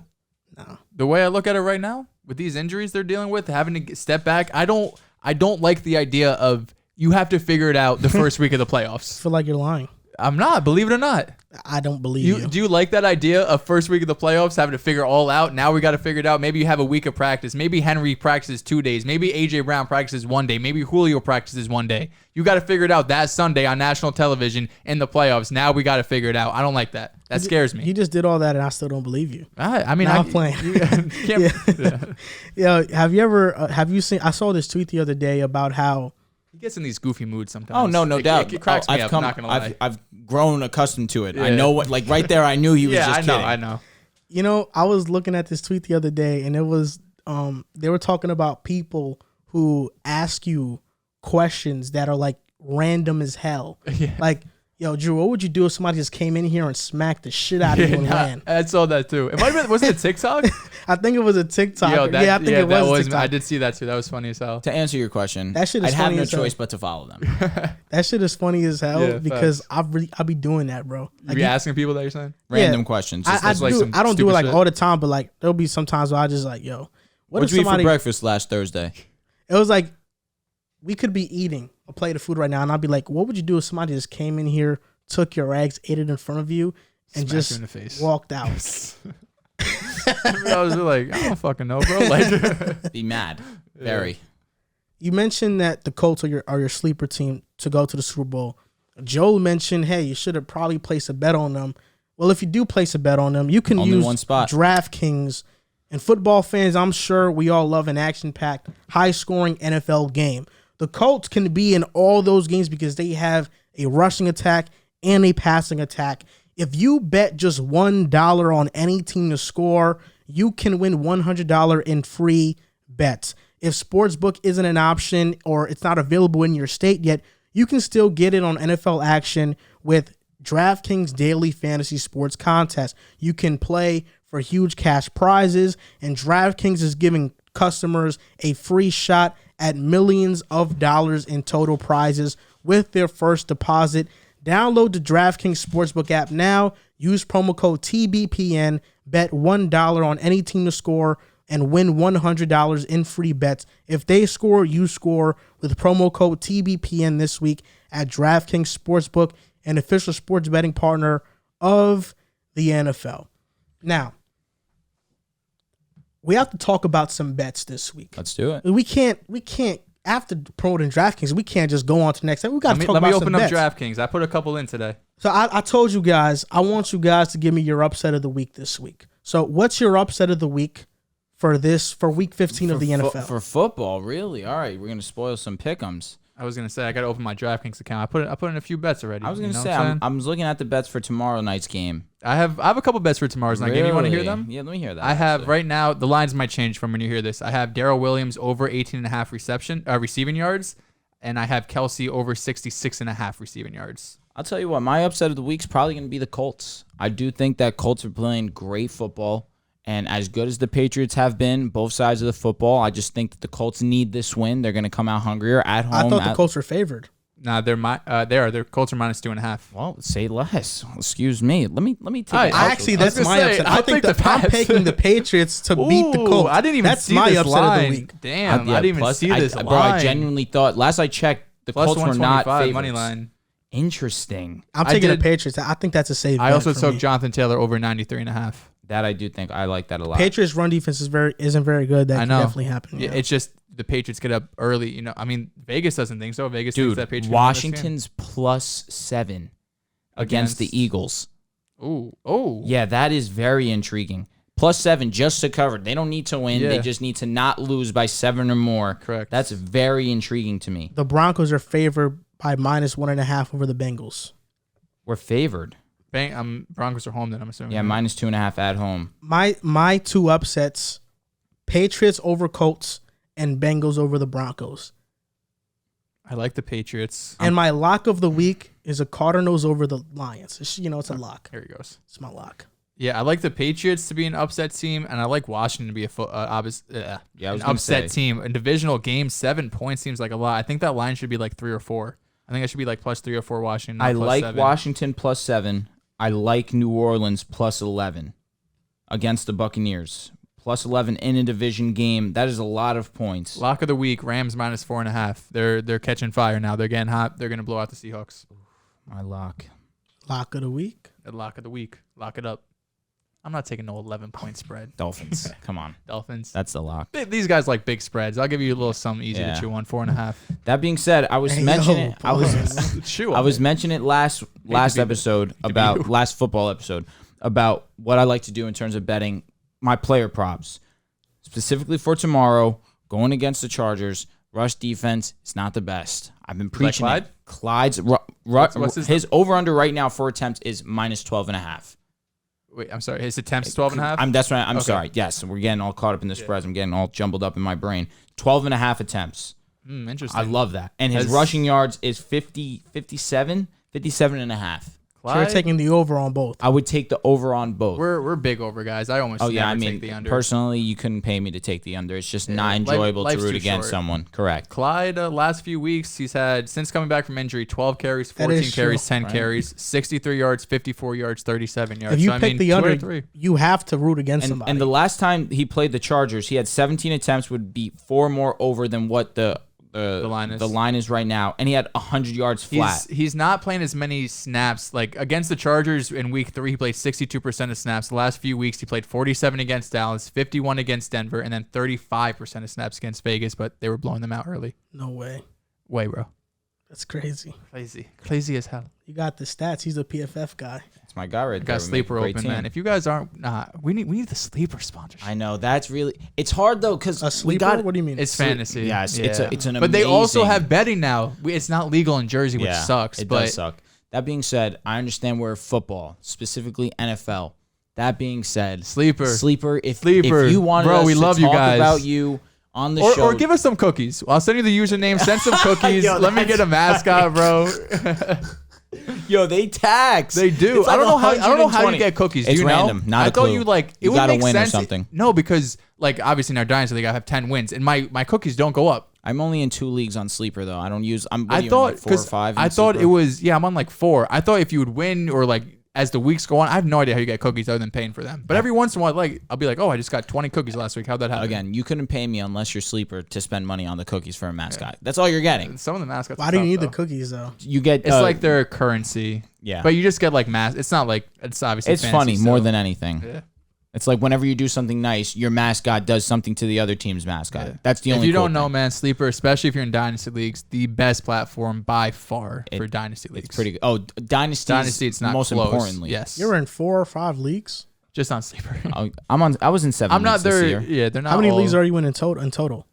No. The way I look at it right now, with these injuries they're dealing with, having to step back, I don't like the idea of you have to figure it out the first week of the playoffs. I feel like you're lying. I'm not, believe it or not. I don't believe you. Do you like that idea of first week of the playoffs having to figure all out? Now we got to figure it out. Maybe you have a week of practice. Maybe Henry practices 2 days. Maybe A.J. Brown practices 1 day. Maybe Julio practices 1 day. You got to figure it out that Sunday on national television in the playoffs. Now we got to figure it out. I don't like that. That scares me. You just did all that and I still don't believe you. I'm playing. Yeah. Have you seen, I saw this tweet the other day about how he gets in these goofy moods sometimes. Oh, no doubt. It cracks me up, I'm not going to lie. I've grown accustomed to it. Yeah. I know what, like right there, I knew he was just kidding. I know. You know, I was looking at this tweet the other day and it was, they were talking about people who ask you questions that are like random as hell. Yeah. Like, yo, Drew, what would you do if somebody just came in here and smacked the shit out of you and ran? I saw that too. It might have been, was it a TikTok? I think it was a TikTok. I think it was TikTok. I did see that too. That was funny as hell. To answer your question, that shit is I'd funny have no as hell. choice but to follow them. That shit is funny as hell because I be doing that, bro. Like, you be asking people that you're saying? Random questions. I don't do it like all the time, but like there'll be some times where I just like, yo, what'd you eat for breakfast last Thursday? It was like, we could be eating a plate of food right now, and I'd be like, what would you do if somebody just came in here, took your eggs, ate it in front of you, and just in the face. Walked out? I was like, I don't fucking know, bro. Like, be mad. Very. You mentioned that the Colts are your sleeper team to go to the Super Bowl. Joel mentioned, hey, you should have probably placed a bet on them. Well, if you do place a bet on them, you can use one spot. DraftKings. And football fans, I'm sure we all love an action-packed, high-scoring NFL game. The Colts can be in all those games because they have a rushing attack and a passing attack. If you bet just $1 on any team to score, you can win $100 in free bets. If Sportsbook isn't an option or it's not available in your state yet, you can still get it on NFL action with DraftKings Daily Fantasy Sports Contest. You can play for huge cash prizes, and DraftKings is giving customers a free shot at millions of dollars in total prizes with their first deposit. Download the DraftKings Sportsbook app now. Use promo code TBPN. Bet $1 on any team to score and win $100 in free bets. If they score, you score with promo code TBPN this week at DraftKings Sportsbook, an official sports betting partner of the NFL. Now, we have to talk about some bets this week. Let's do it. We can't after promoting DraftKings, we can't just go on to the next. We got to talk about some bets. Let me open up DraftKings. I put a couple in today. So I told you guys, I want you guys to give me your upset of the week this week. So what's your upset of the week for week 15 of the NFL? For football, really? All right, we're going to spoil some pick'ems. I was going to say, I got to open my DraftKings account. I put in a few bets already. I was going to say, I'm looking at the bets for tomorrow night's game. I have a couple bets for tomorrow's night game. You want to hear them? Yeah, let me hear that. I have right now, the lines might change from when you hear this. I have Darrell Williams over 18.5 receiving yards, and I have Kelsey over 66.5 receiving yards. I'll tell you what, my upset of the week is probably going to be the Colts. I do think that Colts are playing great football, and as good as the Patriots have been, both sides of the football, I just think that the Colts need this win. They're going to come out hungrier at home. I thought the Colts were favored. Nah, their Colts are minus 2.5. Well, say less. Excuse me. Let me take. Actually, that's my upset. I think I'm taking the Patriots to beat the Colts. I didn't even see my upset line. Of the week. Damn, I didn't even see this line. Bro, I genuinely thought last I checked, the plus Colts were not favorites. Money line. Interesting. I'm taking the Patriots. I think that's a safe bet. I also took Jonathan Taylor over 93.5. That I do think I like that a lot. Patriots run defense isn't very good. That can definitely happen. Yeah. It's just the Patriots get up early. You know, I mean, Vegas doesn't think so. Vegas thinks that Patriots. Washington's +7 against the Eagles. Oh. Yeah, that is very intriguing. +7 just to cover. They don't need to win. Yeah. They just need to not lose by 7 or more. Correct. That's very intriguing to me. The Broncos are favored by -1.5 over the Bengals. We're favored. Broncos are home then, I'm assuming. Yeah, -2.5 at home. My two upsets, Patriots over Colts and Bengals over the Broncos. I like the Patriots. And my lock of the week is a Cardinals over the Lions. It's a lock. Here he goes. It's my lock. Yeah, I like the Patriots to be an upset team, and I like Washington to be an upset team. A divisional game, 7 points seems like a lot. I think that line should be like 3 or 4. I think it should be like +3 or 4 Washington. I like 7. Washington +7. I like New Orleans +11 against the Buccaneers. +11 in a division game. That is a lot of points. Lock of the week, Rams -4.5. They're catching fire now. They're getting hot. They're going to blow out the Seahawks. My lock. Lock of the week? Lock of the week. Lock it up. I'm not taking no 11-point spread. Dolphins. Come on. Dolphins. That's the lock. These guys like big spreads. I'll give you a little something easy to chew on. 4.5. That being said, I was mentioning it. I was mentioning it last football episode about what I like to do in terms of betting my player props. Specifically for tomorrow, going against the Chargers, rush defense is not the best. I've been preaching it. Clyde's his over-under right now for attempts is -12.5. Wait, I'm sorry. His attempts 12.5? That's right. I'm sorry. Yes, we're getting all caught up in the spreads. I'm getting all jumbled up in my brain. 12.5 attempts. Interesting. I love that. And his rushing yards is 57.5. So you're taking the over on both. I would take the over on both. We're big over guys. I almost take the under. Personally, you couldn't pay me to take the under. It's just not enjoyable to root against someone. Correct. Clyde, last few weeks, he's had, since coming back from injury, 12 carries, 14 carries, 10 carries, 63 yards, 54 yards, 37 yards. If you pick the under, you have to root against somebody. And the last time he played the Chargers, he had 17 attempts, would be 4 more over than what the line is right now, and he had 100 yards flat. He's not playing as many snaps. Like against the Chargers in week 3, he played 62% of snaps. The last few weeks, he played 47 against Dallas, 51 against Denver, and then 35% of snaps against Vegas, but they were blowing them out early. No way. Bro. That's crazy. Crazy as hell. You got the stats. He's a PFF guy. It's my guy right there. Got sleeper open, man. If you guys aren't, we need the sleeper sponsorship. I know that's really. It's hard though because a sleeper. What do you mean? It's fantasy. Yes, it's an amazing. But they also have betting now. It's not legal in Jersey, which sucks. It does suck. That being said, I understand we're football, specifically NFL. That being said, sleeper. If you wanted us we to love talk you guys. about you on the show, or give us some cookies. I'll send you the username. Send some cookies. Let me get a mascot, bro. Yo, they tax. They do. Like I don't know how you get cookies. It's do you random. Know? Not I a clue. thought you like it you would gotta make win sense. Or something. No, because like obviously in our dynasty league I have 10 wins, and my cookies don't go up. I'm only in 2 leagues on Sleeper though. I don't use. I thought like 4 or 5. I thought it was I'm on like 4. I thought if you would win or like as the weeks go on, I have no idea how you get cookies other than paying for them. But every once in a while, like I'll be like, oh, I just got 20 cookies last week. How'd that happen? Again, you couldn't pay me unless you're sleeper to spend money on the cookies for a mascot. That's all you're getting. Some of the mascots. Why do you need the cookies though? You get It's like their currency. Yeah. But you just get like it's not like it's obviously. It's fantasy funny still. more than anything. Yeah. It's like whenever you do something nice, your mascot does something to the other team's mascot. Yeah. That's the only. If you cool don't know, thing. man, Sleeper, especially if you're in Dynasty Leagues, the best platform by far for Dynasty Leagues. It's pretty good. Oh, Dynasty, it's not most close. Importantly. Yes. You're in 4 or 5 leagues? Just on Sleeper. I was in 7 I'm not there. Year. Yeah, they're not. How many all, leagues are you in total?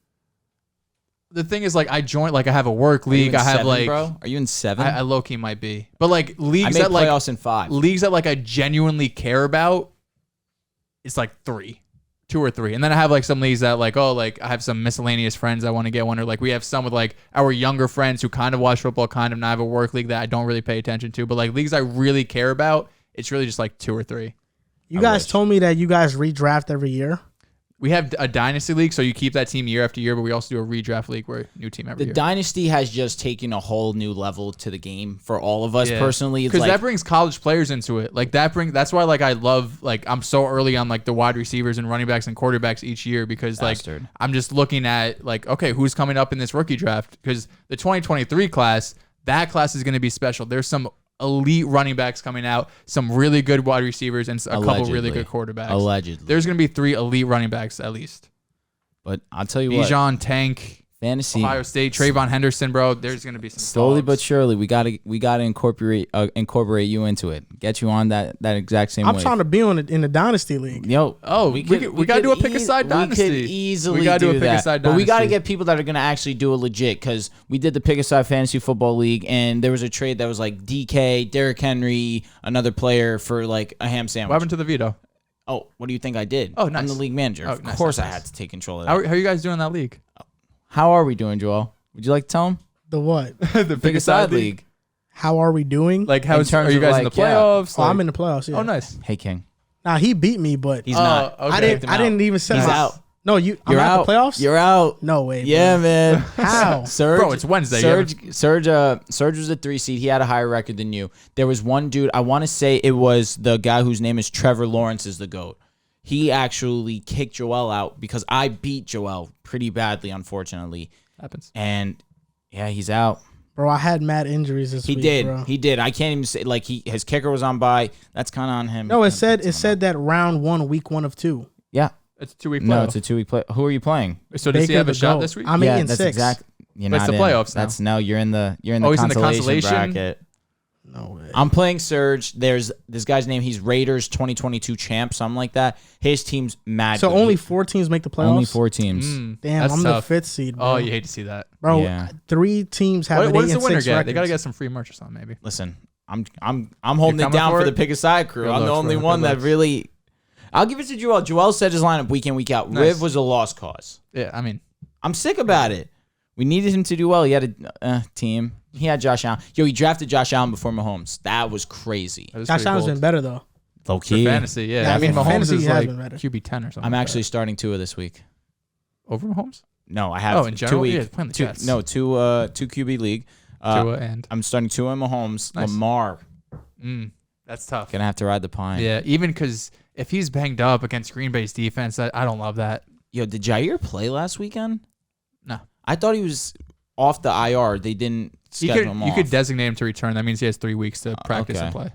The thing is, like, I joined, like, I have a work league. I have 7, like, bro? Are you in 7? I low key might be, but like leagues I made that like playoffs in 5. Leagues that like I genuinely care about. It's like 2 or 3, and then I have like some leagues that like like I have some miscellaneous friends I want to get one, or like we have some with like our younger friends who kind of watch football, kind of. And I have a work league that I don't really pay attention to, but like leagues I really care about, it's really just like 2 or 3. You guys told me that you guys redraft every year. We have a dynasty league, so you keep that team year after year, but we also do a redraft league where new team every year. The dynasty has just taken a whole new level to the game for all of us personally. Because like, that brings college players into it. Like that's why like I love like I'm so early on like the wide receivers and running backs and quarterbacks each year because like I'm just looking at like okay, who's coming up in this rookie draft? Because the 2023 class, that class is going to be special. There's some elite running backs coming out, some really good wide receivers, and a couple really good quarterbacks. Allegedly. There's going to be 3 elite running backs at least. But I'll tell you what. Bijan, Tank, Fantasy, Ohio State, Trayvon Henderson, bro. There's going to be some slowly dogs. but surely we gotta incorporate you into it. Get you on that exact same. I'm trying to be on it in the dynasty league. Yo, we gotta do a pick a side dynasty. We could easily do a pick a side dynasty. But we gotta get people that are gonna actually do it legit because we did the pick a side fantasy football league and there was a trade that was like DK, Derrick Henry, another player for like a ham sandwich. What happened to the veto? Oh, what do you think I did? Oh, nice. I'm the league manager. Of course, I had to take control of that. How are you guys doing in that league? How are we doing, Joel? Would you like to tell him? The what? The Pick a side league. How are we doing? Like, In terms are you of, guys like, in the playoffs? Oh, I'm in the playoffs. Yeah. Oh, nice. Hey, King. Nah, he beat me, but He's not. Okay. I didn't even say He's out. No, You're I'm out. out the playoffs. You're out. No way. Yeah, bro. man. How? Serge, Bro, it's Wednesday. Serge was a 3 seed. He had a higher record than you. There was one dude. I want to say it was the guy whose name is Trevor Lawrence is the GOAT. He actually kicked Joel out because I beat Joel pretty badly, unfortunately. Happens. And yeah, he's out. Bro, I had mad injuries this week. He did. I can't even say like his kicker was on bye. That's kind of on him. No, it said that round 1, week 1 of 2. Yeah. It's a 2-week playoff. No, it's a 2-week play. Who are you playing? So does he have a shot this week? I'm 8-6. That's exactly. But it's the playoffs now. You're in the he's in the consolation bracket. No way. I'm playing Serge. There's this guy's name. He's Raiders 2022 champ, something like that. His team's mad. So good. only 4 teams make the playoffs? Only 4 teams. Damn, that's I'm tough. the 5th seed, bro. Oh, you hate to see that. Bro, Yeah. 3 teams have What an 8 does the and winner 6 get? records. They got to get some free merch or something, maybe. Listen, I'm holding it coming down for for the it? pick a side crew. Good I'm the looks, only bro. one Good that looks. really. I'll give it to Joel. Joel set his lineup week in, week out. Nice. Riv was a lost cause. Yeah, I mean. I'm sick about it. We needed him to do well. He had a team. He had Josh Allen. Yo, he drafted Josh Allen before Mahomes. That was crazy. Josh Allen's been better, though. Low For key. fantasy, yeah. Yeah, I mean, for Mahomes fantasy, is he has like been better. QB 10 or something. I'm like actually that. starting Tua this week. over Mahomes. No, I have in general? 2 Yeah, weeks. playing the Jets. Two QB league. Tua and I'm starting Tua and Mahomes. Nice. Lamar. that's tough. Gonna have to ride the pine. Yeah, even because if he's banged up against Green Bay's defense, I don't love that. Yo, did Jair play last weekend? No. I thought he was off the IR. They didn't schedule him off. You could designate him to return. That means he has 3 weeks to practice and play.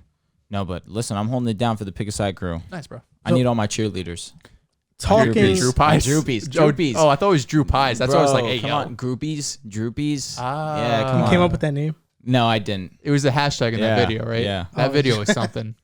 No, but listen, I'm holding it down for the pick a side crew. Nice, bro. I need all my cheerleaders. Talking Drew Pies. Groupies. Oh, I thought it was Drew Pies. That's why I was like, hey, come yo. on, groupies. Ah. Come You on. came up with that name? No, I didn't. It was the hashtag in that video, right? Yeah. That video was something.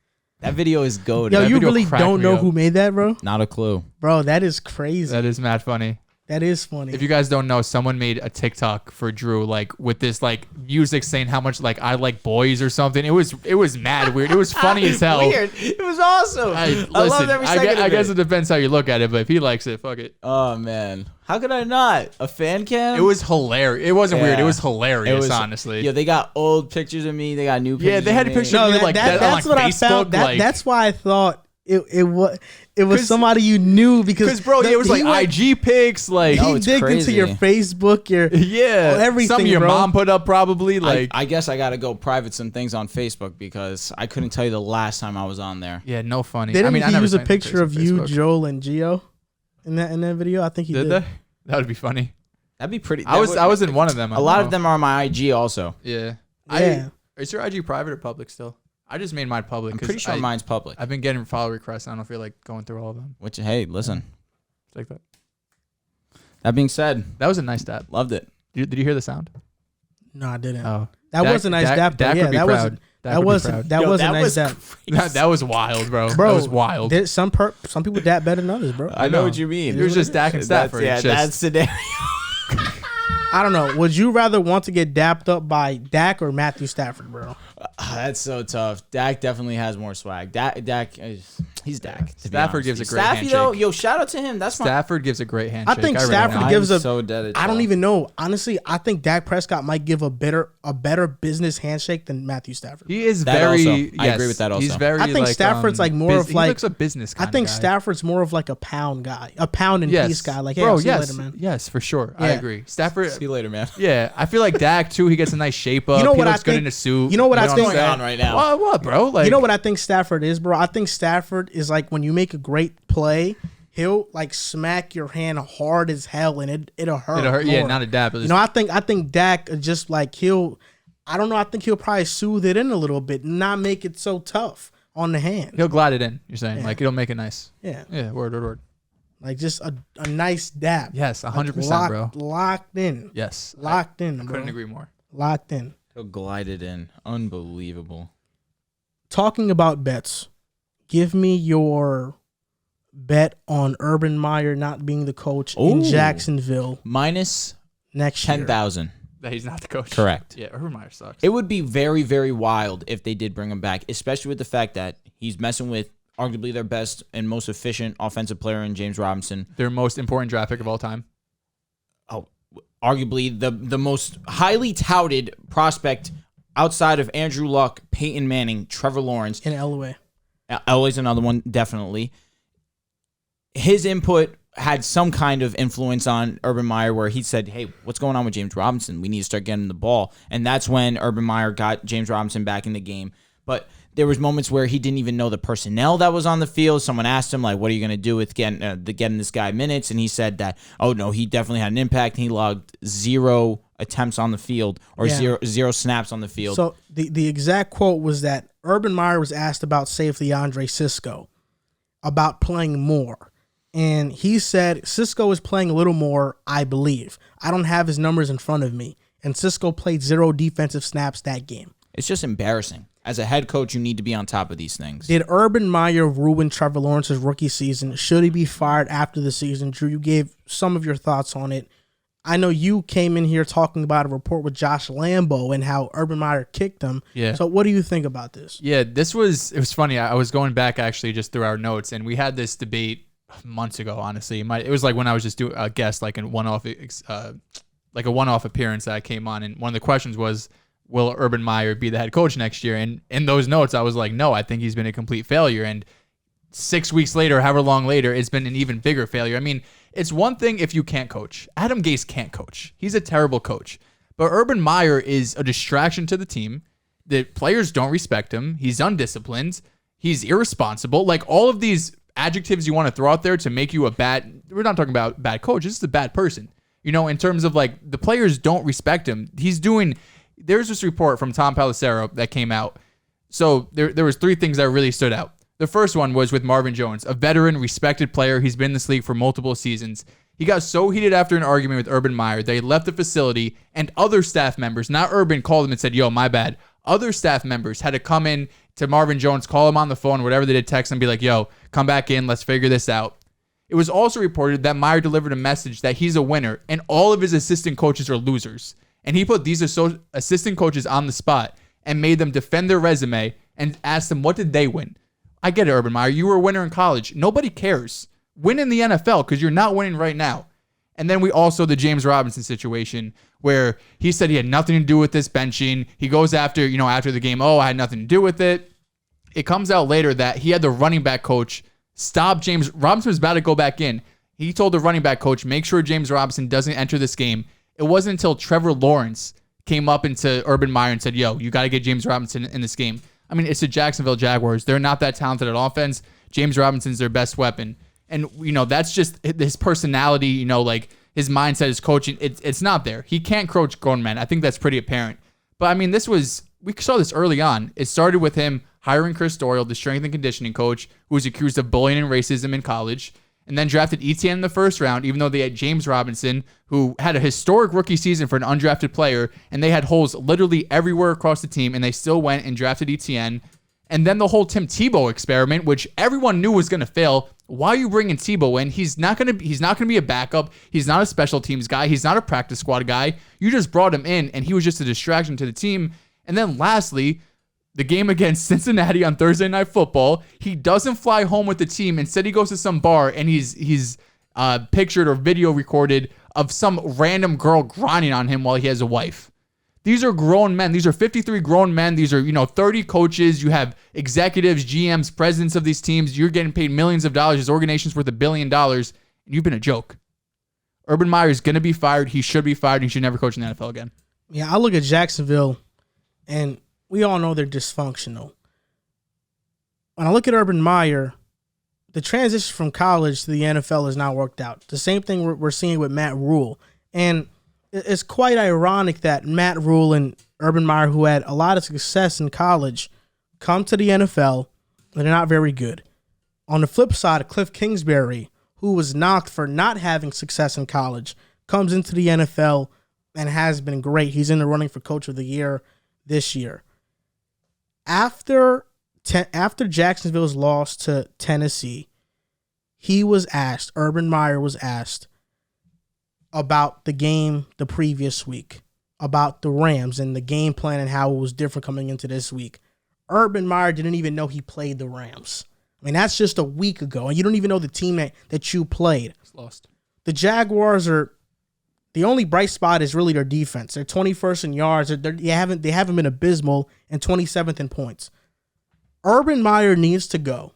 That video is goated. Yo, That you video really cracked don't me know up. who made that, bro? Not a clue. Bro, that is crazy. That is mad funny. That is funny. If you guys don't know, someone made a TikTok for Drew, like with this like music saying how much like I like boys or something. It was mad weird. It was funny as hell. Weird. It was awesome. I loved every second I of guess it. it depends how you look at it, but if he likes it, fuck it. Oh man, how could I not? A fan cam? It was hilarious. It wasn't weird. It was hilarious, It was- honestly. Yo, they got old pictures of me. They got new pictures. Yeah, they had of a me. picture of you like that that's on what Facebook. I found. That's why I thought it was somebody you knew because bro, it was like IG pics, like he digged into your Facebook, your everything. Some of your bro. mom put up probably. Like I guess I gotta go private some things on Facebook because I couldn't tell you the last time I was on there. Yeah, no funny. Didn't I he use a picture of you, Joel, and Gio in that video? I think he did. They? That would be funny. That'd be pretty. I was in one of them. A lot of them are on my IG also. Yeah. Is your IG private or public still? I just made mine public. I'm pretty sure mine's public. I've been getting follow requests. I don't feel like going through all of them. Which, hey, listen. It's like that. That being said, that was a nice dab. Loved it. Did you hear the sound? No, I didn't. Oh, that was a nice dab. Dak would be proud. That was a nice dab. That was wild, bro. That was wild. Some people dab better than others, bro. I know what you mean. It was just Dak and Stafford. That's scenario. I don't know. Would you rather want to get dapped up by Dak or Matthew Stafford, bro? That's so tough. Dak definitely has more swag. Dak, he's Dak. Stafford gives a great handshake. Though, shout out to him. That's Stafford gives a great handshake. I think Stafford gives a. So dead I don't even know. Honestly, I think Dak Prescott might give a better business handshake than Matthew Stafford. He is very. I agree with that. Also, he's very. I think Stafford's like more of like. He looks a business kind I think of guy. Stafford's more of like a pound guy, a pound and peace guy. Like, hey, bro, I'll see you later, man. Yes, for sure. I agree. Stafford. See you later, man. Yeah, I feel like Dak too. He gets a nice shape up. You know what he looks I good think? in a suit. You know what I think? What's going on right now? What, bro? Like, you know what I think Stafford is, bro? I think Stafford is like when you make a great play, he'll like smack your hand hard as hell, and it'll hurt. It'll hurt. More. Yeah, not a dab. You know, I think Dak just like I don't know. I think he'll probably soothe it in a little bit, not make it so tough on the hand. He'll glide it in. You're saying like it'll make it nice. Yeah. Yeah. Word. Like just a nice dab. Yes, 100%, bro. Locked in. Yes. Locked in, bro. Couldn't agree more. Locked in. He'll glide it in. Unbelievable. Talking about bets, give me your bet on Urban Meyer not being the coach in Jacksonville minus next year. 10,000. That he's not the coach. Correct. Yeah, Urban Meyer sucks. It would be very, very wild if they did bring him back, especially with the fact that he's messing with arguably their best and most efficient offensive player in James Robinson. Their most important draft pick of all time. Oh, arguably the most highly touted prospect outside of Andrew Luck, Peyton Manning, Trevor Lawrence. In Elway. Elway's another one, definitely. His input had some kind of influence on Urban Meyer where he said, hey, what's going on with James Robinson? We need to start getting the ball. And that's when Urban Meyer got James Robinson back in the game. But there was moments where he didn't even know the personnel that was on the field. Someone asked him, like, what are you going to do with getting this guy minutes? And he said that, oh, no, he definitely had an impact. He logged 0 attempts on the field or zero snaps on the field. So the exact quote was that Urban Meyer was asked about safety Andre Cisco, about playing more. And he said, Cisco is playing a little more, I believe. I don't have his numbers in front of me. And Cisco played 0 defensive snaps that game. It's just embarrassing. As a head coach, you need to be on top of these things. Did Urban Meyer ruin Trevor Lawrence's rookie season? Should he be fired after the season? Drew, you gave some of your thoughts on it. I know you came in here talking about a report with Josh Lambo and how Urban Meyer kicked him. Yeah. So what do you think about this? Yeah, it was funny. I was going back actually just through our notes, and we had this debate months ago, honestly. It was like when I was just doing a guest, like a one-off appearance that I came on, and one of the questions was, will Urban Meyer be the head coach next year? And in those notes, I was like, no, I think he's been a complete failure. And 6 weeks later, however long later, it's been an even bigger failure. I mean, it's one thing if you can't coach. Adam Gase can't coach. He's a terrible coach. But Urban Meyer is a distraction to the team. The players don't respect him. He's undisciplined. He's irresponsible. Like all of these adjectives you want to throw out there to make you we're not talking about bad coach. This is a bad person. You know, in terms of like the players don't respect him. There's this report from Tom Pelissero that came out. So there was 3 things that really stood out. The first one was with Marvin Jones, a veteran, respected player. He's been in this league for multiple seasons. He got so heated after an argument with Urban Meyer that he left the facility, and other staff members, not Urban, called him and said, yo, my bad. Other staff members had to come in to Marvin Jones, call him on the phone, whatever they did, text him, be like, yo, come back in, let's figure this out. It was also reported that Meyer delivered a message that he's a winner, and all of his assistant coaches are losers. And he put these assistant coaches on the spot and made them defend their resume and asked them, what did they win? I get it, Urban Meyer. You were a winner in college. Nobody cares. Win in the NFL because you're not winning right now. And then the James Robinson situation where he said he had nothing to do with this benching. He goes after the game, oh, I had nothing to do with it. it comes out later that he had the running back coach stop James Robinson was about to go back in. He told the running back coach, make sure James Robinson doesn't enter this game. It wasn't until Trevor Lawrence came up into Urban Meyer and said, yo, you got to get James Robinson in this game. I mean, it's the Jacksonville Jaguars. They're not that talented at offense. James Robinson's their best weapon. And, that's just his personality, like his mindset, his coaching. It's not there. He can't coach grown men. I think that's pretty apparent. But, I mean, we saw this early on. It started with him hiring Chris Doyle, the strength and conditioning coach, who was accused of bullying and racism in college, and then drafted ETN in the first round, even though they had James Robinson, who had a historic rookie season for an undrafted player, and they had holes literally everywhere across the team, and they still went and drafted ETN. And then the whole Tim Tebow experiment, which everyone knew was going to fail. Why are you bringing Tebow in? He's not going to be a backup. He's not a special teams guy. He's not a practice squad guy. You just brought him in, and he was just a distraction to the team. And then lastly, the game against Cincinnati on Thursday Night Football, he doesn't fly home with the team. Instead, he goes to some bar, and he's pictured or video recorded of some random girl grinding on him while he has a wife. These are grown men. These are 53 grown men. These are, 30 coaches. You have executives, GMs, presidents of these teams. You're getting paid millions of dollars. His organization's worth $1 billion, and you've been a joke. Urban Meyer is going to be fired. He should be fired. He should never coach in the NFL again. Yeah, I look at Jacksonville, and we all know they're dysfunctional. When I look at Urban Meyer, the transition from college to the NFL has not worked out. The same thing we're seeing with Matt Rule. And it's quite ironic that Matt Rule and Urban Meyer, who had a lot of success in college, come to the NFL, and they're not very good. On the flip side, Cliff Kingsbury, who was knocked for not having success in college, comes into the NFL and has been great. He's in the running for Coach of the Year this year. After Jacksonville's loss to Tennessee, Urban Meyer was asked about the game the previous week, about the Rams and the game plan and how it was different coming into this week. Urban Meyer didn't even know he played the Rams. I mean, that's just a week ago, and you don't even know the team that you played. It's lost. The Jaguars are the only bright spot is really their defense. They're 21st in yards. They haven't been abysmal, and 27th in points. Urban Meyer needs to go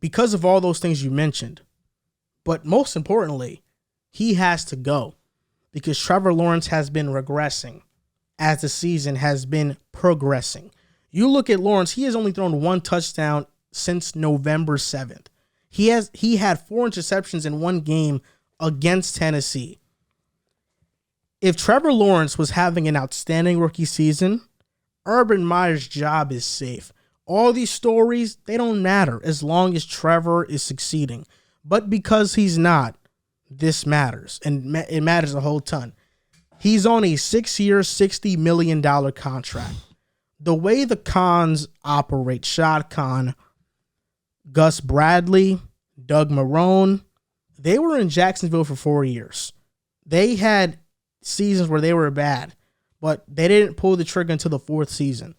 because of all those things you mentioned. But most importantly, he has to go because Trevor Lawrence has been regressing as the season has been progressing. You look at Lawrence, he has only thrown one touchdown since November 7th. He had 4 interceptions in one game against Tennessee. If Trevor Lawrence was having an outstanding rookie season, Urban Meyer's job is safe. All these stories, they don't matter as long as Trevor is succeeding. But because he's not, this matters, and it matters a whole ton. He's on a 6-year, $60 million contract. The way the Khans operate, Shad Khan, Gus Bradley, Doug Marrone, they were in Jacksonville for 4 years. They had seasons where they were bad, but they didn't pull the trigger until the 4th season.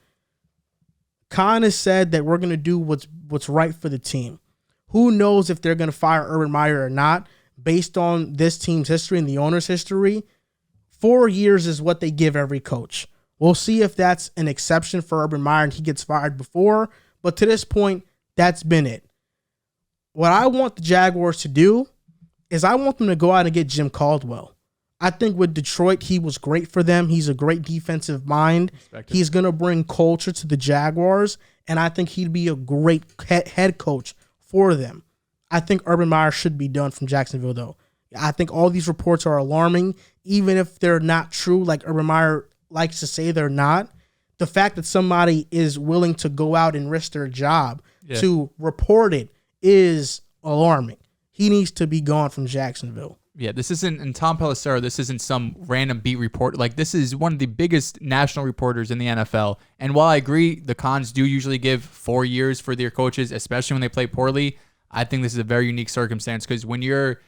Khan has said that we're going to do what's right for the team. Who knows if they're going to fire Urban Meyer or not based on this team's history and the owner's history. 4 years is what they give every coach. We'll see if that's an exception for Urban Meyer and he gets fired before, but to this point, that's been it. What I want the Jaguars to do is I want them to go out and get Jim Caldwell. I think with Detroit, he was great for them. He's a great defensive mind. He's going to bring culture to the Jaguars, and I think he'd be a great head coach for them. I think Urban Meyer should be done from Jacksonville, though. I think all these reports are alarming, even if they're not true, like Urban Meyer likes to say they're not. The fact that somebody is willing to go out and risk their job to report it is alarming. He needs to be gone from Jacksonville. Yeah, this isn't, and Tom Pelissero, this isn't some random beat report. Like, this is one of the biggest national reporters in the NFL. And while I agree, the Khans do usually give 4 years for their coaches, especially when they play poorly, I think this is a very unique circumstance because when you're,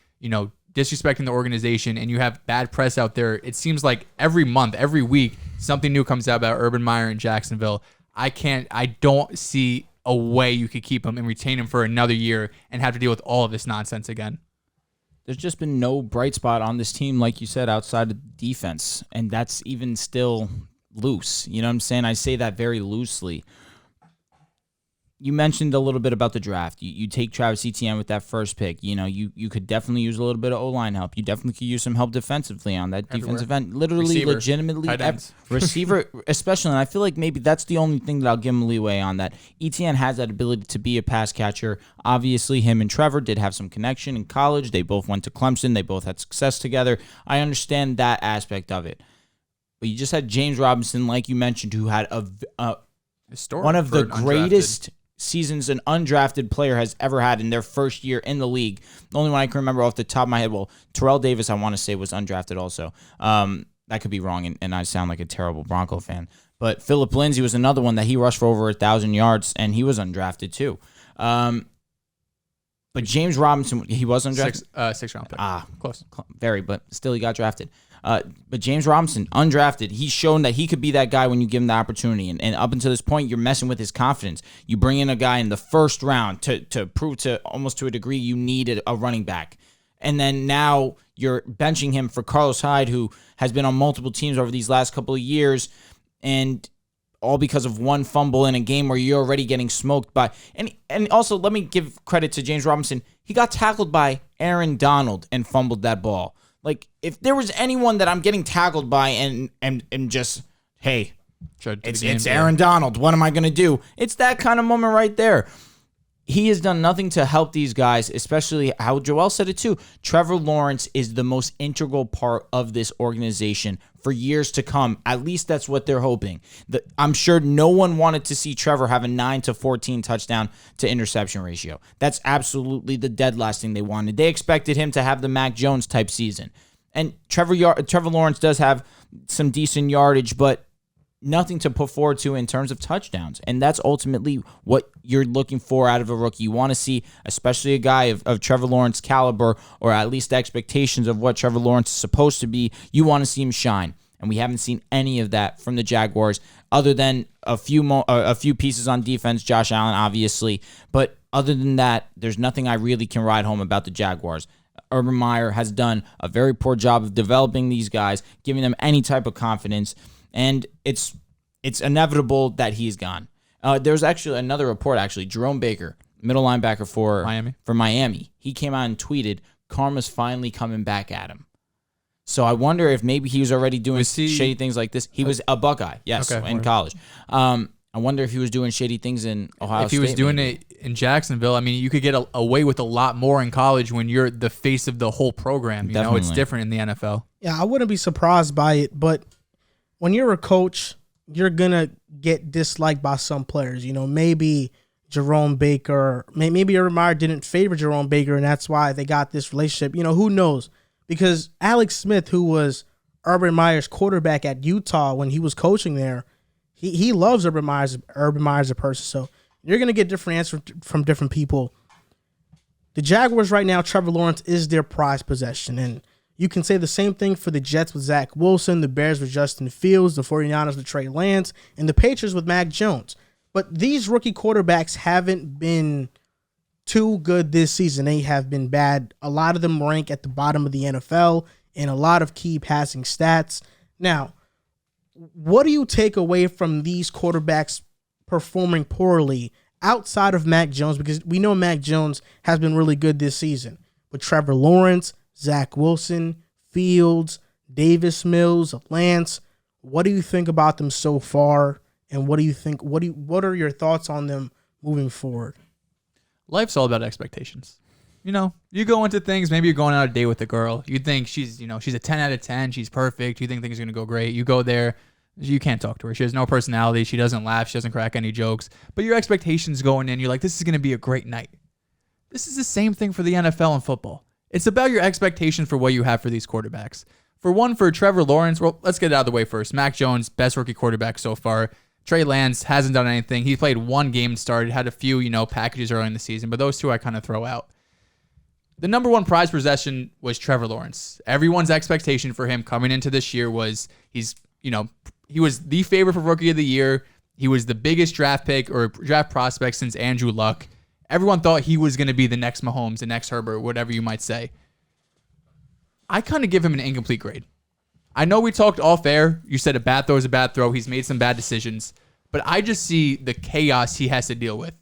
disrespecting the organization and you have bad press out there, it seems like every month, every week, something new comes out about Urban Meyer in Jacksonville. I don't see a way you could keep him and retain him for another year and have to deal with all of this nonsense again. There's just been no bright spot on this team, like you said, outside of defense, and that's even still loose. You know what I'm saying? I say that very loosely. you mentioned a little bit about the draft. You take Travis Etienne with that first pick. You could definitely use a little bit of O-line help. You definitely could use some help defensively on that defensive end. Literally, Receiver, legitimately, tight ends. receiver, especially. And I feel like maybe that's the only thing that I'll give him leeway on. That Etienne has that ability to be a pass catcher. Obviously, him and Trevor did have some connection in college. They both went to Clemson. They both had success together. I understand that aspect of it. But you just had James Robinson, like you mentioned, who had one of the greatest seasons an undrafted player has ever had in their first year in the league. The only one I can remember off the top of my head, Terrell Davis, I want to say, was undrafted also. That could be wrong, and I sound like a terrible Bronco fan. But Phillip Lindsay was another one that he rushed for over 1,000 yards, and he was undrafted too. But James Robinson, he was undrafted? Sixth round pick. Close. Very, but still he got drafted. But James Robinson, undrafted, he's shown that he could be that guy when you give him the opportunity. And up until this point, you're messing with his confidence. You bring in a guy in the first round to prove to almost to a degree you need a running back. And then now you're benching him for Carlos Hyde, who has been on multiple teams over these last couple of years. And all because of one fumble in a game where you're already getting smoked by. And also, let me give credit to James Robinson. He got tackled by Aaron Donald and fumbled that ball. Like, if there was anyone that I'm getting tackled by and just, hey, it's Aaron Donald, what am I going to do? It's that kind of moment right there. He has done nothing to help these guys, especially how Joel said it too. Trevor Lawrence is the most integral part of this organization for years to come. At least that's what they're hoping. I'm sure no one wanted to see Trevor have a 9-14 touchdown to interception ratio. That's absolutely the dead last thing they wanted. They expected him to have the Mac Jones type season. And Trevor Lawrence does have some decent yardage, but nothing to put forward to in terms of touchdowns. And that's ultimately what you're looking for out of a rookie. You want to see, especially a guy of Trevor Lawrence caliber, or at least expectations of what Trevor Lawrence is supposed to be. You want to see him shine. And we haven't seen any of that from the Jaguars, other than a few pieces on defense, Josh Allen, obviously. But other than that, there's nothing I really can ride home about the Jaguars. Urban Meyer has done a very poor job of developing these guys, giving them any type of confidence. And it's inevitable that he's gone. There's actually another report, Jerome Baker, middle linebacker for Miami. He came out and tweeted, karma's finally coming back at him. So I wonder if maybe he was already doing shady things like this. He was a Buckeye, yes, in college. I wonder if he was doing shady things in Ohio State. If he was doing it in Jacksonville, I mean, you could get away with a lot more in college when you're the face of the whole program. You know, it's different in the NFL. Yeah, I wouldn't be surprised by it, but when you're a coach, you're going to get disliked by some players. You know, maybe Jerome Baker, maybe Urban Meyer didn't favor Jerome Baker, and that's why they got this relationship. You know, who knows? Because Alex Smith, who was Urban Meyer's quarterback at Utah when he was coaching there, he loves Urban Meyer as a person. So you're going to get different answers from different people. The Jaguars right now, Trevor Lawrence is their prized possession, and you can say the same thing for the Jets with Zach Wilson, the Bears with Justin Fields, the 49ers with Trey Lance, and the Patriots with Mac Jones. But these rookie quarterbacks haven't been too good this season. They have been bad. A lot of them rank at the bottom of the NFL in a lot of key passing stats. Now, what do you take away from these quarterbacks performing poorly outside of Mac Jones? Because we know Mac Jones has been really good this season. But Trevor Lawrence, Zach Wilson, Fields, Davis Mills, Lance, what do you think about them so far? And what do you think? What are your thoughts on them moving forward? Life's all about expectations. You know, you go into things, maybe you're going out a date with a girl. You think she's a 10 out of 10. She's perfect. You think things are going to go great. You go there. You can't talk to her. She has no personality. She doesn't laugh. She doesn't crack any jokes. But your expectations going in, you're like, this is going to be a great night. This is the same thing for the NFL and football. It's about your expectation for what you have for these quarterbacks. For Trevor Lawrence, well, let's get it out of the way first. Mac Jones, best rookie quarterback so far. Trey Lance hasn't done anything. He played one game and started, had a few, packages early in the season, but those two I kind of throw out. The number one prize possession was Trevor Lawrence. Everyone's expectation for him coming into this year was he was the favorite for Rookie of the Year. He was the biggest draft pick or draft prospect since Andrew Luck. Everyone thought he was going to be the next Mahomes, the next Herbert, whatever you might say. I kind of give him an incomplete grade. I know we talked off air. You said a bad throw is a bad throw. He's made some bad decisions. But I just see the chaos he has to deal with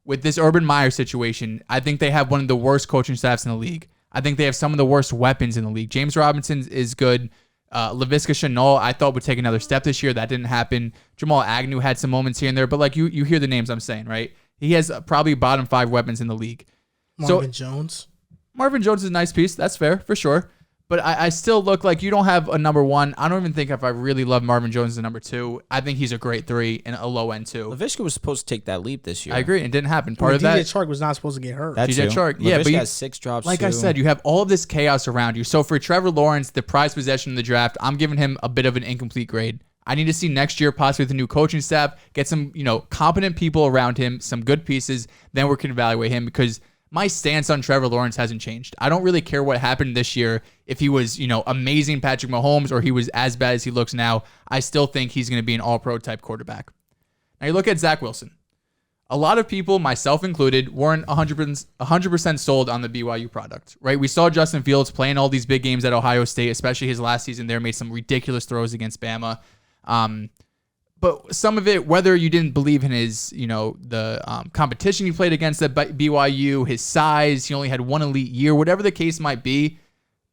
with this Urban Meyer situation, I think they have one of the worst coaching staffs in the league. I think they have some of the worst weapons in the league. James Robinson is good. Laviska Shenault, I thought would take another step this year. That didn't happen. Jamal Agnew had some moments here and there, but like you hear the names I'm saying, right? He has probably bottom 5 weapons in the league. Marvin Jones is a nice piece. That's fair, for sure. But I still look like you don't have a number 1. I don't even think if I really love Marvin Jones as a number 2. I think he's a great 3 and a low end 2. Laviska was supposed to take that leap this year. I agree. It didn't happen. Part of that. DJ Chark was not supposed to get hurt. DJ Chark. Yeah, but he has 6 drops. Like too. I said, you have all of this chaos around you. So for Trevor Lawrence, the prized possession in the draft, I'm giving him a bit of an incomplete grade. I need to see next year, possibly with a new coaching staff, get some, competent people around him, some good pieces. Then we can evaluate him because my stance on Trevor Lawrence hasn't changed. I don't really care what happened this year. If he was, amazing Patrick Mahomes or he was as bad as he looks now, I still think he's going to be an all-pro type quarterback. Now you look at Zach Wilson. A lot of people, myself included, weren't 100% sold on the BYU product, right? We saw Justin Fields playing all these big games at Ohio State, especially his last season there, made some ridiculous throws against Bama. But some of it, whether you didn't believe in his, the competition he played against at BYU, his size, he only had one elite year, whatever the case might be,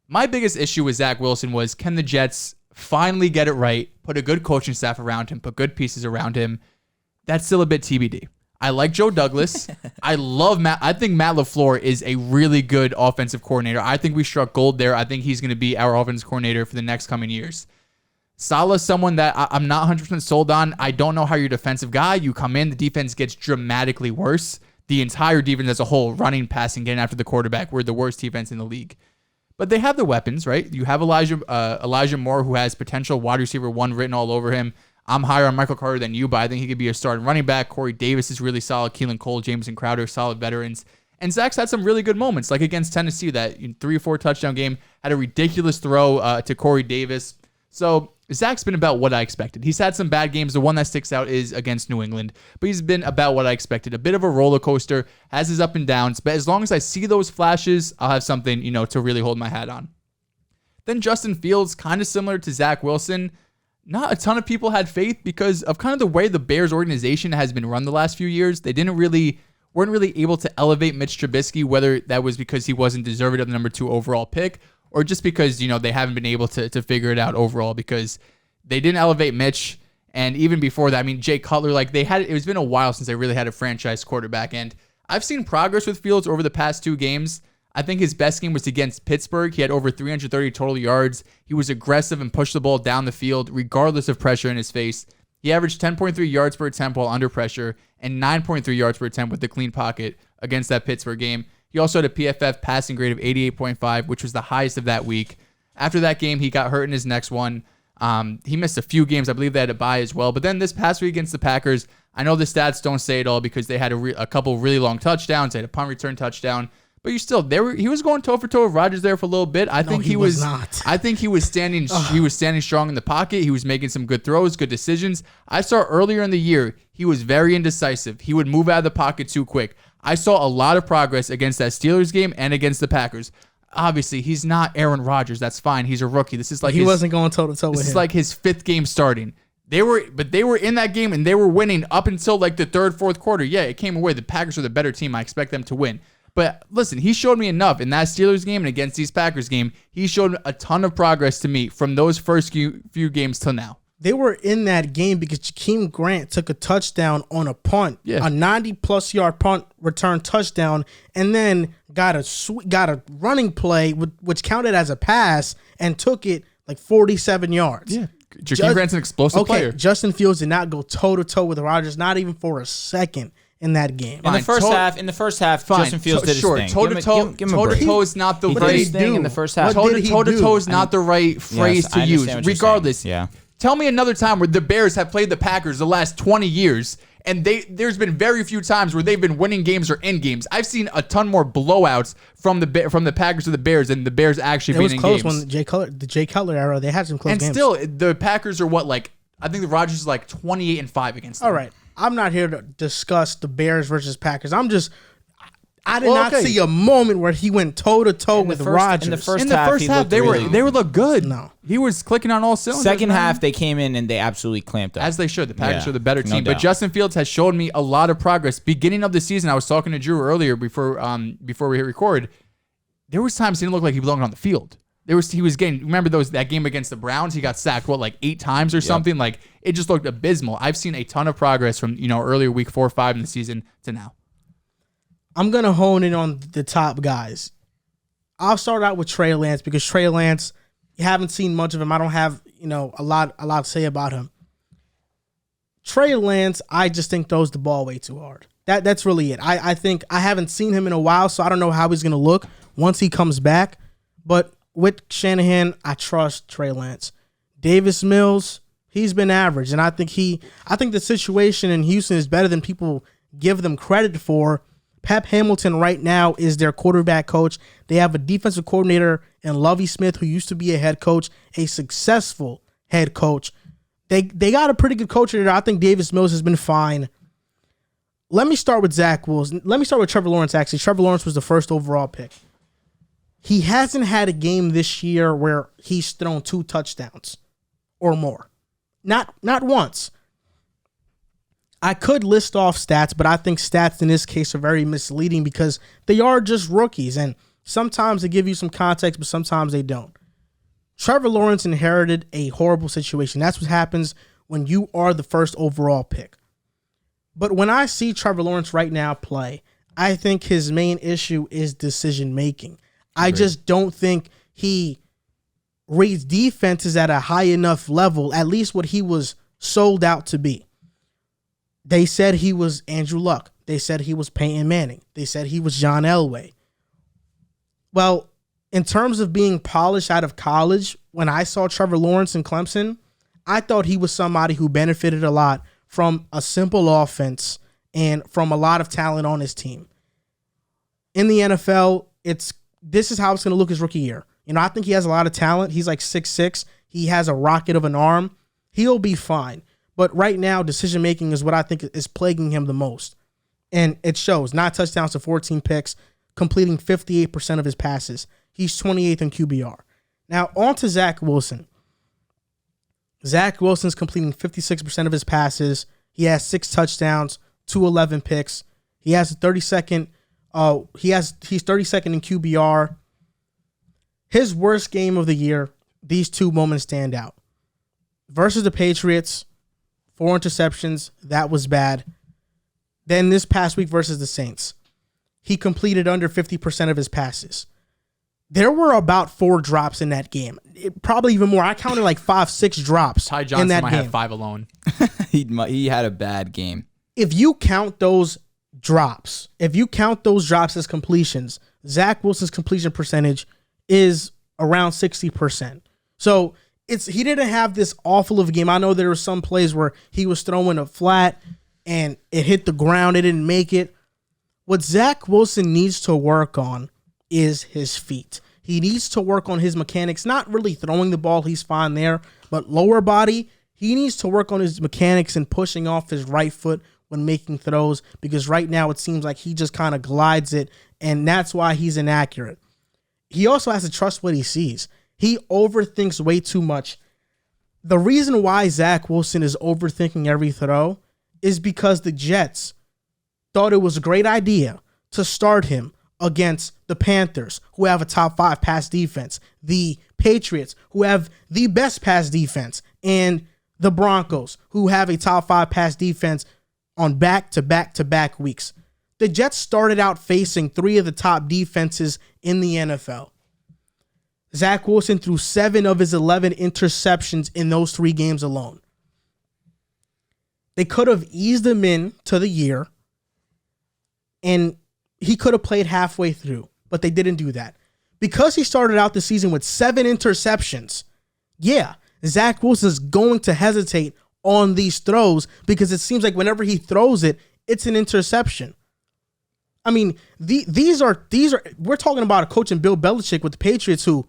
my biggest issue with Zach Wilson was, can the Jets finally get it right, put a good coaching staff around him, put good pieces around him? That's still a bit TBD. I like Joe Douglas. I think Matt LaFleur is a really good offensive coordinator. I think we struck gold there. I think he's going to be our offensive coordinator for the next coming years. Salah's someone that I'm not 100% sold on. I don't know how you're a defensive guy. You come in, the defense gets dramatically worse. The entire defense as a whole, running, passing, getting after the quarterback, we're the worst defense in the league. But they have the weapons, right? You have Elijah Moore, who has potential wide receiver 1 written all over him. I'm higher on Michael Carter than you, but I think he could be a starting running back. Corey Davis is really solid. Keelan Cole, Jameson Crowder, solid veterans. And Zach's had some really good moments, like against Tennessee, that 3 or 4 touchdown game, had a ridiculous throw to Corey Davis. So Zach's been about what I expected. He's had some bad games. The one that sticks out is against New England, but he's been about what I expected. A bit of a roller coaster, has his up and downs, but as long as I see those flashes, I'll have something, to really hold my hat on. Then Justin Fields, kind of similar to Zach Wilson. Not a ton of people had faith because of kind of the way the Bears organization has been run the last few years. They weren't really able to elevate Mitch Trubisky, whether that was because he wasn't deserving of the number 2 overall pick, or just because, they haven't been able to figure it out overall because they didn't elevate Mitch. And even before that, Jay Cutler, it's been a while since they really had a franchise quarterback. And I've seen progress with Fields over the past 2 games. I think his best game was against Pittsburgh. He had over 330 total yards. He was aggressive and pushed the ball down the field, regardless of pressure in his face. He averaged 10.3 yards per attempt while under pressure and 9.3 yards per attempt with the clean pocket against that Pittsburgh game. He also had a PFF passing grade of 88.5, which was the highest of that week. After that game, he got hurt in his next one. He missed a few games. I believe they had a bye as well. But then this past week against the Packers, I know the stats don't say it all because they had a couple really long touchdowns. They had a punt return touchdown. But he was going toe for toe with Rodgers there for a little bit. I think he was not. I think he was standing. He was standing strong in the pocket. He was making some good throws, good decisions. I saw earlier in the year he was very indecisive. He would move out of the pocket too quick. I saw a lot of progress against that Steelers game and against the Packers. Obviously, he's not Aaron Rodgers. That's fine. He's a rookie. This is like he wasn't going toe to toe with him. This is like his 5th game starting. They were in that game and they were winning up until like the 3rd, 4th quarter. Yeah, it came away. The Packers are the better team. I expect them to win. But listen, he showed me enough in that Steelers game and against these Packers game. He showed a ton of progress to me from those first few games till now. They were in that game because Jakeem Grant took a touchdown on a punt, a 90-plus yard punt return touchdown, and then got a running play which counted as a pass and took it like 47 yards. Yeah, Jakeem Grant's an explosive player. Justin Fields did not go toe to toe with Rodgers, not even for a second in that game. In the first half, Justin Fields did his thing. Toe to toe is not the right thing in the first half. Toe to toe is not the right phrase to use. Regardless, tell me another time where the Bears have played the Packers the last 20 years, and there's been very few times where they've been winning games or in games. I've seen a ton more blowouts from the Packers to the Bears than the Bears actually being in games. It was close when the Jay Cutler era. They had some close games. And still, the Packers are I think the Rodgers is like 28-5 against them. All right. I'm not here to discuss the Bears versus Packers. I did not see a moment where he went toe to toe with Rodgers. In the first half, they would look good. No, he was clicking on all cylinders. Second half, they came in and they absolutely clamped up, as they should. The Packers are the better team, no but Justin Fields has shown me a lot of progress. Beginning of the season, I was talking to Drew earlier before we hit record. There was times he didn't look like he belonged on the field. He was getting. Remember that game against the Browns? He got sacked 8 times or something. Like it just looked abysmal. I've seen a ton of progress from earlier week 4 or 5 in the season to now. I'm going to hone in on the top guys. I'll start out with Trey Lance because Trey Lance, you haven't seen much of him. I don't have, a lot to say about him. Trey Lance, I just think throws the ball way too hard. That's really it. I think I haven't seen him in a while, so I don't know how he's going to look once he comes back. But with Shanahan, I trust Trey Lance. Davis Mills, he's been average, and I think the situation in Houston is better than people give them credit for. Pep Hamilton right now is their quarterback coach. They have a defensive coordinator in Lovie Smith, who used to be a head coach, a successful head coach. They got a pretty good coach there. I think Davis Mills has been fine. Let me start with Zach Wilson. Let me start with Trevor Lawrence, actually. Trevor Lawrence was the first overall pick. He hasn't had a game this year where he's thrown 2 touchdowns or more. Not once. I could list off stats, but I think stats in this case are very misleading because they are just rookies, and sometimes they give you some context, but sometimes they don't. Trevor Lawrence inherited a horrible situation. That's what happens when you are the first overall pick. But when I see Trevor Lawrence right now play, I think his main issue is decision-making. I just don't think he reads defenses at a high enough level, at least what he was sold out to be. They said he was Andrew Luck. They said he was Peyton Manning. They said he was John Elway. Well, in terms of being polished out of college, when I saw Trevor Lawrence in Clemson, I thought he was somebody who benefited a lot from a simple offense and from a lot of talent on his team. In the NFL, this is how it's going to look his rookie year. I think he has a lot of talent. He's like 6'6". He has a rocket of an arm. He'll be fine. But right now, decision-making is what I think is plaguing him the most. And it shows. 9 touchdowns to 14 picks, completing 58% of his passes. He's 28th in QBR. Now, on to Zach Wilson. Zach Wilson's completing 56% of his passes. He has 6 touchdowns, 211 picks. He has a 32nd. He's 32nd in QBR. His worst game of the year, these 2 moments stand out. Versus the Patriots, 4 interceptions. That was bad. Then this past week versus the Saints, he completed under 50% of his passes. There were about 4 drops in that game. Probably even more. I counted like 5-6 drops Ty Johnson in that might game. have 5 alone. he had a bad game. If you count those drops as completions, Zach Wilson's completion percentage is around 60%. So he didn't have this awful of a game. I know there were some plays where he was throwing a flat and it hit the ground. It didn't make it. What Zach Wilson needs to work on is his feet. He needs to work on his mechanics, not really throwing the ball. He's fine there, but lower body, he needs to work on his mechanics and pushing off his right foot when making throws, because right now it seems like he just kind of glides it, and that's why he's inaccurate. He also has to trust what he sees. He overthinks way too much. The reason why Zach Wilson is overthinking every throw is because the Jets thought it was a great idea to start him against the Panthers, who have a top 5 pass defense, the Patriots, who have the best pass defense, and the Broncos, who have a top 5 pass defense on back-to-back-to-back weeks. The Jets started out facing 3 of the top defenses in the NFL. Zach Wilson threw 7 of his 11 interceptions in those 3 games alone. They could have eased him in to the year, and he could have played halfway through, but they didn't do that. Because he started out the season with 7 interceptions, Zach Wilson's going to hesitate on these throws because it seems like whenever he throws it, it's an interception. I mean, these are we're talking about a coach in Bill Belichick with the Patriots who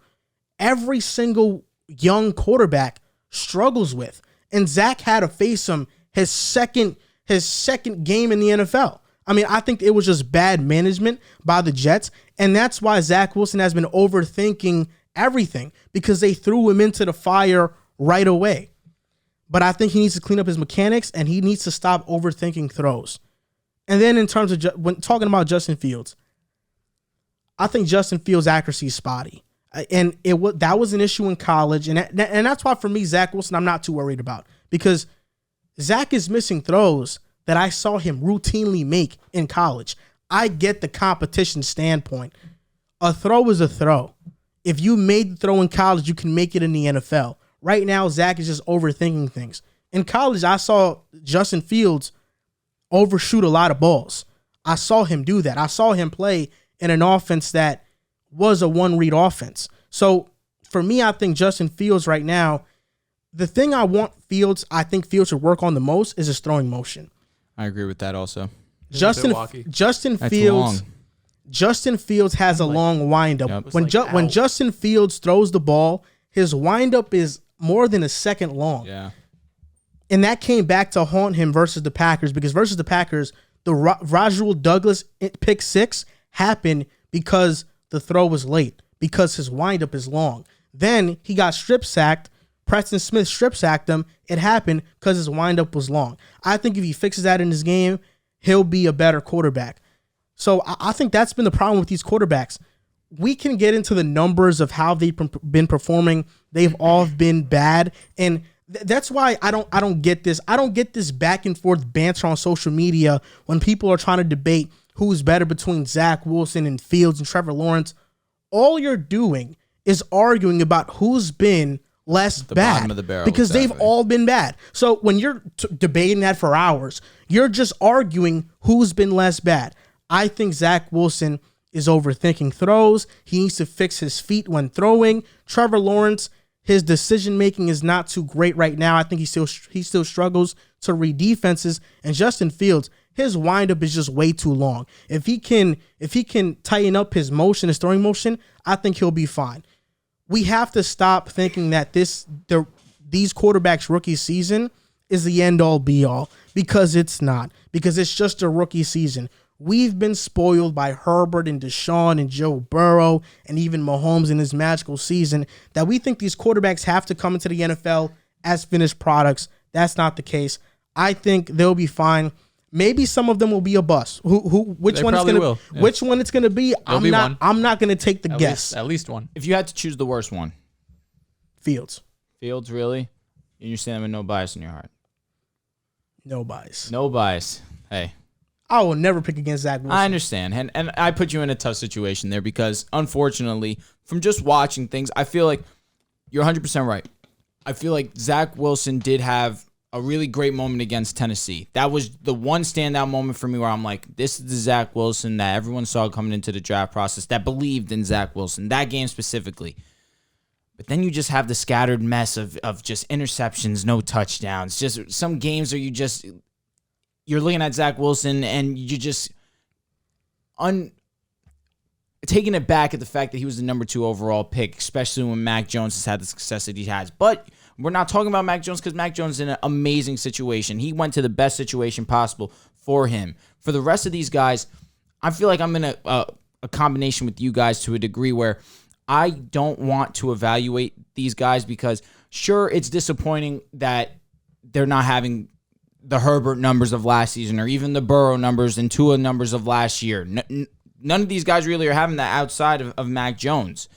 every single young quarterback struggles with. And Zach had to face him his second game in the NFL. I mean, I think it was just bad management by the Jets, and that's why Zach Wilson has been overthinking everything, because they threw him into the fire right away. But I think he needs to clean up his mechanics, and he needs to stop overthinking throws. And then in terms of when talking about Justin Fields, I think Justin Fields' accuracy is spotty. And that was an issue in college, and that's why for me, Zach Wilson, I'm not too worried about, because Zach is missing throws that I saw him routinely make in college. I get the competition standpoint. A throw is a throw. If you made the throw in college, you can make it in the NFL. Right now, Zach is just overthinking things. In college, I saw Justin Fields overshoot a lot of balls. I saw him do that. I saw him play in an offense that was a one-read offense. So for me, I think Justin Fields right now, the thing I think Fields should work on the most is his throwing motion. I agree with that also. Justin Fields has a long windup. Yep. When Justin Fields throws the ball, his windup is more than a second long. Yeah. And that came back to haunt him versus the Packers, because versus the Packers, the Rajul Douglas pick 6 happened because the throw was late, because his windup is long. Then he got strip sacked. Preston Smith strip sacked him. It happened because his windup was long. I think if he fixes that in his game, he'll be a better quarterback. So I think that's been the problem with these quarterbacks. We can get into the numbers of how they've been performing. They've all been bad, and that's why I don't get this. I don't get this back and forth banter on social media when people are trying to debate who's better between Zach Wilson and Fields and Trevor Lawrence. All you're doing is arguing about who's been less bad, bottom of the barrel, because they've all been bad. So when you're debating that for hours, you're just arguing who's been less bad. I think Zach Wilson is overthinking throws. He needs to fix his feet when throwing. Trevor Lawrence, his decision making is not too great right now. I think he still struggles to read defenses. And Justin Fields, his windup is just way too long. If he can tighten up his motion, his throwing motion, I think he'll be fine. We have to stop thinking that these quarterbacks' rookie season is the end-all, be-all, because it's not. Because it's just a rookie season. We've been spoiled by Herbert and Deshaun and Joe Burrow and even Mahomes in his magical season that we think these quarterbacks have to come into the NFL as finished products. That's not the case. I think they'll be fine. Maybe some of them will be a bust. Which one it's gonna be? I'm not gonna take the guess. At least one. If you had to choose the worst one, Fields, really? And you're saying with no bias in your heart? No bias. No bias. Hey, I will never pick against Zach Wilson. I understand, and I put you in a tough situation there because, unfortunately, from just watching things, I feel like you're 100% right. I feel like Zach Wilson did have a really great moment against Tennessee. That was the one standout moment for me where I'm like, this is the Zach Wilson that everyone saw coming into the draft process, that believed in Zach Wilson, that game specifically. But then you just have the scattered mess of just interceptions, no touchdowns. Just some games where you're looking at Zach Wilson and you just taking it back at the fact that he was the number 2 overall pick, especially when Mac Jones has had the success that he has. But we're not talking about Mac Jones because Mac Jones is in an amazing situation. He went to the best situation possible for him. For the rest of these guys, I feel like I'm in a combination with you guys to a degree where I don't want to evaluate these guys because, sure, it's disappointing that they're not having the Herbert numbers of last season or even the Burrow numbers and Tua numbers of last year. None of these guys really are having that outside of Mac Jones.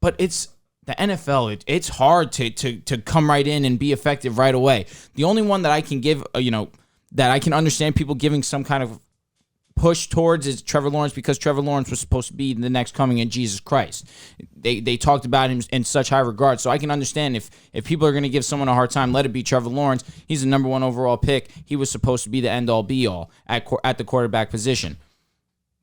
But it's the NFL. It's hard to come right in and be effective right away. The only one that I can give, that I can understand people giving some kind of push towards is Trevor Lawrence, because Trevor Lawrence was supposed to be the next coming of Jesus Christ. They talked about him in such high regard, so I can understand if people are going to give someone a hard time, let it be Trevor Lawrence. He's the number 1 overall pick. He was supposed to be the end-all, be-all at the quarterback position.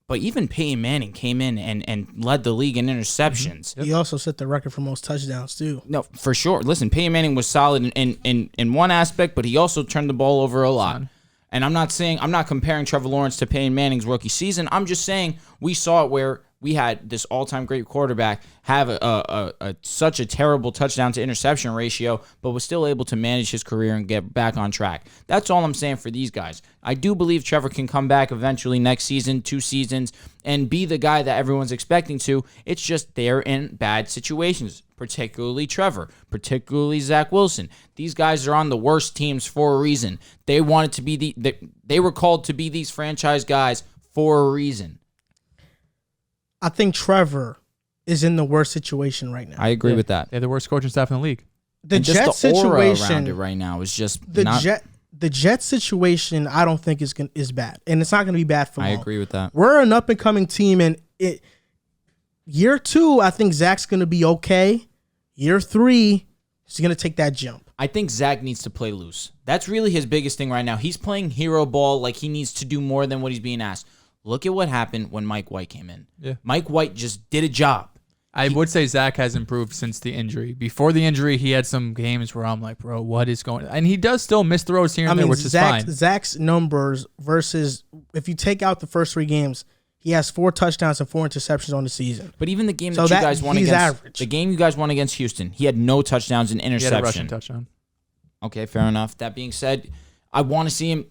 But even Peyton Manning came in and led the league in interceptions. He also set the record for most touchdowns, too. No, for sure. Listen, Peyton Manning was solid in one aspect, but he also turned the ball over a lot. And I'm not comparing Trevor Lawrence to Peyton Manning's rookie season. I'm just saying we saw it where we had this all-time great quarterback have such a terrible touchdown to interception ratio, but was still able to manage his career and get back on track. That's all I'm saying for these guys. I do believe Trevor can come back eventually next season, 2 seasons, and be the guy that everyone's expecting to. It's just they're in bad situations, particularly Trevor, particularly Zach Wilson. These guys are on the worst teams for a reason. They wanted to be they were called to be these franchise guys for a reason. I think Trevor is in the worst situation right now. I agree with that. They're the worst coaching staff in the league. The Jet situation around it right now is just the Jet situation. I don't think is bad, and it's not going to be bad for long. I agree with that. We're an up and coming team, and year 2, I think Zach's going to be okay. Year 3, he's going to take that jump. I think Zach needs to play loose. That's really his biggest thing right now. He's playing hero ball like he needs to do more than what he's being asked. Look at what happened when Mike White came in. Yeah. Mike White just did a job. I would say Zach has improved since the injury. Before the injury, he had some games where I'm like, bro, what is going on? And he does still miss throws here and there, which is fine. Zach's numbers versus, if you take out the first 3 games, he has 4 touchdowns and 4 interceptions on the season. But even the game that you guys won against average. The game you guys won against Houston, he had no touchdowns and interception. He had a rushing touchdown. Okay, fair enough. That being said, I want to see him.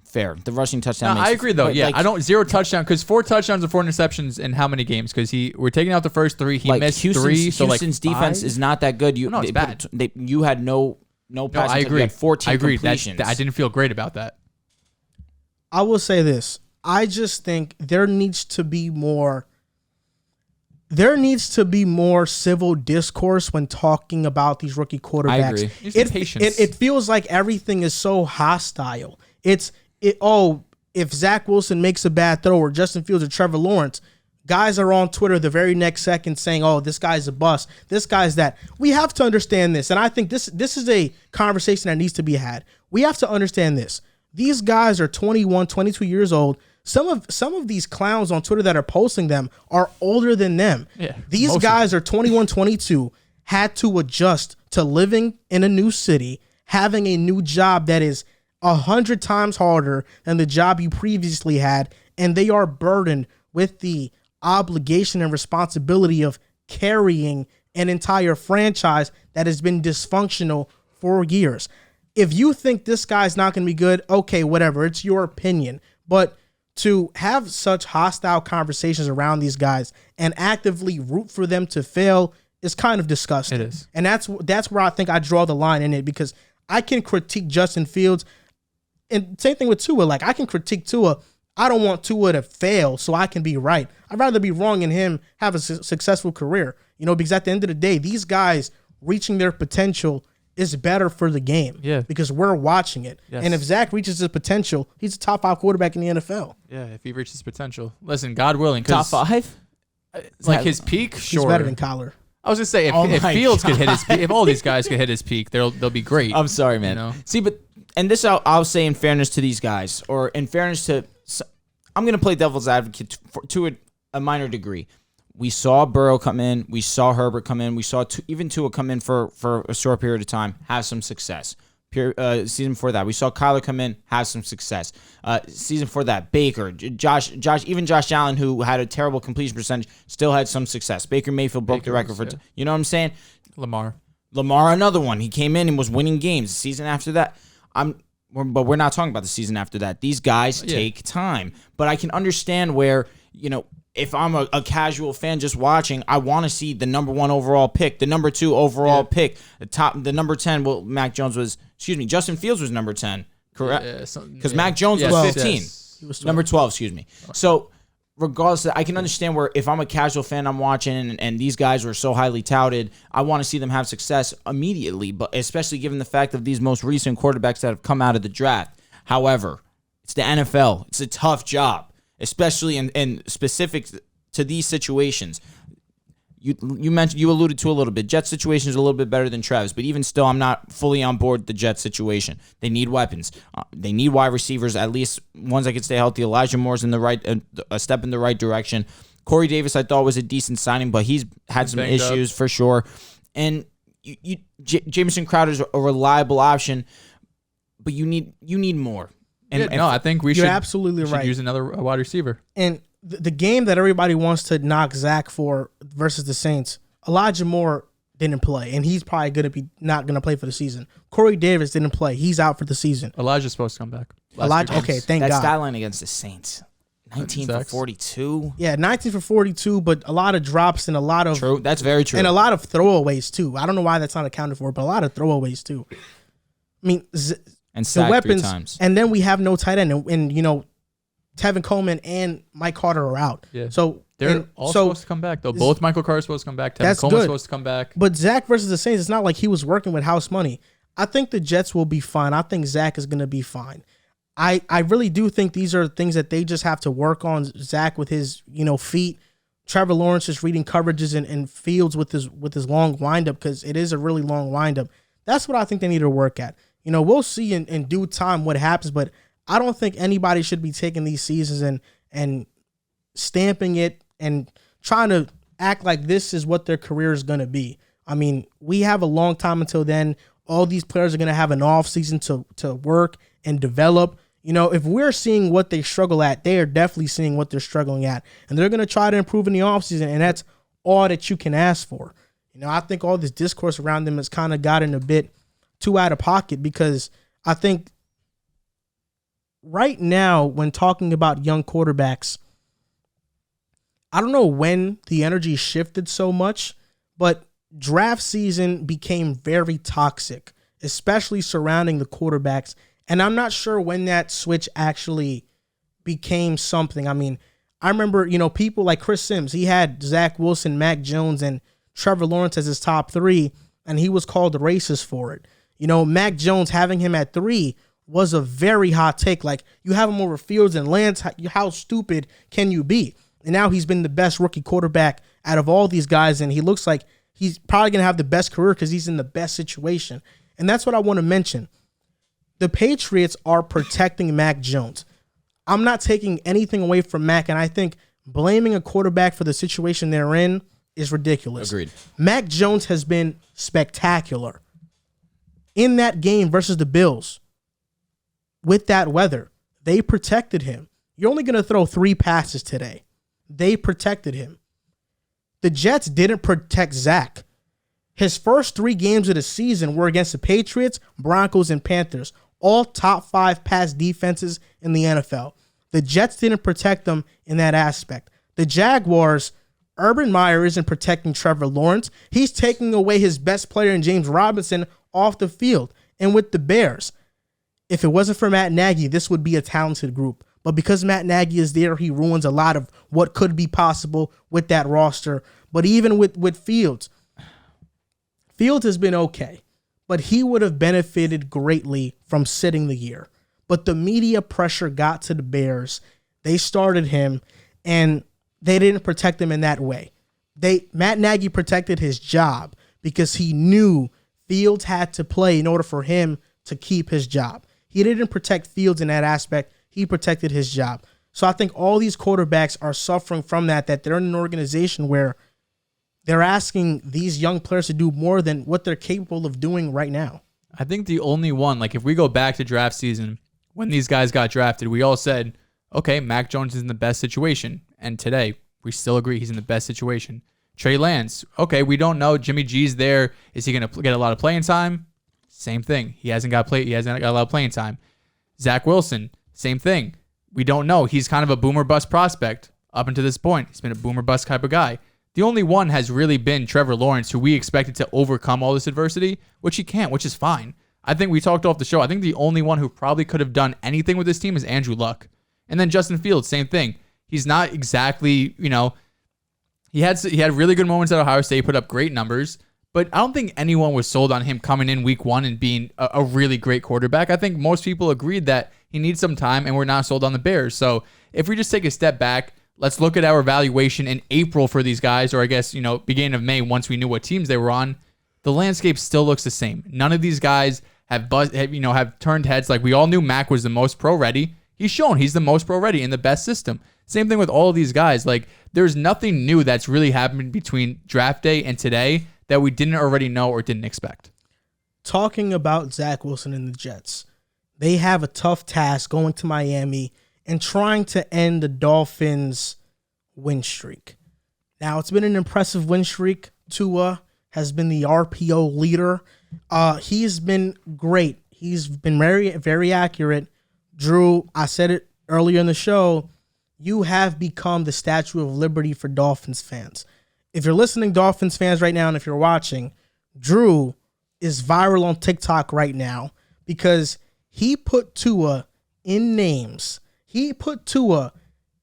Fair. The rushing touchdown. No, I agree though. Yeah, I don't 0 touchdown because 4 touchdowns and 4 interceptions in how many games? Because we're taking out the first 3. He missed 3. So Houston's defense is not that good. No, it's bad. You had no passing. I agree. You had 14 I agree. completions. I didn't feel great about that. I will say this. I just think there needs to be more civil discourse when talking about these rookie quarterbacks. I agree. It feels like everything is so hostile. If Zach Wilson makes a bad throw or Justin Fields or Trevor Lawrence, guys are on Twitter the very next second saying, oh, this guy's a bust. This guy's that. We have to understand this. And I think this is a conversation that needs to be had. We have to understand this. These guys are 21, 22 years old. Some of these clowns on Twitter that are posting them are older than them. Yeah, these guys are 21, 22, had to adjust to living in a new city, having a new job that is 100 times harder than the job you previously had, and they are burdened with the obligation and responsibility of carrying an entire franchise that has been dysfunctional for years. If you think this guy's not going to be good, okay, whatever, it's your opinion. But to have such hostile conversations around these guys and actively root for them to fail is kind of disgusting. It is. And that's where I think I draw the line in it, because I can critique Justin Fields. And same thing with Tua. Like, I can critique Tua. I don't want Tua to fail so I can be right. I'd rather be wrong and him have a successful career. Because at the end of the day, these guys reaching their potential is better for the game. Yeah. Because we're watching it. Yes. And if Zach reaches his potential, he's a top 5 quarterback in the NFL. Yeah, if he reaches potential. Listen, God willing. Top 5? Like his peak, sure. He's better than Kyler. I was just say if Fields could hit his peak, if all these guys could hit his peak, they'll be great. I'm sorry, man. See, and this I'll say in fairness to these guys, or in fairness to, I'm going to play devil's advocate to a minor degree. We saw Burrow come in. We saw Herbert come in. We saw even Tua come in for a short period of time, have some success. Season before that, we saw Kyler come in, have some success. Season before that, Baker, Josh Allen, who had a terrible completion percentage, still had some success. Baker Mayfield broke the record for, you know what I'm saying? Lamar, another one. He came in and was winning games. The season after that, but we're not talking about the season after that. These guys take time, but I can understand where, if I'm a casual fan just watching, I want to see the number 1 overall pick, the number 2 overall pick, the number 10. Well, Justin Fields was number 10, correct? Because Mac Jones was 15. He was 12. Number 12, excuse me. So regardless, I can understand where if I'm a casual fan, I'm watching, and these guys were so highly touted, I want to see them have success immediately, but especially given the fact of these most recent quarterbacks that have come out of the draft. However, it's the NFL. It's a tough job, especially in specific to these situations. You alluded to a little bit. Jet situation is a little bit better than Trev's, but even still, I'm not fully on board with the Jet situation. They need weapons. They need wide receivers, at least ones that can stay healthy. Elijah Moore's in the right, a step in the right direction. Corey Davis, I thought, was a decent signing, but he's had some issues for sure. And Jamison Crowder's a reliable option, but you need more. I think we should absolutely right. Use another wide receiver. And the game that everybody wants to knock Zach for versus the Saints, Elijah Moore didn't play, and he's probably going to be not going to play for the season. Corey Davis didn't play. He's out for the season. Elijah's supposed to come back. Okay, thank God. That stat line against the Saints, 19 for 42. Yeah, 19 for 42, but a lot of drops and a lot of... True, that's very true. And a lot of throwaways, too. I don't know why that's not accounted for, but a lot of throwaways, too. I mean, and the weapons, 3 times. And then we have no tight end, and you know, Tevin Coleman and Mike Carter are out. Yeah. So they're all supposed to come back, though. Both Michael Carter's supposed to come back. Tevin Coleman's supposed to come back. But Zach versus the Saints, it's not like he was working with house money. I think the Jets will be fine. I think Zach is going to be fine. I really do think these are things that they just have to work on. Zach with his, you know, feet. Trevor Lawrence just reading coverages and Fields with his long windup, because it is a really long windup. That's what I think they need to work at. You know, we'll see in due time what happens, but I don't think anybody should be taking these seasons and stamping it and trying to act like this is what their career is going to be. I mean, we have a long time until then. All these players are going to have an off season to work and develop. You know, if we're seeing what they struggle at, they are definitely seeing what they're struggling at. And they're going to try to improve in the off season, and that's all that you can ask for. You know, I think all this discourse around them has kind of gotten a bit too out of pocket, because I think right now, when talking about young quarterbacks, I don't know when the energy shifted so much, but draft season became very toxic, especially surrounding the quarterbacks. And I'm not sure when that switch actually became something. I mean, I remember, you know, people like Chris Sims, he had Zach Wilson, Mac Jones, and Trevor Lawrence as his top 3, and he was called racist for it. You know, Mac Jones, having him at 3 was a very hot take. Like, you have him over Fields and Lance, how stupid can you be? And now he's been the best rookie quarterback out of all these guys, and he looks like he's probably going to have the best career because he's in the best situation. And that's what I want to mention. The Patriots are protecting Mac Jones. I'm not taking anything away from Mac, and I think blaming a quarterback for the situation they're in is ridiculous. Agreed. Mac Jones has been spectacular. In that game versus the Bills, with that weather, they protected him. You're only going to throw 3 passes today. They protected him. The Jets didn't protect Zach. His first 3 games of the season were against the Patriots, Broncos, and Panthers, all top 5 pass defenses in the NFL. The Jets didn't protect them in that aspect. The Jaguars, Urban Meyer isn't protecting Trevor Lawrence. He's taking away his best player in James Robinson off the field. And with the Bears, if it wasn't for Matt Nagy, this would be a talented group. But because Matt Nagy is there, he ruins a lot of what could be possible with that roster. But even with Fields, Fields has been okay, but he would have benefited greatly from sitting the year. But the media pressure got to the Bears. They started him, and they didn't protect him in that way. Matt Nagy protected his job because he knew Fields had to play in order for him to keep his job. He didn't protect Fields in that aspect. He protected his job. So I think all these quarterbacks are suffering from that they're in an organization where they're asking these young players to do more than what they're capable of doing right now. I think the only one, like if we go back to draft season, when these guys got drafted, we all said, okay, Mac Jones is in the best situation. And today, we still agree he's in the best situation. Trey Lance, okay, we don't know. Jimmy G's there. Is he going to get a lot of playing time? Same thing. He hasn't got a lot of playing time. Zach Wilson, same thing. We don't know. He's kind of a boomer bust prospect up until this point. He's been a boomer bust type of guy. The only one has really been Trevor Lawrence, who we expected to overcome all this adversity, which he can't, which is fine. I think we talked off the show. I think the only one who probably could have done anything with this team is Andrew Luck. And then Justin Fields, same thing. He's not exactly, he had really good moments at Ohio State, put up great numbers, but I don't think anyone was sold on him coming in week 1 and being a really great quarterback. I think most people agreed that he needs some time, and we're not sold on the Bears. So if we just take a step back, let's look at our evaluation in April for these guys, or I guess, beginning of May, once we knew what teams they were on. The landscape still looks the same. None of these guys have turned heads. Like, we all knew Mac was the most pro-ready. He's shown he's the most pro-ready in the best system. Same thing with all of these guys. Like, there's nothing new that's really happened between draft day and today that we didn't already know or didn't expect. Talking about Zach Wilson and the Jets, they have a tough task going to Miami and trying to end the Dolphins' win streak. Now, it's been an impressive win streak. Tua has been the RPO leader. He's been great. He's been very, very accurate. Drew, I said it earlier in the show, you have become the Statue of Liberty for Dolphins fans. If you're listening, Dolphins fans, right now, and if you're watching, Drew is viral on TikTok right now because he put Tua in names. He put Tua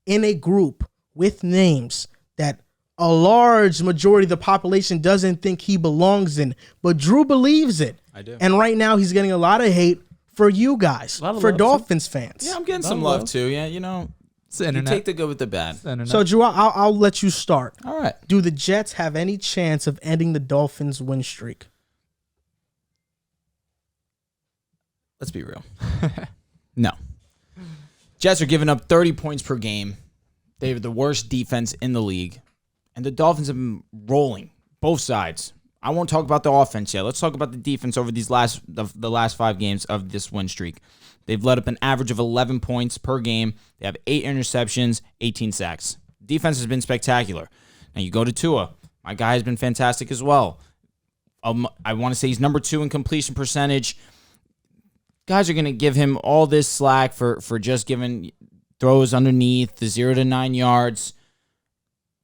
in a group with names that a large majority of the population doesn't think he belongs in, but Drew believes it. I do. And right now he's getting a lot of hate for you guys, for Dolphins fans. Yeah, I'm getting some love too. Yeah, you know, it's the internet. You take the good with the bad. So Drew, I'll let you start. All right. Do the Jets have any chance of ending the Dolphins' win streak? Let's be real. No. Jets are giving up 30 points per game. They have the worst defense in the league. And the Dolphins have been rolling, both sides. I won't talk about the offense yet. Let's talk about the defense over the last 5 games of this win streak. They've let up an average of 11 points per game. They have 8 interceptions, 18 sacks. Defense has been spectacular. Now you go to Tua. My guy has been fantastic as well. I want to say he's number 2 in completion percentage. Guys are going to give him all this slack for just giving throws underneath the 0 to 9 yards.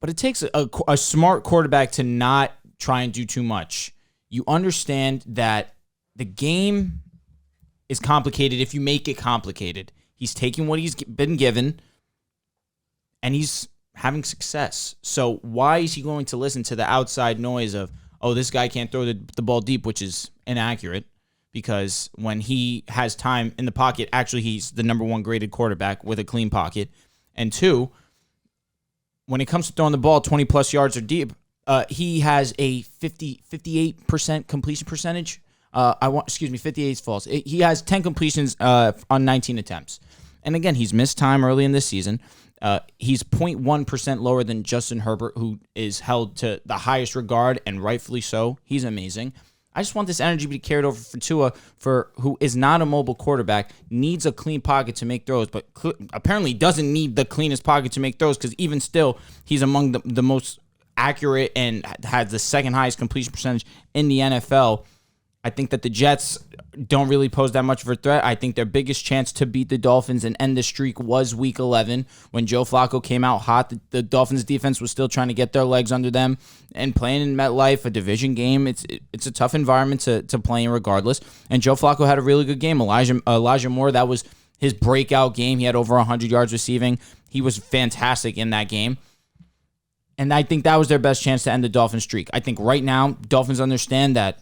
But it takes a smart quarterback to not try and do too much. You understand that the game is complicated if you make it complicated. He's taking what he's been given, and he's having success. So why is he going to listen to the outside noise of, oh, this guy can't throw the ball deep, which is inaccurate, because when he has time in the pocket, actually he's the number 1 graded quarterback with a clean pocket. And 2, when it comes to throwing the ball 20-plus yards or deep, he has a 58% completion percentage. 58 is false. He has 10 completions on 19 attempts. And again, he's missed time early in this season. He's 0.1% lower than Justin Herbert, who is held to the highest regard, and rightfully so. He's amazing. I just want this energy to be carried over for Tua, who is not a mobile quarterback, needs a clean pocket to make throws, but apparently doesn't need the cleanest pocket to make throws, because even still, he's among the most accurate and has the second highest completion percentage in the NFL. I think that the Jets don't really pose that much of a threat. I think their biggest chance to beat the Dolphins and end the streak was Week 11 when Joe Flacco came out hot. The Dolphins defense was still trying to get their legs under them, and playing in MetLife, a division game, it's a tough environment to play in regardless. And Joe Flacco had a really good game. Elijah Moore, that was his breakout game. He had over 100 yards receiving. He was fantastic in that game. And I think that was their best chance to end the Dolphins streak. I think right now, Dolphins understand that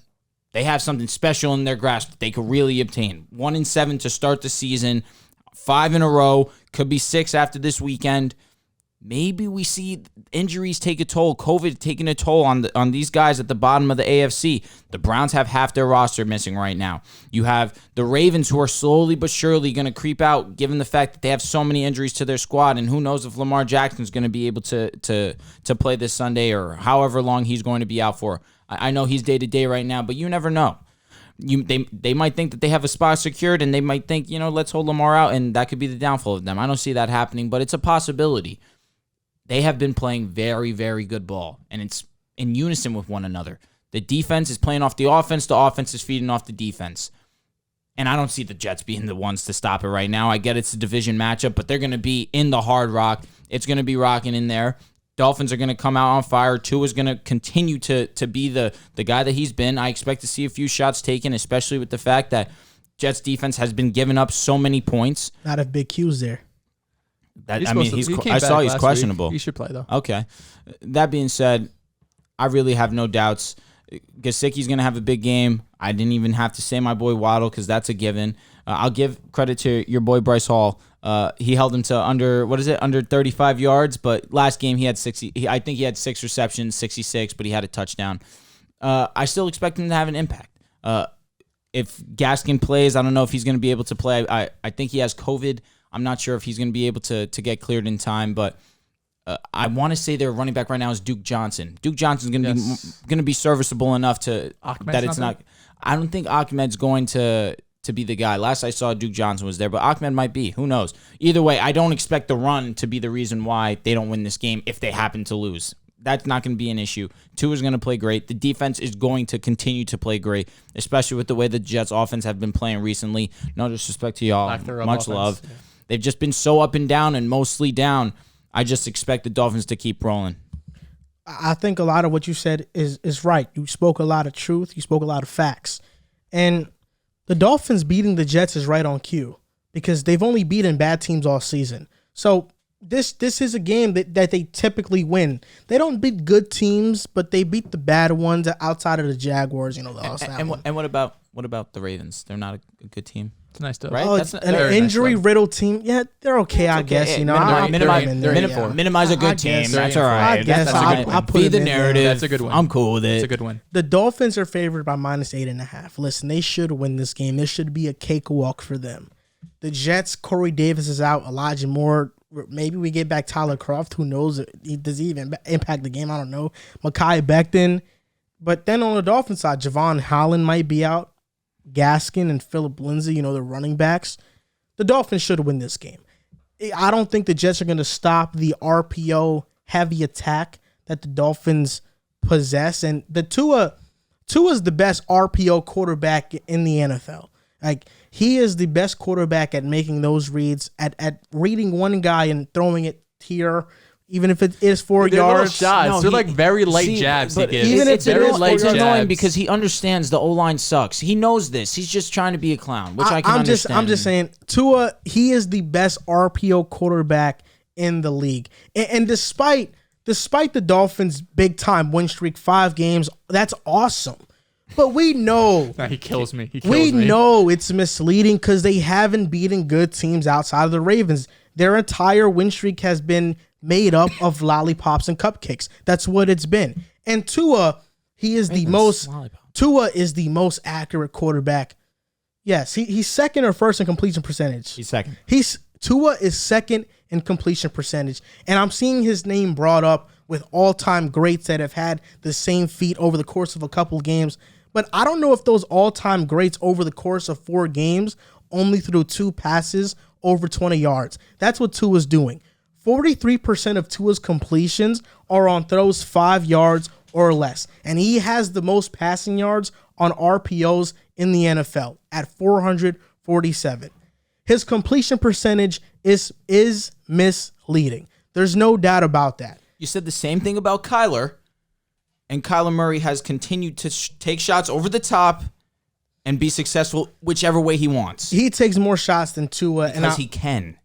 they have something special in their grasp that they could really obtain. 1-7 to start the season, 5 in a row, could be 6 after this weekend. Maybe we see injuries take a toll, COVID taking a toll on these guys at the bottom of the AFC. The Browns have half their roster missing right now. You have the Ravens, who are slowly but surely going to creep out, given the fact that they have so many injuries to their squad, and who knows if Lamar Jackson's going to be able to play this Sunday or however long he's going to be out for. I know he's day-to-day right now, but you never know. They might think that they have a spot secured, and they might think, let's hold Lamar out, and that could be the downfall of them. I don't see that happening, but it's a possibility. They have been playing very, very good ball, and it's in unison with one another. The defense is playing off the offense is feeding off the defense. And I don't see the Jets being the ones to stop it right now. I get it's a division matchup, but they're going to be in the Hard Rock. It's going to be rocking in there. Dolphins are going to come out on fire. Tua is going to continue to be the guy that he's been. I expect to see a few shots taken, especially with the fact that Jets defense has been giving up so many points. Not if Big Q's there. I saw he's questionable. He should play, though. Okay. That being said, I really have no doubts. Gesicki's going to have a big game. I didn't even have to say my boy Waddle because that's a given. I'll give credit to your boy Bryce Hall. He held him to under 35 yards, but last game he had 60. I think he had 6 receptions, 66, but he had a touchdown. I still expect him to have an impact. If Gaskin plays, I don't know if he's going to be able to play. I think he has COVID. I'm not sure if he's going to be able to get cleared in time, but I want to say their running back right now is Duke Johnson. Duke Johnson's going to be serviceable enough to Ahmed's that it's not. I don't think Ahmed's going to to be the guy. Last I saw, Duke Johnson was there, but Ahmed might be. Who knows? Either way, I don't expect the run to be the reason why they don't win this game if they happen to lose. That's not going to be an issue. Tua's going to play great. The defense is going to continue to play great, especially with the way the Jets offense have been playing recently. No disrespect to y'all. Much love. Yeah. They've just been so up and down and mostly down. I just expect the Dolphins to keep rolling. I think a lot of what you said is right. You spoke a lot of truth. You spoke a lot of facts. And the Dolphins beating the Jets is right on cue because they've only beaten bad teams all season. So this is a game that they typically win. They don't beat good teams, but they beat the bad ones outside of the Jaguars. And what about the Ravens? They're not a good team. It's nice to right. Oh, That's an injury-riddled team. Yeah, they're okay, I guess. Minimize a good team. That's all right. I guess I'll put be the narrative. That's a good one. I'm cool with it. It's a good one. The Dolphins are favored by -8.5. Listen, they should win this game. This should be a cakewalk for them. The Jets, Corey Davis is out. Elijah Moore. Maybe we get back Tyler Kroft. Who knows? Does he even impact the game? I don't know. Mekhi Becton. But then on the Dolphins side, Javon Holland might be out. Gaskin and Phillip Lindsay, the running backs. The Dolphins should win this game. I don't think the Jets are going to stop the RPO-heavy attack that the Dolphins possess. And the Tua's the best RPO quarterback in the NFL. Like, he is the best quarterback at making those reads, at reading one guy and throwing it here, even if it is 4 yards. Shots. No, they're like very light jabs he gives. Even it's very light jabs. Annoying because he understands the O-line sucks. He knows this. He's just trying to be a clown, which I can understand. I'm just saying, Tua, he is the best RPO quarterback in the league. And despite the Dolphins' big-time win streak, 5 games, that's awesome. But we know. He kills me. We know it's misleading because they haven't beaten good teams outside of the Ravens. Their entire win streak has been made up of lollipops and cupcakes. That's what it's been. And Tua, is the most accurate quarterback. Yes, he's second or first in completion percentage. He's second. Tua is second in completion percentage. And I'm seeing his name brought up with all-time greats that have had the same feat over the course of a couple of games. But I don't know if those all-time greats over the course of 4 games only threw 2 passes over 20 yards. That's what Tua's doing. 43% of Tua's completions are on throws 5 yards or less. And he has the most passing yards on RPOs in the NFL at 447. His completion percentage is misleading. There's no doubt about that. You said the same thing about Kyler, and Kyler Murray has continued to take shots over the top and be successful whichever way he wants. He takes more shots than Tua. Because he can.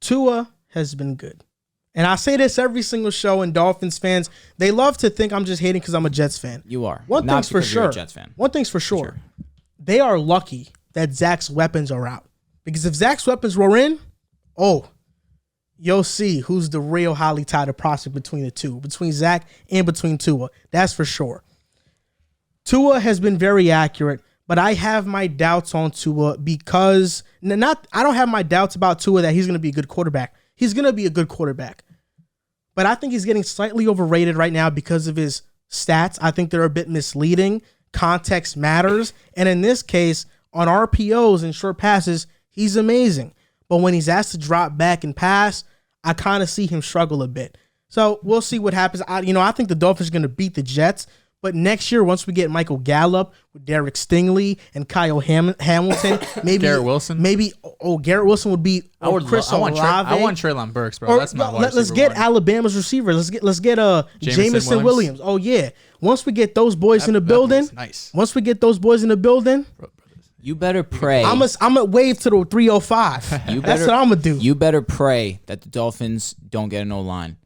Tua has been good. And I say this every single show, and Dolphins fans, they love to think I'm just hating because I'm a Jets fan. You are. One thing's for sure. You're a Jets fan. One thing's for sure. They are lucky that Zach's weapons are out. Because if Zach's weapons were in, you'll see who's the real highly touted prospect between the two, between Zach and between Tua. That's for sure. Tua has been very accurate, but I have my doubts on Tua because I don't have my doubts about Tua that he's going to be a good quarterback. He's going to be a good quarterback. But I think he's getting slightly overrated right now because of his stats. I think they're a bit misleading. Context matters. And in this case, on RPOs and short passes, he's amazing. But when he's asked to drop back and pass, I kind of see him struggle a bit. So we'll see what happens. I think the Dolphins are going to beat the Jets. But next year, once we get Michael Gallup with Derek Stingley and Kyle Hamilton, maybe Garrett Wilson, Garrett Wilson would be. Chris Olave. I want Treylon Burks, bro. That's my wide Let's get Alabama's receiver. Let's get Jameson Williams. Oh yeah. Once we get those boys in the building, nice. Once we get those boys in the building, you better pray. I'm gonna wave to the 305. That's what I'm gonna do. You better pray that the Dolphins don't get an O-line.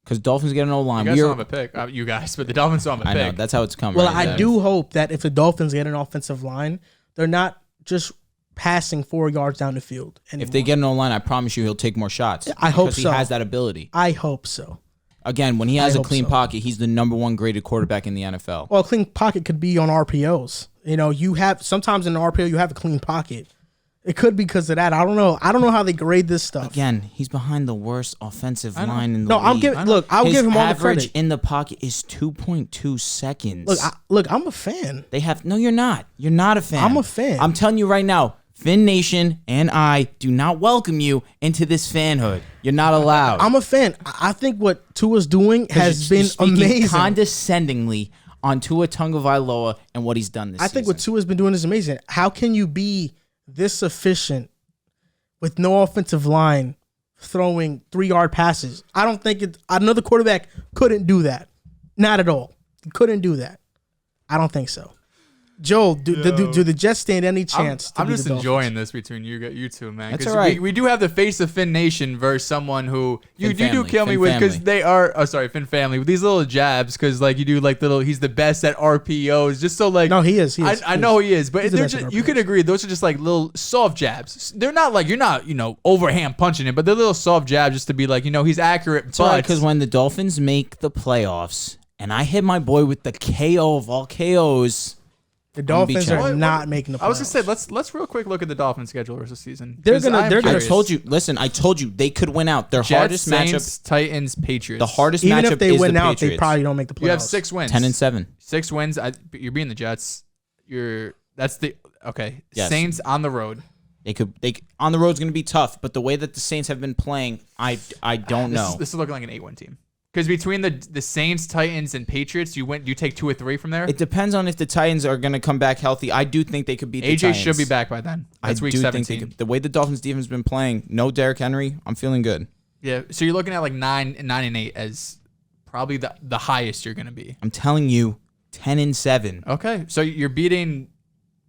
Because Dolphins get an O-line. You guys don't have a pick. You guys, but the Dolphins don't have a pick. I know. That's how it's coming. Well, I do hope that if the Dolphins get an offensive line, they're not just passing 4 yards down the field anymore. If they get an O-line, I promise you he'll take more shots. I hope so. Because he has that ability. I hope so. Again, when he has a clean pocket, he's the number 1 graded quarterback in the NFL. Well, a clean pocket could be on RPOs. You have sometimes in an RPO, you have a clean pocket. It could be because of that. I don't know. I don't know how they grade this stuff. Again, he's behind the worst offensive line in the league. I'll give him all the credit. His average in the pocket is 2.2 seconds. Look, I'm a fan. No, you're not. You're not a fan. I'm a fan. I'm telling you right now, Finn Nation and I do not welcome you into this fanhood. You're not allowed. I'm a fan. I think what Tua's doing has been amazing. Condescendingly on Tua Tagovailoa and what he's done this season. I think what Tua's been doing is amazing. How can you be this efficient with no offensive line throwing 3-yard passes? I don't think another quarterback couldn't do that. Not at all. He couldn't do that. I don't think so. Joel, do the Jets stand any chance? I'm just enjoying this between you two, man. That's all right. We do have the face of Finn Nation versus someone who you do kill me with because they are. Oh, sorry, Finn family with these little jabs because like you do like little. He's the best at RPOs. Just so like no, he is. I know he is, but they're just, you could agree those are just like little soft jabs. They're not like you're not overhand punching him, but they're little soft jabs just to be like he's accurate. It's all right because when the Dolphins make the playoffs and I hit my boy with the KO of all KOs. The Dolphins are not making the playoffs. I was gonna say let's real quick look at the Dolphins schedule versus season. I told you they could win out. Their Jets, hardest Saints, matchup, Titans, Patriots. The hardest Even matchup is if they win the out, Patriots. they probably don't make the playoffs. You have 6 wins. 10-7. 6 wins. You're beating the Jets. Yes. Saints on the road. They on the road's going to be tough, but the way that the Saints have been playing, I don't know. This is looking like an 8-win team. Because between the Saints, Titans, and Patriots, you take 2 or 3 from there. It depends on if the Titans are going to come back healthy. I do think they could beat the AJ Titans. should be back by then. That's week 17. The way the Dolphins defense has been playing, no Derrick Henry, I'm feeling good. Yeah, so you're looking at like 9-8 as probably the highest you're going to be. I'm telling you, 10-7. Okay, so you're beating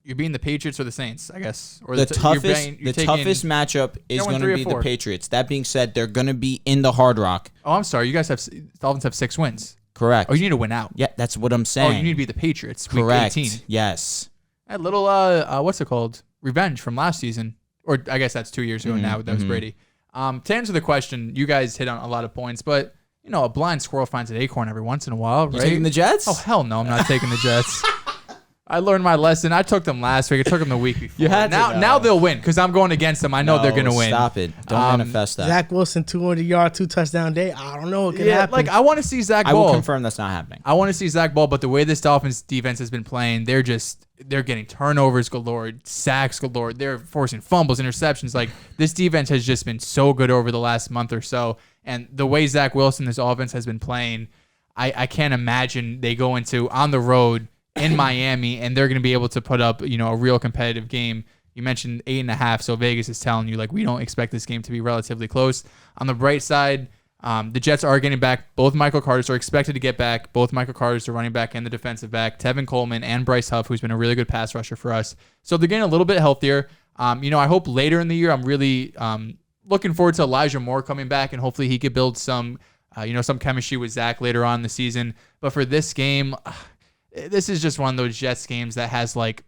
the Patriots or the Saints, I guess. Or the toughest matchup is going to be the Patriots. That being said, they're going to be in the Hard Rock. Oh, I'm sorry. You guys Dolphins have 6 wins. Correct. Oh, you need to win out. Yeah, that's what I'm saying. Oh, you need to beat the Patriots. Correct. Week 18. Yes. A little what's it called? Revenge from last season, or I guess that's 2 years ago now. That was Brady. To answer the question, you guys hit on a lot of points, but a blind squirrel finds an acorn every once in a while, right? You taking the Jets? Oh hell no, I'm not taking the Jets. I learned my lesson. I took them last week. I took them the week before. You had now they'll win because I'm going against them. I know they're going to win. Stop it. Don't manifest that. Zach Wilson, 200-yard, 2-touchdown day. I don't know. It could happen. Like I want to see Zach Ball. I will confirm that's not happening. I want to see Zach Ball, but the way this Dolphins defense has been playing, they're getting turnovers galore, sacks galore. They're forcing fumbles, interceptions. Like this defense has just been so good over the last month or so. And the way Zach Wilson, this offense has been playing, I can't imagine they go into on the road in Miami, and they're going to be able to put up, a real competitive game. You mentioned 8.5, so Vegas is telling you, like, we don't expect this game to be relatively close. On the bright side, the Jets are getting back. Both Michael Carters are expected to get back. Both Michael Carters, the running back and the defensive back, Tevin Coleman and Bryce Huff, who's been a really good pass rusher for us. So they're getting a little bit healthier. I hope later in the year, I'm really looking forward to Elijah Moore coming back, and hopefully he could build some chemistry with Zach later on in the season. But for this game, this is just one of those Jets games that has like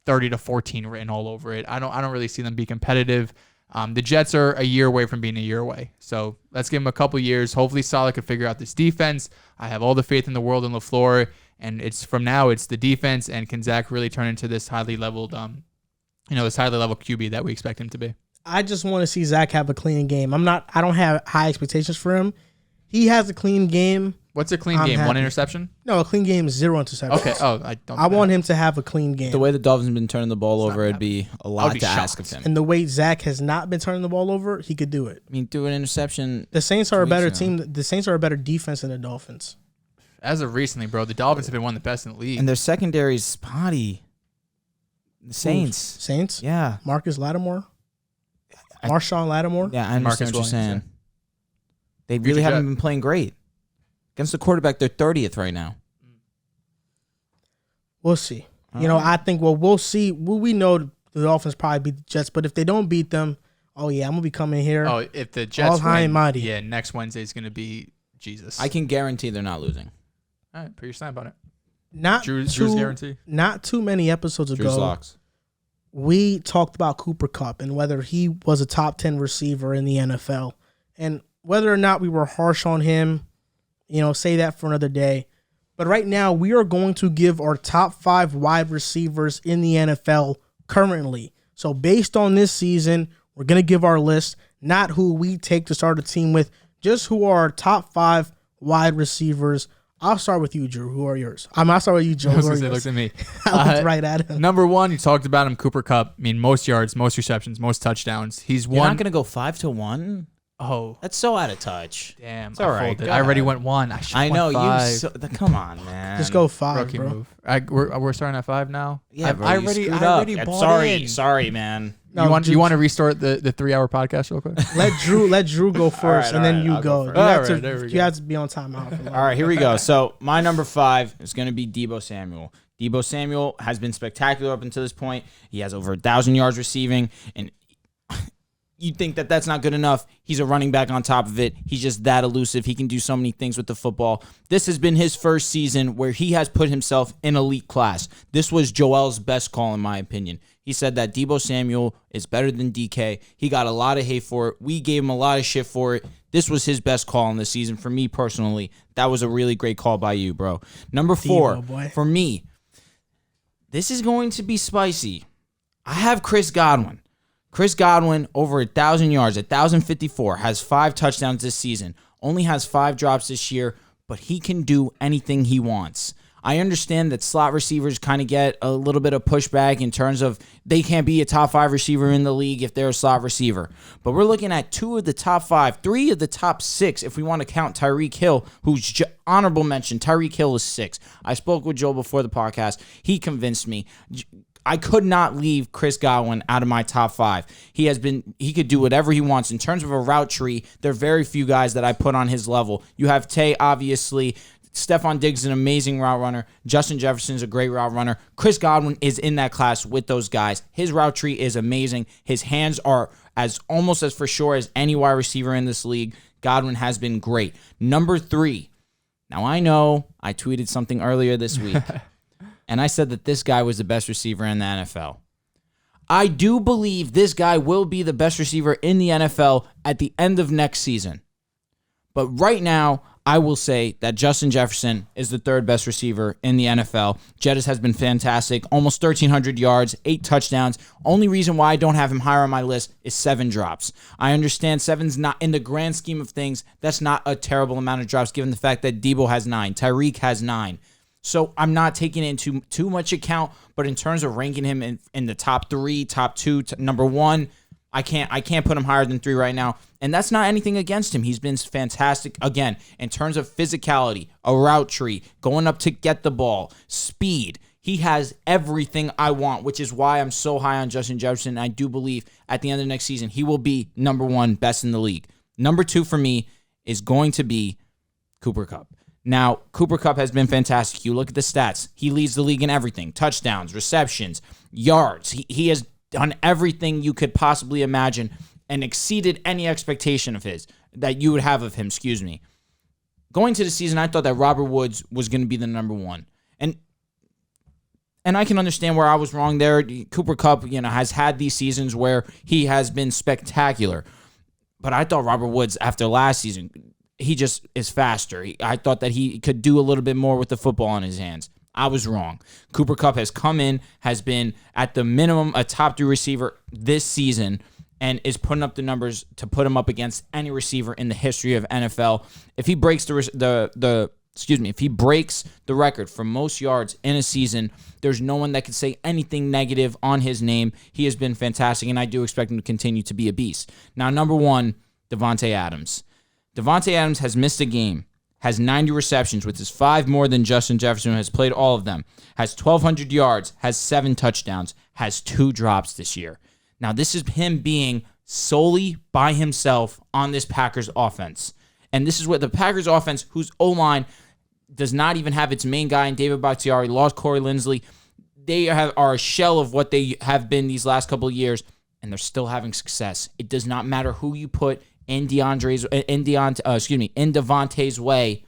30-14 written all over it. I don't really see them be competitive. The Jets are a year away from being a year away. So let's give them a couple years. Hopefully Saleh could figure out this defense. I have all the faith in the world in LaFleur, and it's the defense, and can Zach really turn into this highly leveled QB that we expect him to be. I just want to see Zach have a clean game. I don't have high expectations for him. He has a clean game. What's a clean game? Happy. 1 interception? No, a clean game is 0 interceptions. Okay. Oh, I want him to have a clean game. The way the Dolphins have been turning the ball over, it'd be a lot to ask of him. And the way Zach has not been turning the ball over, he could do it. I mean, do an interception. The Saints are a better team. The Saints are a better defense than the Dolphins. As of recently, bro, the Dolphins have been one of the best in the league. And their secondary is spotty. The Saints. Saints? Yeah. Marcus Lattimore? Marshawn Lattimore? Yeah, I understand what you're saying. They really haven't been playing great. Against the quarterback, they're 30th right now. We'll see. I think we'll see. We know the Dolphins probably beat the Jets, but if they don't beat them, I'm going to be coming here. Oh, if the Jets high and mighty. Yeah, next Wednesday is going to be Jesus. I can guarantee they're not losing. All right, put your stamp on it. Drew's guarantee. Not too many episodes Drew's ago, locks. We talked about Cooper Kupp and whether he was a top 10 receiver in the NFL. And whether or not we were harsh on him, say that for another day. But right now, we are going to give our top 5 wide receivers in the NFL currently. So based on this season, we're going to give our list, not who we take to start a team with, just who are our top 5 wide receivers. I'll start with you, Drew. Who are yours? I'll start with you, Joe. I was going to say, look at me. I looked right at him. Number 1, you talked about him, Cooper Kupp. I mean, most yards, most receptions, most touchdowns. You're not going to go 5-1? Oh, that's so out of touch. Damn, it's all right. I already went 1. I know you. Come on, man. Just go 5, Rookie bro. move. We're starting at 5 now. Yeah, bro, I already bought in. Sorry, man. No, you want to restart the 3-hour podcast real quick? Let Drew go first, and then you go. You have to be on timeout. All right, here we go. So my number 5 is going to be Deebo Samuel. Deebo Samuel has been spectacular up until this point. He has over 1,000 yards receiving, and you'd think that that's not good enough. He's a running back on top of it. He's just that elusive. He can do so many things with the football. This has been his first season where he has put himself in elite class. This was Joel's best call, in my opinion. He said that Deebo Samuel is better than DK. He got a lot of hate for it. We gave him a lot of shit for it. This was his best call in the season. For me personally, that was a really great call by you, bro. Number 4, for me, this is going to be spicy. I have Chris Godwin. Chris Godwin, over 1,000 yards, 1,054, has 5 touchdowns this season, only has 5 drops this year, but he can do anything he wants. I understand that slot receivers kind of get a little bit of pushback in terms of they can't be a top 5 receiver in the league if they're a slot receiver. But we're looking at 2 of the top 5, 3 of the top 6 if we want to count Tyreek Hill, who's honorable mention. Tyreek Hill is 6. I spoke with Joe before the podcast. He convinced me. I could not leave Chris Godwin out of my top 5. He could do whatever he wants. In terms of a route tree, there are very few guys that I put on his level. You have Tay, obviously. Stephon Diggs is an amazing route runner. Justin Jefferson's a great route runner. Chris Godwin is in that class with those guys. His route tree is amazing. His hands are almost as for sure as any wide receiver in this league. Godwin has been great. Number 3. Now, I know I tweeted something earlier this week. And I said that this guy was the best receiver in the NFL. I do believe this guy will be the best receiver in the NFL at the end of next season. But right now, I will say that Justin Jefferson is the 3rd best receiver in the NFL. Jettis has been fantastic. Almost 1,300 yards, 8 touchdowns. Only reason why I don't have him higher on my list is 7 drops. I understand 7's not, in the grand scheme of things, that's not a terrible amount of drops given the fact that Deebo has 9. Tyreek has 9. So I'm not taking it into too much account, but in terms of ranking him in the top 3, top 2, number 1, I can't put him higher than 3 right now. And that's not anything against him. He's been fantastic. Again, in terms of physicality, a route tree, going up to get the ball, speed. He has everything I want, which is why I'm so high on Justin Jefferson. I do believe at the end of next season, he will be number 1 best in the league. Number 2 for me is going to be Cooper Kupp. Now, Cooper Kupp has been fantastic. You look at the stats. He leads the league in everything. Touchdowns, receptions, yards. He has done everything you could possibly imagine and exceeded any expectation of his that you would have of him, Going to the season, I thought that Robert Woods was going to be the number 1. And I can understand where I was wrong there. Cooper Kupp, has had these seasons where he has been spectacular. But I thought Robert Woods, after last season, he just is faster. I thought that he could do a little bit more with the football in his hands. I was wrong. Cooper Kupp has come in, has been at the minimum a top 3 receiver this season, and is putting up the numbers to put him up against any receiver in the history of NFL. If he breaks if he breaks the record for most yards in a season, there's no one that can say anything negative on his name. He has been fantastic, and I do expect him to continue to be a beast. Now, number 1, Davante Adams. Davante Adams has missed a game, has 90 receptions, which is 5 more than Justin Jefferson, who has played all of them, has 1,200 yards, has 7 touchdowns, has 2 drops this year. Now, this is him being solely by himself on this Packers offense. And this is what the Packers offense, whose O-line does not even have its main guy in David Bakhtiari, lost Corey Linsley. They are a shell of what they have been these last couple of years, and they're still having success. It does not matter who you put in Davante's way,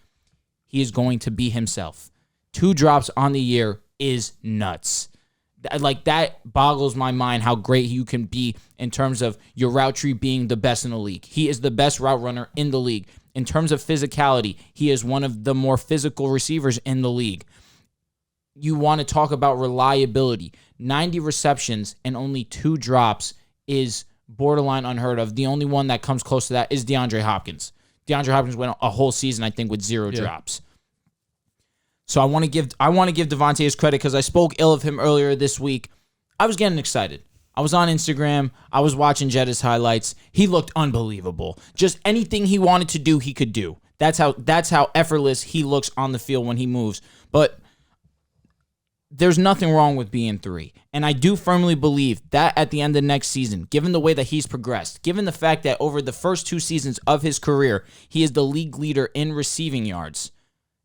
he is going to be himself. 2 drops on the year is nuts. Like, that boggles my mind how great you can be in terms of your route tree being the best in the league. He is the best route runner in the league. In terms of physicality, he is one of the more physical receivers in the league. you want to talk about reliability. 90 receptions and only 2 drops is borderline unheard of. The only one that comes close to that is DeAndre Hopkins. DeAndre Hopkins went a whole season, I think, with 0 drops. So I want to give Devontae his credit because I spoke ill of him earlier this week. I was getting excited. I was on Instagram. I was watching Jetta's highlights. He looked unbelievable. Just anything he wanted to do, he could do. That's how effortless he looks on the field when he moves. But there's nothing wrong with being 3. And I do firmly believe that at the end of next season, given the way that he's progressed, given the fact that over the first 2 seasons of his career, he is the league leader in receiving yards,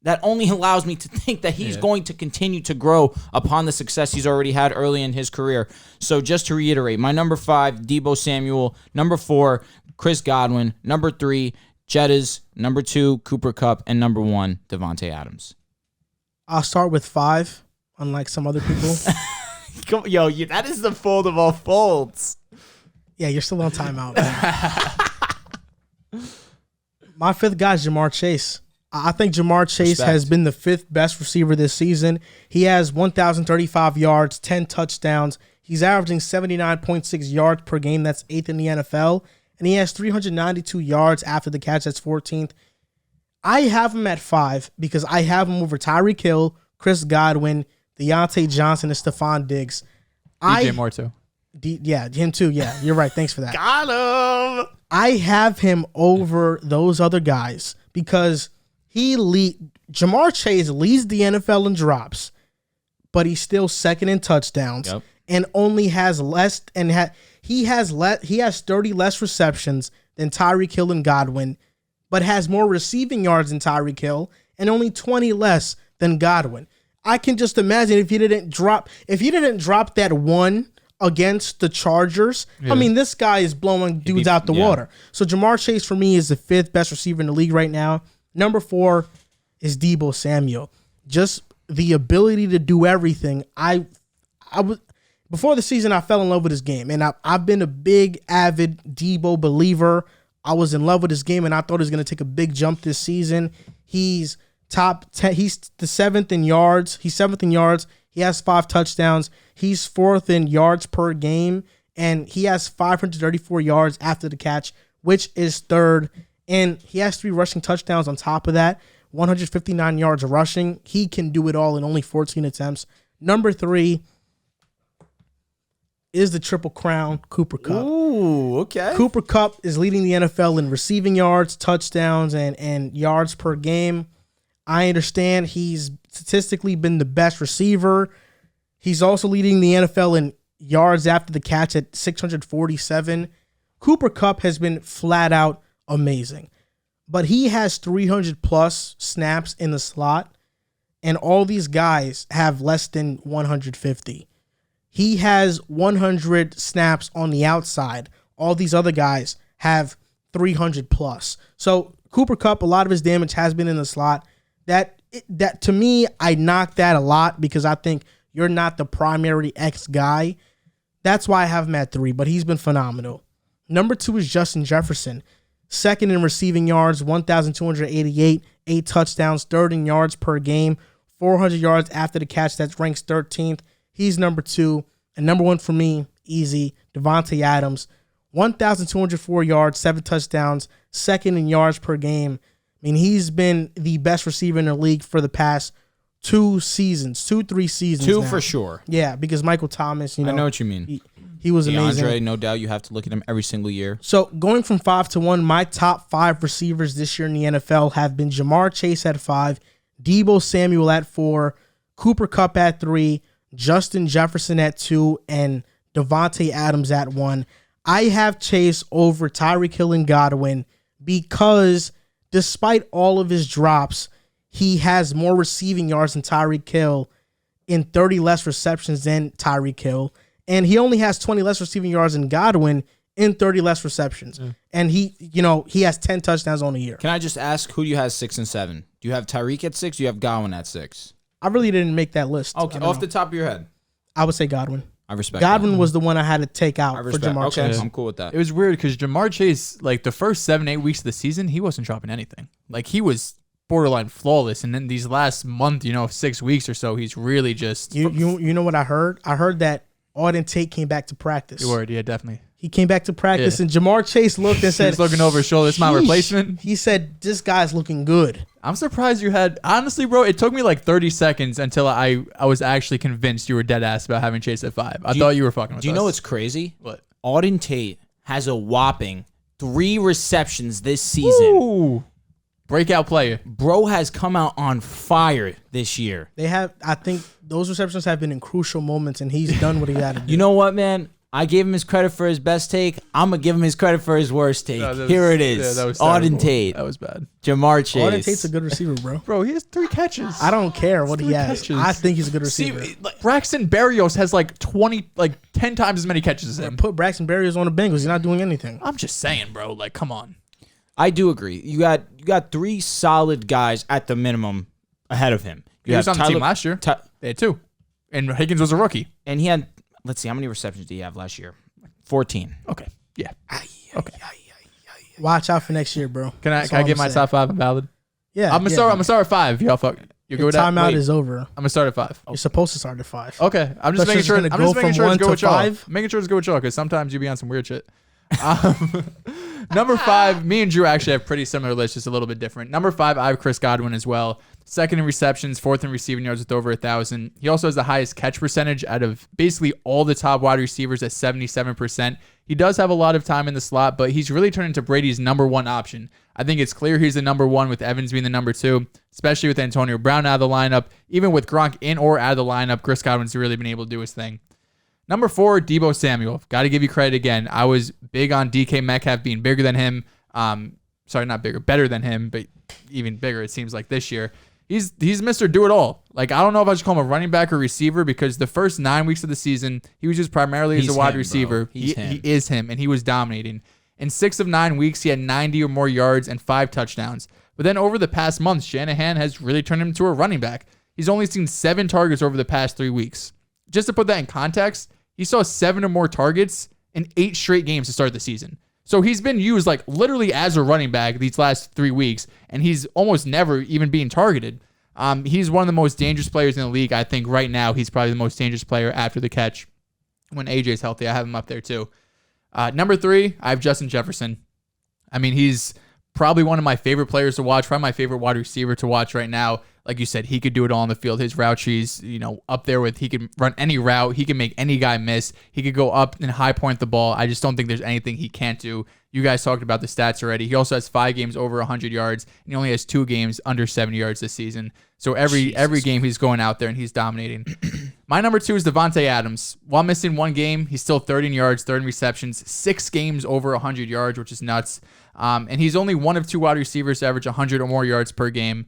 that only allows me to think that he's going to continue to grow upon the success he's already had early in his career. So just to reiterate, my number 5, Deebo Samuel. Number 4, Chris Godwin. Number 3, Jetta's. Number 2, Cooper Kupp. And number 1, Devontae Adams. I'll start with 5, unlike some other people. Yo, that is the fold of all folds. Yeah, you're still on timeout. My 5th guy is Jamar Chase. I think Jamar Chase has been the 5th best receiver this season. He has 1,035 yards, 10 touchdowns. He's averaging 79.6 yards per game. That's 8th in the NFL. And he has 392 yards after the catch. That's 14th. I have him at 5 because I have him over Tyreek Hill, Chris Godwin, Deontay Johnson, and Stephon Diggs. DJ Moore too. Yeah, him too. Yeah, you're right. Thanks for that. Got him. I have him over those other guys because Jamar Chase leads the NFL in drops, but he's still 2nd in touchdowns and only has less he has 30 less receptions than Tyreek Hill and Godwin, but has more receiving yards than Tyreek Hill and only 20 less than Godwin. I can just imagine if he didn't drop that one against the Chargers. I mean, this guy is blowing dudes out the water. So Jamar Chase for me is the 5th best receiver in the league right now. Number 4 is Deebo Samuel. Just the ability to do everything. Before the season, I fell in love with his game, and I've been a big, avid Deebo believer. I was in love with his game, and I thought he was going to take a big jump this season. He's top 10. He's the 7th in yards. He's 7th in yards. He has 5 touchdowns. He's 4th in yards per game, and he has 534 yards after the catch, which is 3rd. And he has 3 rushing touchdowns on top of that, 159 yards rushing. He can do it all in only 14 attempts. Number 3 is the Triple Crown, Cooper Kupp. Ooh, okay. Cooper Kupp is leading the NFL in receiving yards, touchdowns, and yards per game. I understand he's statistically been the best receiver. He's also leading the NFL in yards after the catch at 647. Cooper Kupp has been flat out amazing, but he has 300 plus snaps in the slot, and all these guys have less than 150. He has 100 snaps on the outside. All these other guys have 300 plus. So Cooper Kupp, a lot of his damage has been in the slot. That to me, I knock that a lot because I think you're not the primary X guy. That's why I have him at 3, but he's been phenomenal. Number 2 is Justin Jefferson. 2nd in receiving yards, 1,288, 8 touchdowns, 3rd in yards per game, 400 yards after the catch. That's ranks 13th. He's number 2. And number 1 for me, easy, Devontae Adams. 1,204 yards, 7 touchdowns, 2nd in yards per game. I mean, he's been the best receiver in the league for the past 3 seasons 2 now. For sure. Yeah, because Michael Thomas, I know what you mean. He was amazing. DeAndre, no doubt you have to look at him every single year. So going from 5 to 1, my top 5 receivers this year in the NFL have been Jamar Chase at 5, Deebo Samuel at 4, Cooper Kupp at 3, Justin Jefferson at 2, and Devontae Adams at 1. I have Chase over Tyreek Hill and Godwin because despite all of his drops, he has more receiving yards than Tyreek Hill in 30 less receptions than Tyreek Hill. And he only has 20 less receiving yards than Godwin in 30 less receptions. And he has 10 touchdowns on the year. Can I just ask who do you have 6 and 7? Do you have Tyreek at 6? Do you have Godwin at 6? I really didn't make that list. Okay, off the top of your head. I would say Godwin. I respect Godwin that. was the one I had to take out for Jamar Chase. I'm cool with that. It was weird because Jamar Chase, like the first 7-8 weeks of the season, he wasn't dropping anything. Like he was borderline flawless. And then these last month, 6 weeks or so, he's really just. You know what I heard? I heard that Auden Tate came back to practice. You word, yeah, definitely. He came back to practice, and Jamar Chase looked and said, he's looking over his shoulder. It's my replacement. He said, this guy's looking good. I'm surprised you had. Honestly, bro, it took me like 30 seconds until I was actually convinced you were dead ass about having Chase at 5. I thought you were fucking with us. Do you know what's crazy? What? Auden Tate has a whopping 3 receptions this season. Ooh. Breakout player. Bro has come out on fire this year. I think those receptions have been in crucial moments, and he's done what he had to do. You know what, man? I gave him his credit for his best take. I'm going to give him his credit for his worst take. Here it is. Yeah, that was Auden Tate. That was bad. Jamar Chase. Auden Tate's a good receiver, bro. Bro, he has 3 catches. I don't care what he has. Catches. I think he's a good receiver. Braxton Berrios has like 10 times as many catches as him. Put Braxton Berrios on the Bengals. He's not doing anything. I'm just saying, bro. Like, come on. I do agree. You got 3 solid guys at the minimum ahead of him. He was on the team last year. They had 2. And Higgins was a rookie. And he had, let's see, how many receptions did he have last year? 14. Okay. Yeah. Okay. Watch out for next year, bro. Can I get my top 5 valid? Yeah. I'm gonna start at 5. Y'all fuck. You go with that? Timeout is over. I'm gonna start at 5. You're supposed to start at 5. Okay. I'm just making sure. I'm just making sure it's go with y'all. Making sure it's go with y'all because sometimes you be on some weird shit. Number 5, me and Drew actually have pretty similar lists, just a little bit different. Number 5, I have Chris Godwin as well. 2nd in receptions, 4th in receiving yards with over 1,000. He also has the highest catch percentage out of basically all the top wide receivers at 77%. He does have a lot of time in the slot, but he's really turned into Brady's number 1 option. I think it's clear he's the number 1 with Evans being the number 2, especially with Antonio Brown out of the lineup. Even with Gronk in or out of the lineup, Chris Godwin's really been able to do his thing. Number 4, Deebo Samuel. Got to give you credit again. I was big on DK Metcalf being bigger than him. Sorry, not bigger, better than him, but even bigger it seems like this year. He's Mr. Do-It-All. Like, I don't know if I should call him a running back or receiver because the first 9 weeks of the season, he was just primarily as a wide receiver. He is him, and he was dominating. In 6 of 9 weeks, he had 90 or more yards and 5 touchdowns. But then over the past month, Shanahan has really turned him into a running back. He's only seen 7 targets over the past 3 weeks. Just to put that in context, he saw 7 or more targets in 8 straight games to start the season. So he's been used like literally as a running back these last 3 weeks, and he's almost never even being targeted. He's one of the most dangerous players in the league. I think right now he's probably the most dangerous player after the catch. When AJ's healthy, I have him up there too. Number 3, I have Justin Jefferson. I mean, he's probably one of my favorite players to watch, probably my favorite wide receiver to watch right now. Like you said, he could do it all on the field. His route trees, up there with he can run any route. He can make any guy miss. He could go up and high point the ball. I just don't think there's anything he can't do. You guys talked about the stats already. He also has 5 games over 100 yards, and he only has 2 games under 70 yards this season. So every game he's going out there and he's dominating. My number 2 is Devontae Adams. While missing 1 game, he's still 30 yards, 30 receptions, 6 games over 100 yards, which is nuts. And he's only one of 2 wide receivers to average 100 or more yards per game.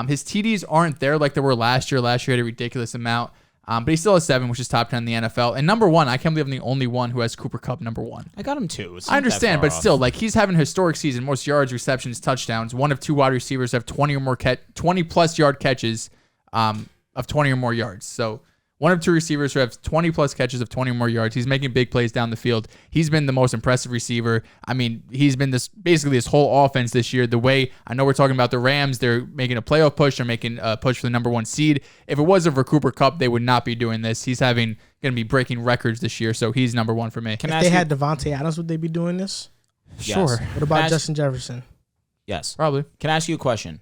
His TDs aren't there like they were last year. Last year he had a ridiculous amount. But he still has 7, which is top 10 in the NFL. And number 1, I can't believe I'm the only one who has Cooper Kupp number 1. I got him too. I understand, but still, like he's having a historic season. Most yards, receptions, touchdowns. One of 2 wide receivers have 20 plus yard catches of 20 or more yards. So one of 2 receivers who have 20 plus catches of 20 or more yards. He's making big plays down the field. He's been the most impressive receiver. I mean, he's been this whole offense this year. The way I know we're talking about the Rams, they're making a playoff push. They're making a push for the number 1 seed. If it wasn't for Cooper Kupp, they would not be doing this. He's going to be breaking records this year, so he's number 1 for me. If they had Devontae Adams, would they be doing this? Yes. Sure. What about Justin Jefferson? Yes. Probably. Can I ask you a question?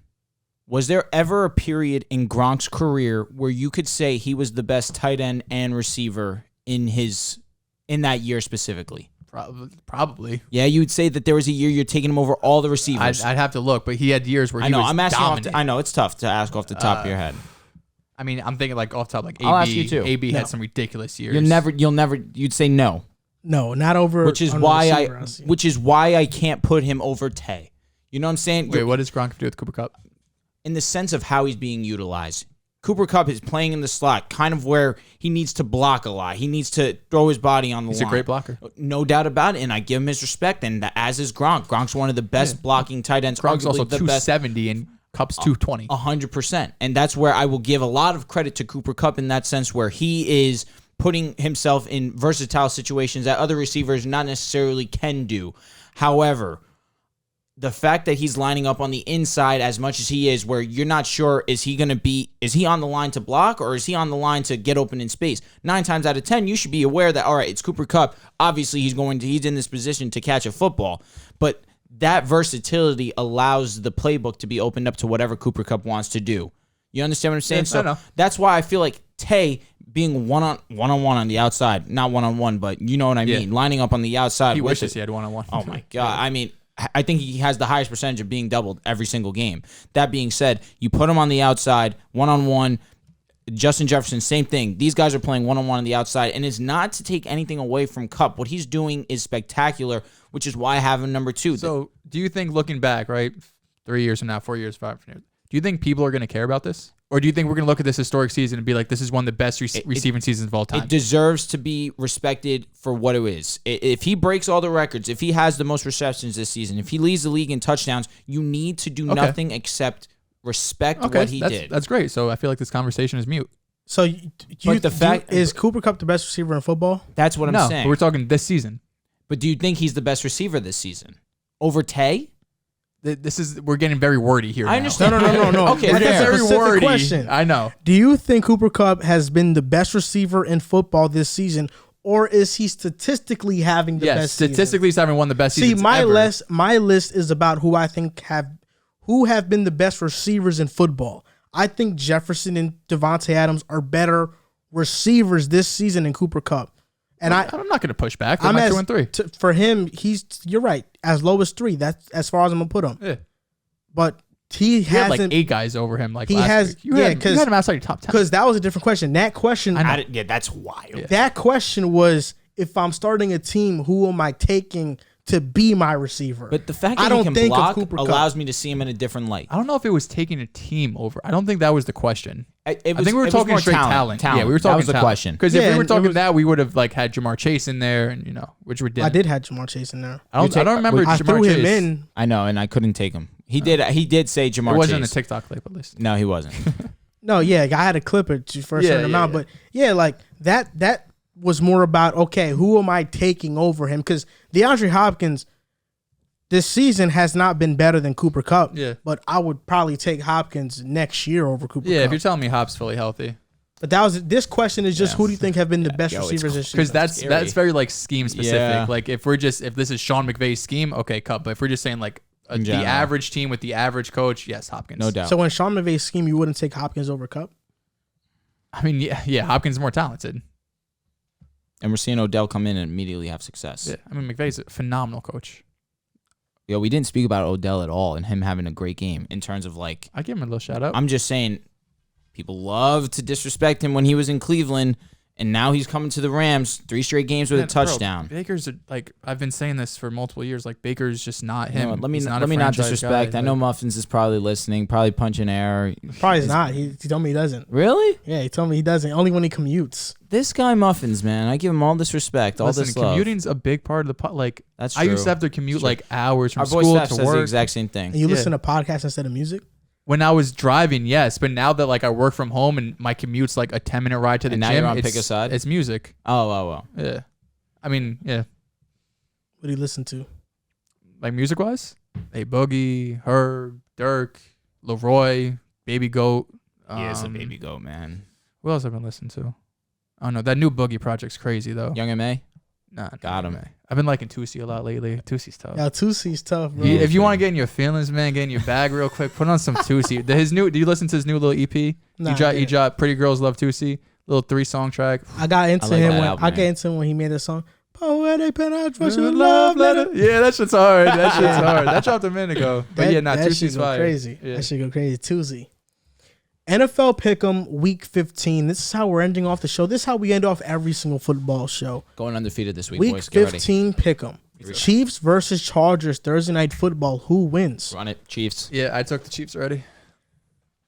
Was there ever a period in Gronk's career where you could say he was the best tight end and receiver in that year specifically? Probably. Yeah, you would say that there was a year you're taking him over all the receivers. I'd have to look, but he had years where he was dominant. I know it's tough to ask off the top of your head. I mean, I'm thinking like off the top, like I'll ask you too. AB had some ridiculous years. You'd say no. No, not over. Which is why I can't put him over Tay. You know what I'm saying? Wait, what does Gronk do with Cooper Kupp? In the sense of how he's being utilized. Cooper Kupp is playing in the slot, kind of where he needs to block a lot. He needs to throw his body on the line. He's a great blocker. No doubt about it, and I give him his respect, and as is Gronk. Gronk's one of the best blocking tight ends. Gronk's also 270 and Kupp's 220. 100%. And that's where I will give a lot of credit to Cooper Kupp in that sense, where he is putting himself in versatile situations that other receivers not necessarily can do. However, the fact that he's lining up on the inside as much as he is, where you're not sure, is he on the line to block or is he on the line to get open in space? 9 times out of 10, you should be aware that, all right, it's Cooper Kupp. Obviously, he's in this position to catch a football. But that versatility allows the playbook to be opened up to whatever Cooper Kupp wants to do. You understand what I'm saying? Yeah, so that's why I feel like Tay being one-on-one on the outside, not one-on-one, but you know what I mean, lining up on the outside. He wishes he had one-on-one. Oh, my God. I mean, I think he has the highest percentage of being doubled every single game. That being said, you put him on the outside, one-on-one. Justin Jefferson, same thing. These guys are playing one-on-one on the outside, and it's not to take anything away from Kupp. What he's doing is spectacular, which is why I have him number 2. So do you think, looking back, right, 3 years from now, 4 years, 5 from now, do you think people are going to care about this? Or do you think we're going to look at this historic season and be like, this is one of the best receiving seasons of all time? It deserves to be respected for what it is. If he breaks all the records, if he has the most receptions this season, if he leads the league in touchdowns, you need to do nothing except respect what he did. That's great. So I feel like this conversation is mute. So is Cooper Kupp the best receiver in football? That's what I'm saying. But we're talking this season. But do you think he's the best receiver this season? Over Tay? We're getting very wordy here. I understand. No. Okay, that's fair. a very wordy question. I know. Do you think Cooper Kupp has been the best receiver in football this season, or is he statistically having the best season? Statistically he's having one of the best seasons ever. My list is about who I think have been the best receivers in football. I think Jefferson and Devontae Adams are better receivers this season than Cooper Kupp. And I'm not going to push back. I'm at 2 and 3. For him, you're right. As low as 3. That's as far as I'm gonna put him. Yeah. But he had hasn't. like 8 guys over him. Like he last has. week. You had him outside your top 10. Because that was a different question. That question. That's wild. Yeah. That question was, if I'm starting a team, who am I taking to be my receiver? But the fact that he can block allows me to see him in a different light. I don't know if it was taking a team over. I don't think that was the question. I think we were talking straight talent. Yeah, we were talking the question. Because if we were talking that, we would have had Jamar Chase in there, and which we did. I did have Jamar Chase in there. I don't remember. I Jamar threw Chase. him in. I know, and I couldn't take him. He did say Jamar Chase. It wasn't in the TikTok clip, at least. No, he wasn't. No, yeah, I had to clip it for a certain amount, but like that was more about, okay, who am I taking over him? Because DeAndre Hopkins this season has not been better than Cooper Kupp. Yeah. But I would probably take Hopkins next year over Cooper Kupp. Yeah, if you're telling me Hop's fully healthy. But this question is just who do you think have been the best receivers this year? Because that's very scheme specific. Yeah. Like if this is Sean McVay's scheme, okay, Kupp. But if we're just saying the average team with the average coach, yes, Hopkins. No doubt. So when Sean McVay's scheme, you wouldn't take Hopkins over Kupp? I mean, yeah, Hopkins is more talented. And we're seeing Odell come in and immediately have success. Yeah, I mean, McVay's a phenomenal coach. Yo, we didn't speak about Odell at all and him having a great game in terms of I give him a little shout out. I'm just saying, people love to disrespect him when he was in Cleveland, and now he's coming to the Rams, 3 straight games with a touchdown. Bro, Baker's I've been saying this for multiple years. Baker's just not him. Let me not disrespect. Guy. I know Muffins is probably listening, probably punching air. Probably not. He told me he doesn't. Really? Yeah, he told me he doesn't. Only when he commutes. This guy Muffins, man, I give him all this respect, all this love. Commuting's a big part of the That's true. I used to have to commute hours from Our school boy Steph to says work. the exact same thing. And you listen to podcasts instead of music? When I was driving, yes, but now that I work from home and my commute's a 10-minute ride to the now gym, you're on pick a side? It's music. Oh. Yeah. I mean, yeah. What do you listen to? Music wise? Hey Boogie, Herb, Dirk, Leroy, Baby Goat. It's a Baby Goat, man. What else have I been listening to? I don't know. That new Boogie project's crazy though. Young M.A.? Nah, got him. I've been liking Tusi a lot lately. Tusi's tough. Yeah, Tusi's tough, bro. If you want to get in your feelings, man, get in your bag real quick. Put on some Tusi. Do you listen to his new little EP? Nah, he dropped Pretty Girls Love Tusi. Little 3-song track. I got into him when he made a song. Poetic penetration love letter. Yeah, that shit's hard. That dropped a minute ago. But Tusi's fire. Crazy. Yeah. That shit go crazy. Tusi. NFL Pick'em Week 15. This is how we're ending off the show. This is how we end off every single football show. Going undefeated this week, Week boys. Get 15 Pick'em. Chiefs versus Chargers Thursday Night Football. Who wins? Run it, Chiefs. Yeah, I took the Chiefs already.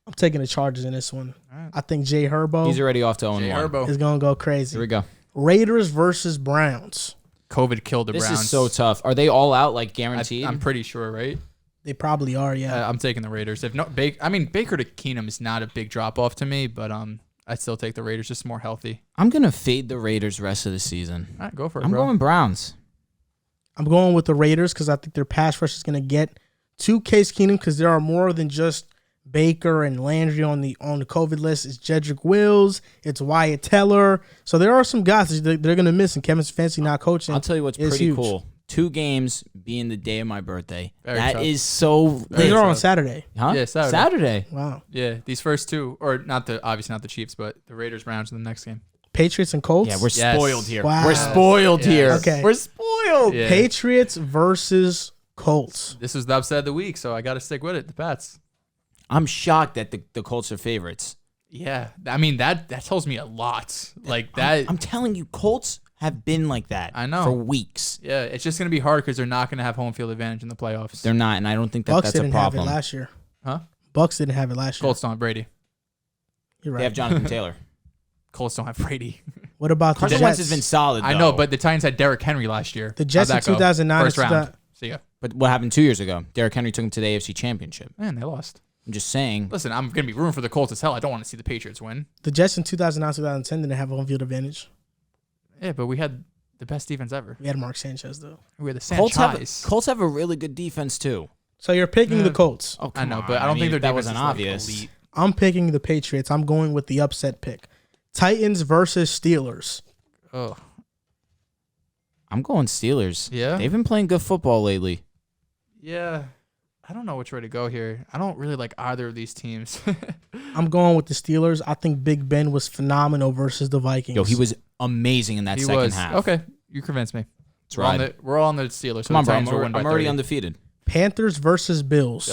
I'm taking the Chargers in this one. Right. I think Jay Herbo He's already off to 0-1. is going to go crazy. Here we go. Raiders versus Browns. COVID killed the Browns. This is so tough. Are they all out, guaranteed? I'm pretty sure, right? They probably are, yeah. I'm taking the Raiders. If not, Baker to Keenum is not a big drop off to me, but I still take the Raiders, just more healthy. I'm gonna fade the Raiders rest of the season. All right, go for it. I'm going Browns. I'm going with the Raiders because I think their pass rush is going to get to Case Keenum because there are more than just Baker and Landry on the COVID list. It's Jedrick Wills. It's Wyatt Teller. So there are some guys that they're going to miss, and Kevin Stefanski not coaching. I'll tell you what's pretty huge. cool. 2 games being the day of my birthday. Very That tough. is so. They're on Saturday. Huh? Yeah, Saturday. Saturday. Wow. Yeah, these first 2, or obviously not the Chiefs, but the Raiders Browns in the next game. Patriots and Colts. Yeah, we're Yes. spoiled here. Wow. We're spoiled Yes. here. Okay. We're spoiled. Yeah. Patriots versus Colts. This was the upset of the week, so I got to stick with it. The Pats. I'm shocked that the Colts are favorites. Yeah, I mean that tells me a lot. Like that. I'm telling you, Colts have been like that. I know. For weeks. Yeah, it's just gonna be hard because they're not gonna have home field advantage in the playoffs. They're not, and I don't think Bucks that's a didn't have it problem. last year. Huh? Bucks didn't have it last year. Colts don't have Brady. You're right. They have Jonathan Taylor. Colts don't have Brady. What about the Carson Jets? Wentz has been solid, though. I know, but the Titans had Derrick Henry last year. The Jets How'd in that go? 2009 First and round. See ya. But what happened 2 years ago? Derrick Henry took him to the AFC Championship. Man, they lost. I'm just saying. Listen, I'm gonna be rooting for the Colts as hell. I don't want to see the Patriots win. The Jets in 2009, 2010 didn't have a home field advantage. Yeah, but we had the best defense ever. We had Mark Sanchez though. We had the Colts Sanchez. have a really good defense, too. So you're picking the Colts. Oh, I know, come but on. I don't think their that defense wasn't is like obvious. elite. I'm picking the Patriots. I'm going with the upset pick. Titans versus Steelers. Oh, I'm going Steelers. Yeah? They've been playing good football lately. yeah. I don't know which way to go here. I don't really like either of these teams. I'm going with the Steelers. I think Big Ben was phenomenal versus the Vikings. Yo, he was amazing in that second half. Okay, you convinced me. That's We're on right. We're all on the Steelers. So Come on, the bro. Titans will win by I'm already 30. undefeated. Panthers versus Bills.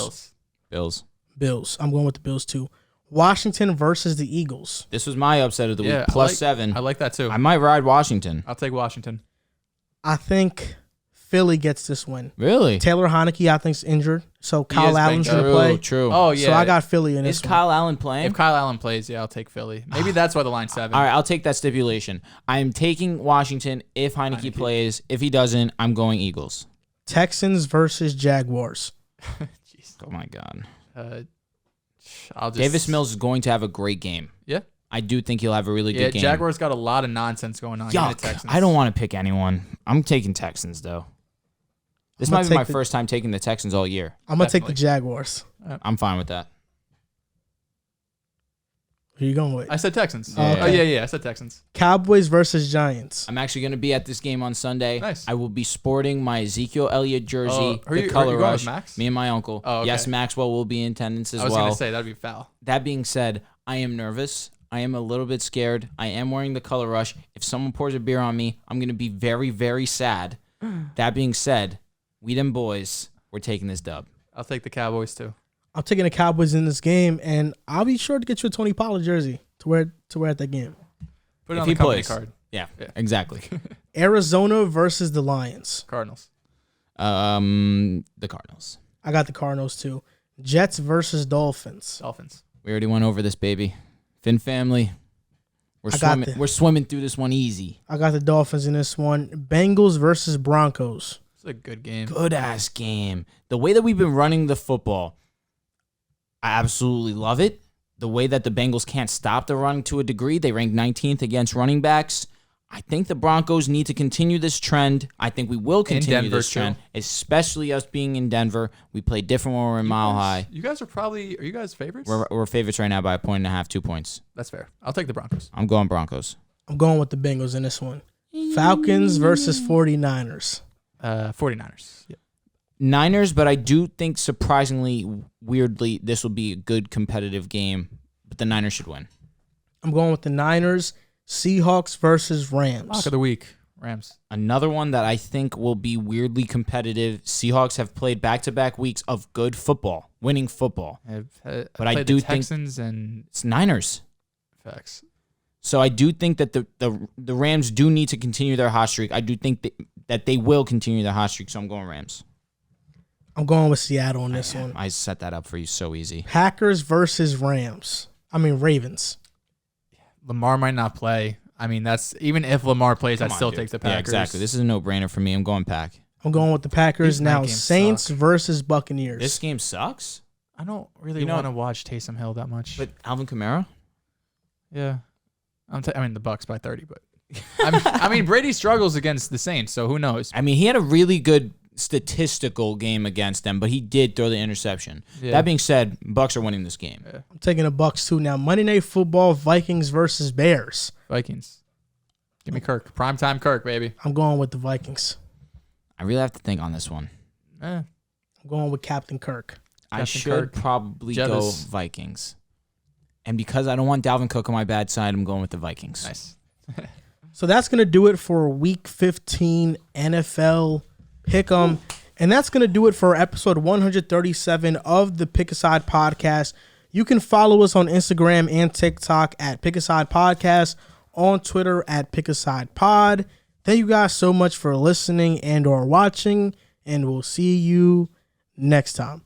Bills. Bills. I'm going with the Bills too. Washington versus the Eagles. This was my upset of the Yeah, week. Plus I 7. like that too. I might ride Washington. I'll take Washington. I think Philly gets this win. Really? Taylor Heineke, I think, is injured. So Kyle is Allen's banged going to up. play. True. Oh yeah. So I got Philly in this Is one. Kyle Allen playing? If Kyle Allen plays, yeah, I'll take Philly. Maybe that's why the line's 7. All right, I'll take that stipulation. I am taking Washington if Heineke plays. If he doesn't, I'm going Eagles. Texans versus Jaguars. Jeez. Oh, my God. I'll just Davis Mills is going to have a great game. Yeah. I do think he'll have a really Yeah. good game. Jaguars got a lot of nonsense going on. Give me the Yuck. Texans. I don't want to pick anyone. I'm taking Texans, though. This I'm gonna might be my take the- first time taking the Texans all year. I'm going to take the Definitely. Jaguars. I'm fine with that. Who you going with? I said Texans. Yeah. Oh yeah. I said Texans. Cowboys versus Giants. I'm actually going to be at this game on Sunday. Nice. I will be sporting my Ezekiel Elliott jersey, Oh, who are the you color going with, rush. Max? Me and my uncle. Oh, okay. Yes, Maxwell will be in attendance as I was well. gonna say that'd be foul. That being said, I am nervous. I am a little bit scared. I am wearing the color rush. If someone pours a beer on me, I'm going to be very, very sad. That being said, we them boys, we're taking this dub. I'll take the Cowboys too. I'm taking the Cowboys in this game, and I'll be sure to get you a Tony Pollard jersey to wear at that game. Put it If on he the company plays. card. Yeah, Yeah. exactly. Arizona versus the Lions. Cardinals. The Cardinals. I got the Cardinals too. Jets versus Dolphins. Dolphins. We already went over this, baby. Finn family. We're I got swimming. the- We're swimming through this one easy. I got the Dolphins in this one. Bengals versus Broncos. It's a good game. Good ass game. The way that we've been running the football, I absolutely love it. The way that the Bengals can't stop the run to a degree, they rank 19th against running backs. I think the Broncos need to continue this trend. I think we will continue Denver, this trend, especially us being in Denver. We play different when we're in Mile High. You guys are you guys favorites? We're favorites right now by 1.5, 2 points. That's fair. I'll take the Broncos. I'm going Broncos. I'm going with the Bengals in this one. Falcons versus 49ers. 49ers. Yeah. Niners, but I do think surprisingly, weirdly, this will be a good competitive game, but the Niners should win. I'm going with the Niners. Seahawks versus Rams. Lock of the week. Rams. Another one that I think will be weirdly competitive. Seahawks have played back-to-back weeks of good football, winning football. But I do the think- Texans and It's Niners. facts. So I do think that the Rams do need to continue their hot streak. I do think that they will continue their hot streak, so I'm going Rams. I'm going with Seattle in this one. I set that up for you so easy. Packers versus Ravens. Lamar might not play. I mean, that's even if Lamar plays, I'd Come on, still dude. take the Packers. Yeah, exactly. This is a no-brainer for me. I'm going Pack. I'm going with the Packers. These night Now games Saints suck. versus Buccaneers. This game sucks, I don't really You know- want to watch Taysom Hill that much. but Alvin Kamara? yeah, I mean the Bucks by 30, but I mean Brady struggles against the Saints, so who knows? I mean, he had a really good statistical game against them, but he did throw the interception. Yeah. That being said, Bucks are winning this game. Yeah. I'm taking the Bucks too. Now, Monday Night Football, Vikings versus Bears. Vikings. Give me Kirk. Primetime Kirk, baby. I'm going with the Vikings. I really have to think on this one. I'm going with Captain Kirk. I should probably go Vikings. And because I don't want Dalvin Cook on my bad side, I'm going with the Vikings. Nice. So that's going to do it for Week 15 NFL Pick'em. And that's going to do it for episode 137 of the Pick Aside Podcast. You can follow us on Instagram and TikTok at Pick Aside Podcast, on Twitter at Pick Aside Pod. Thank you guys so much for listening and or watching, and we'll see you next time.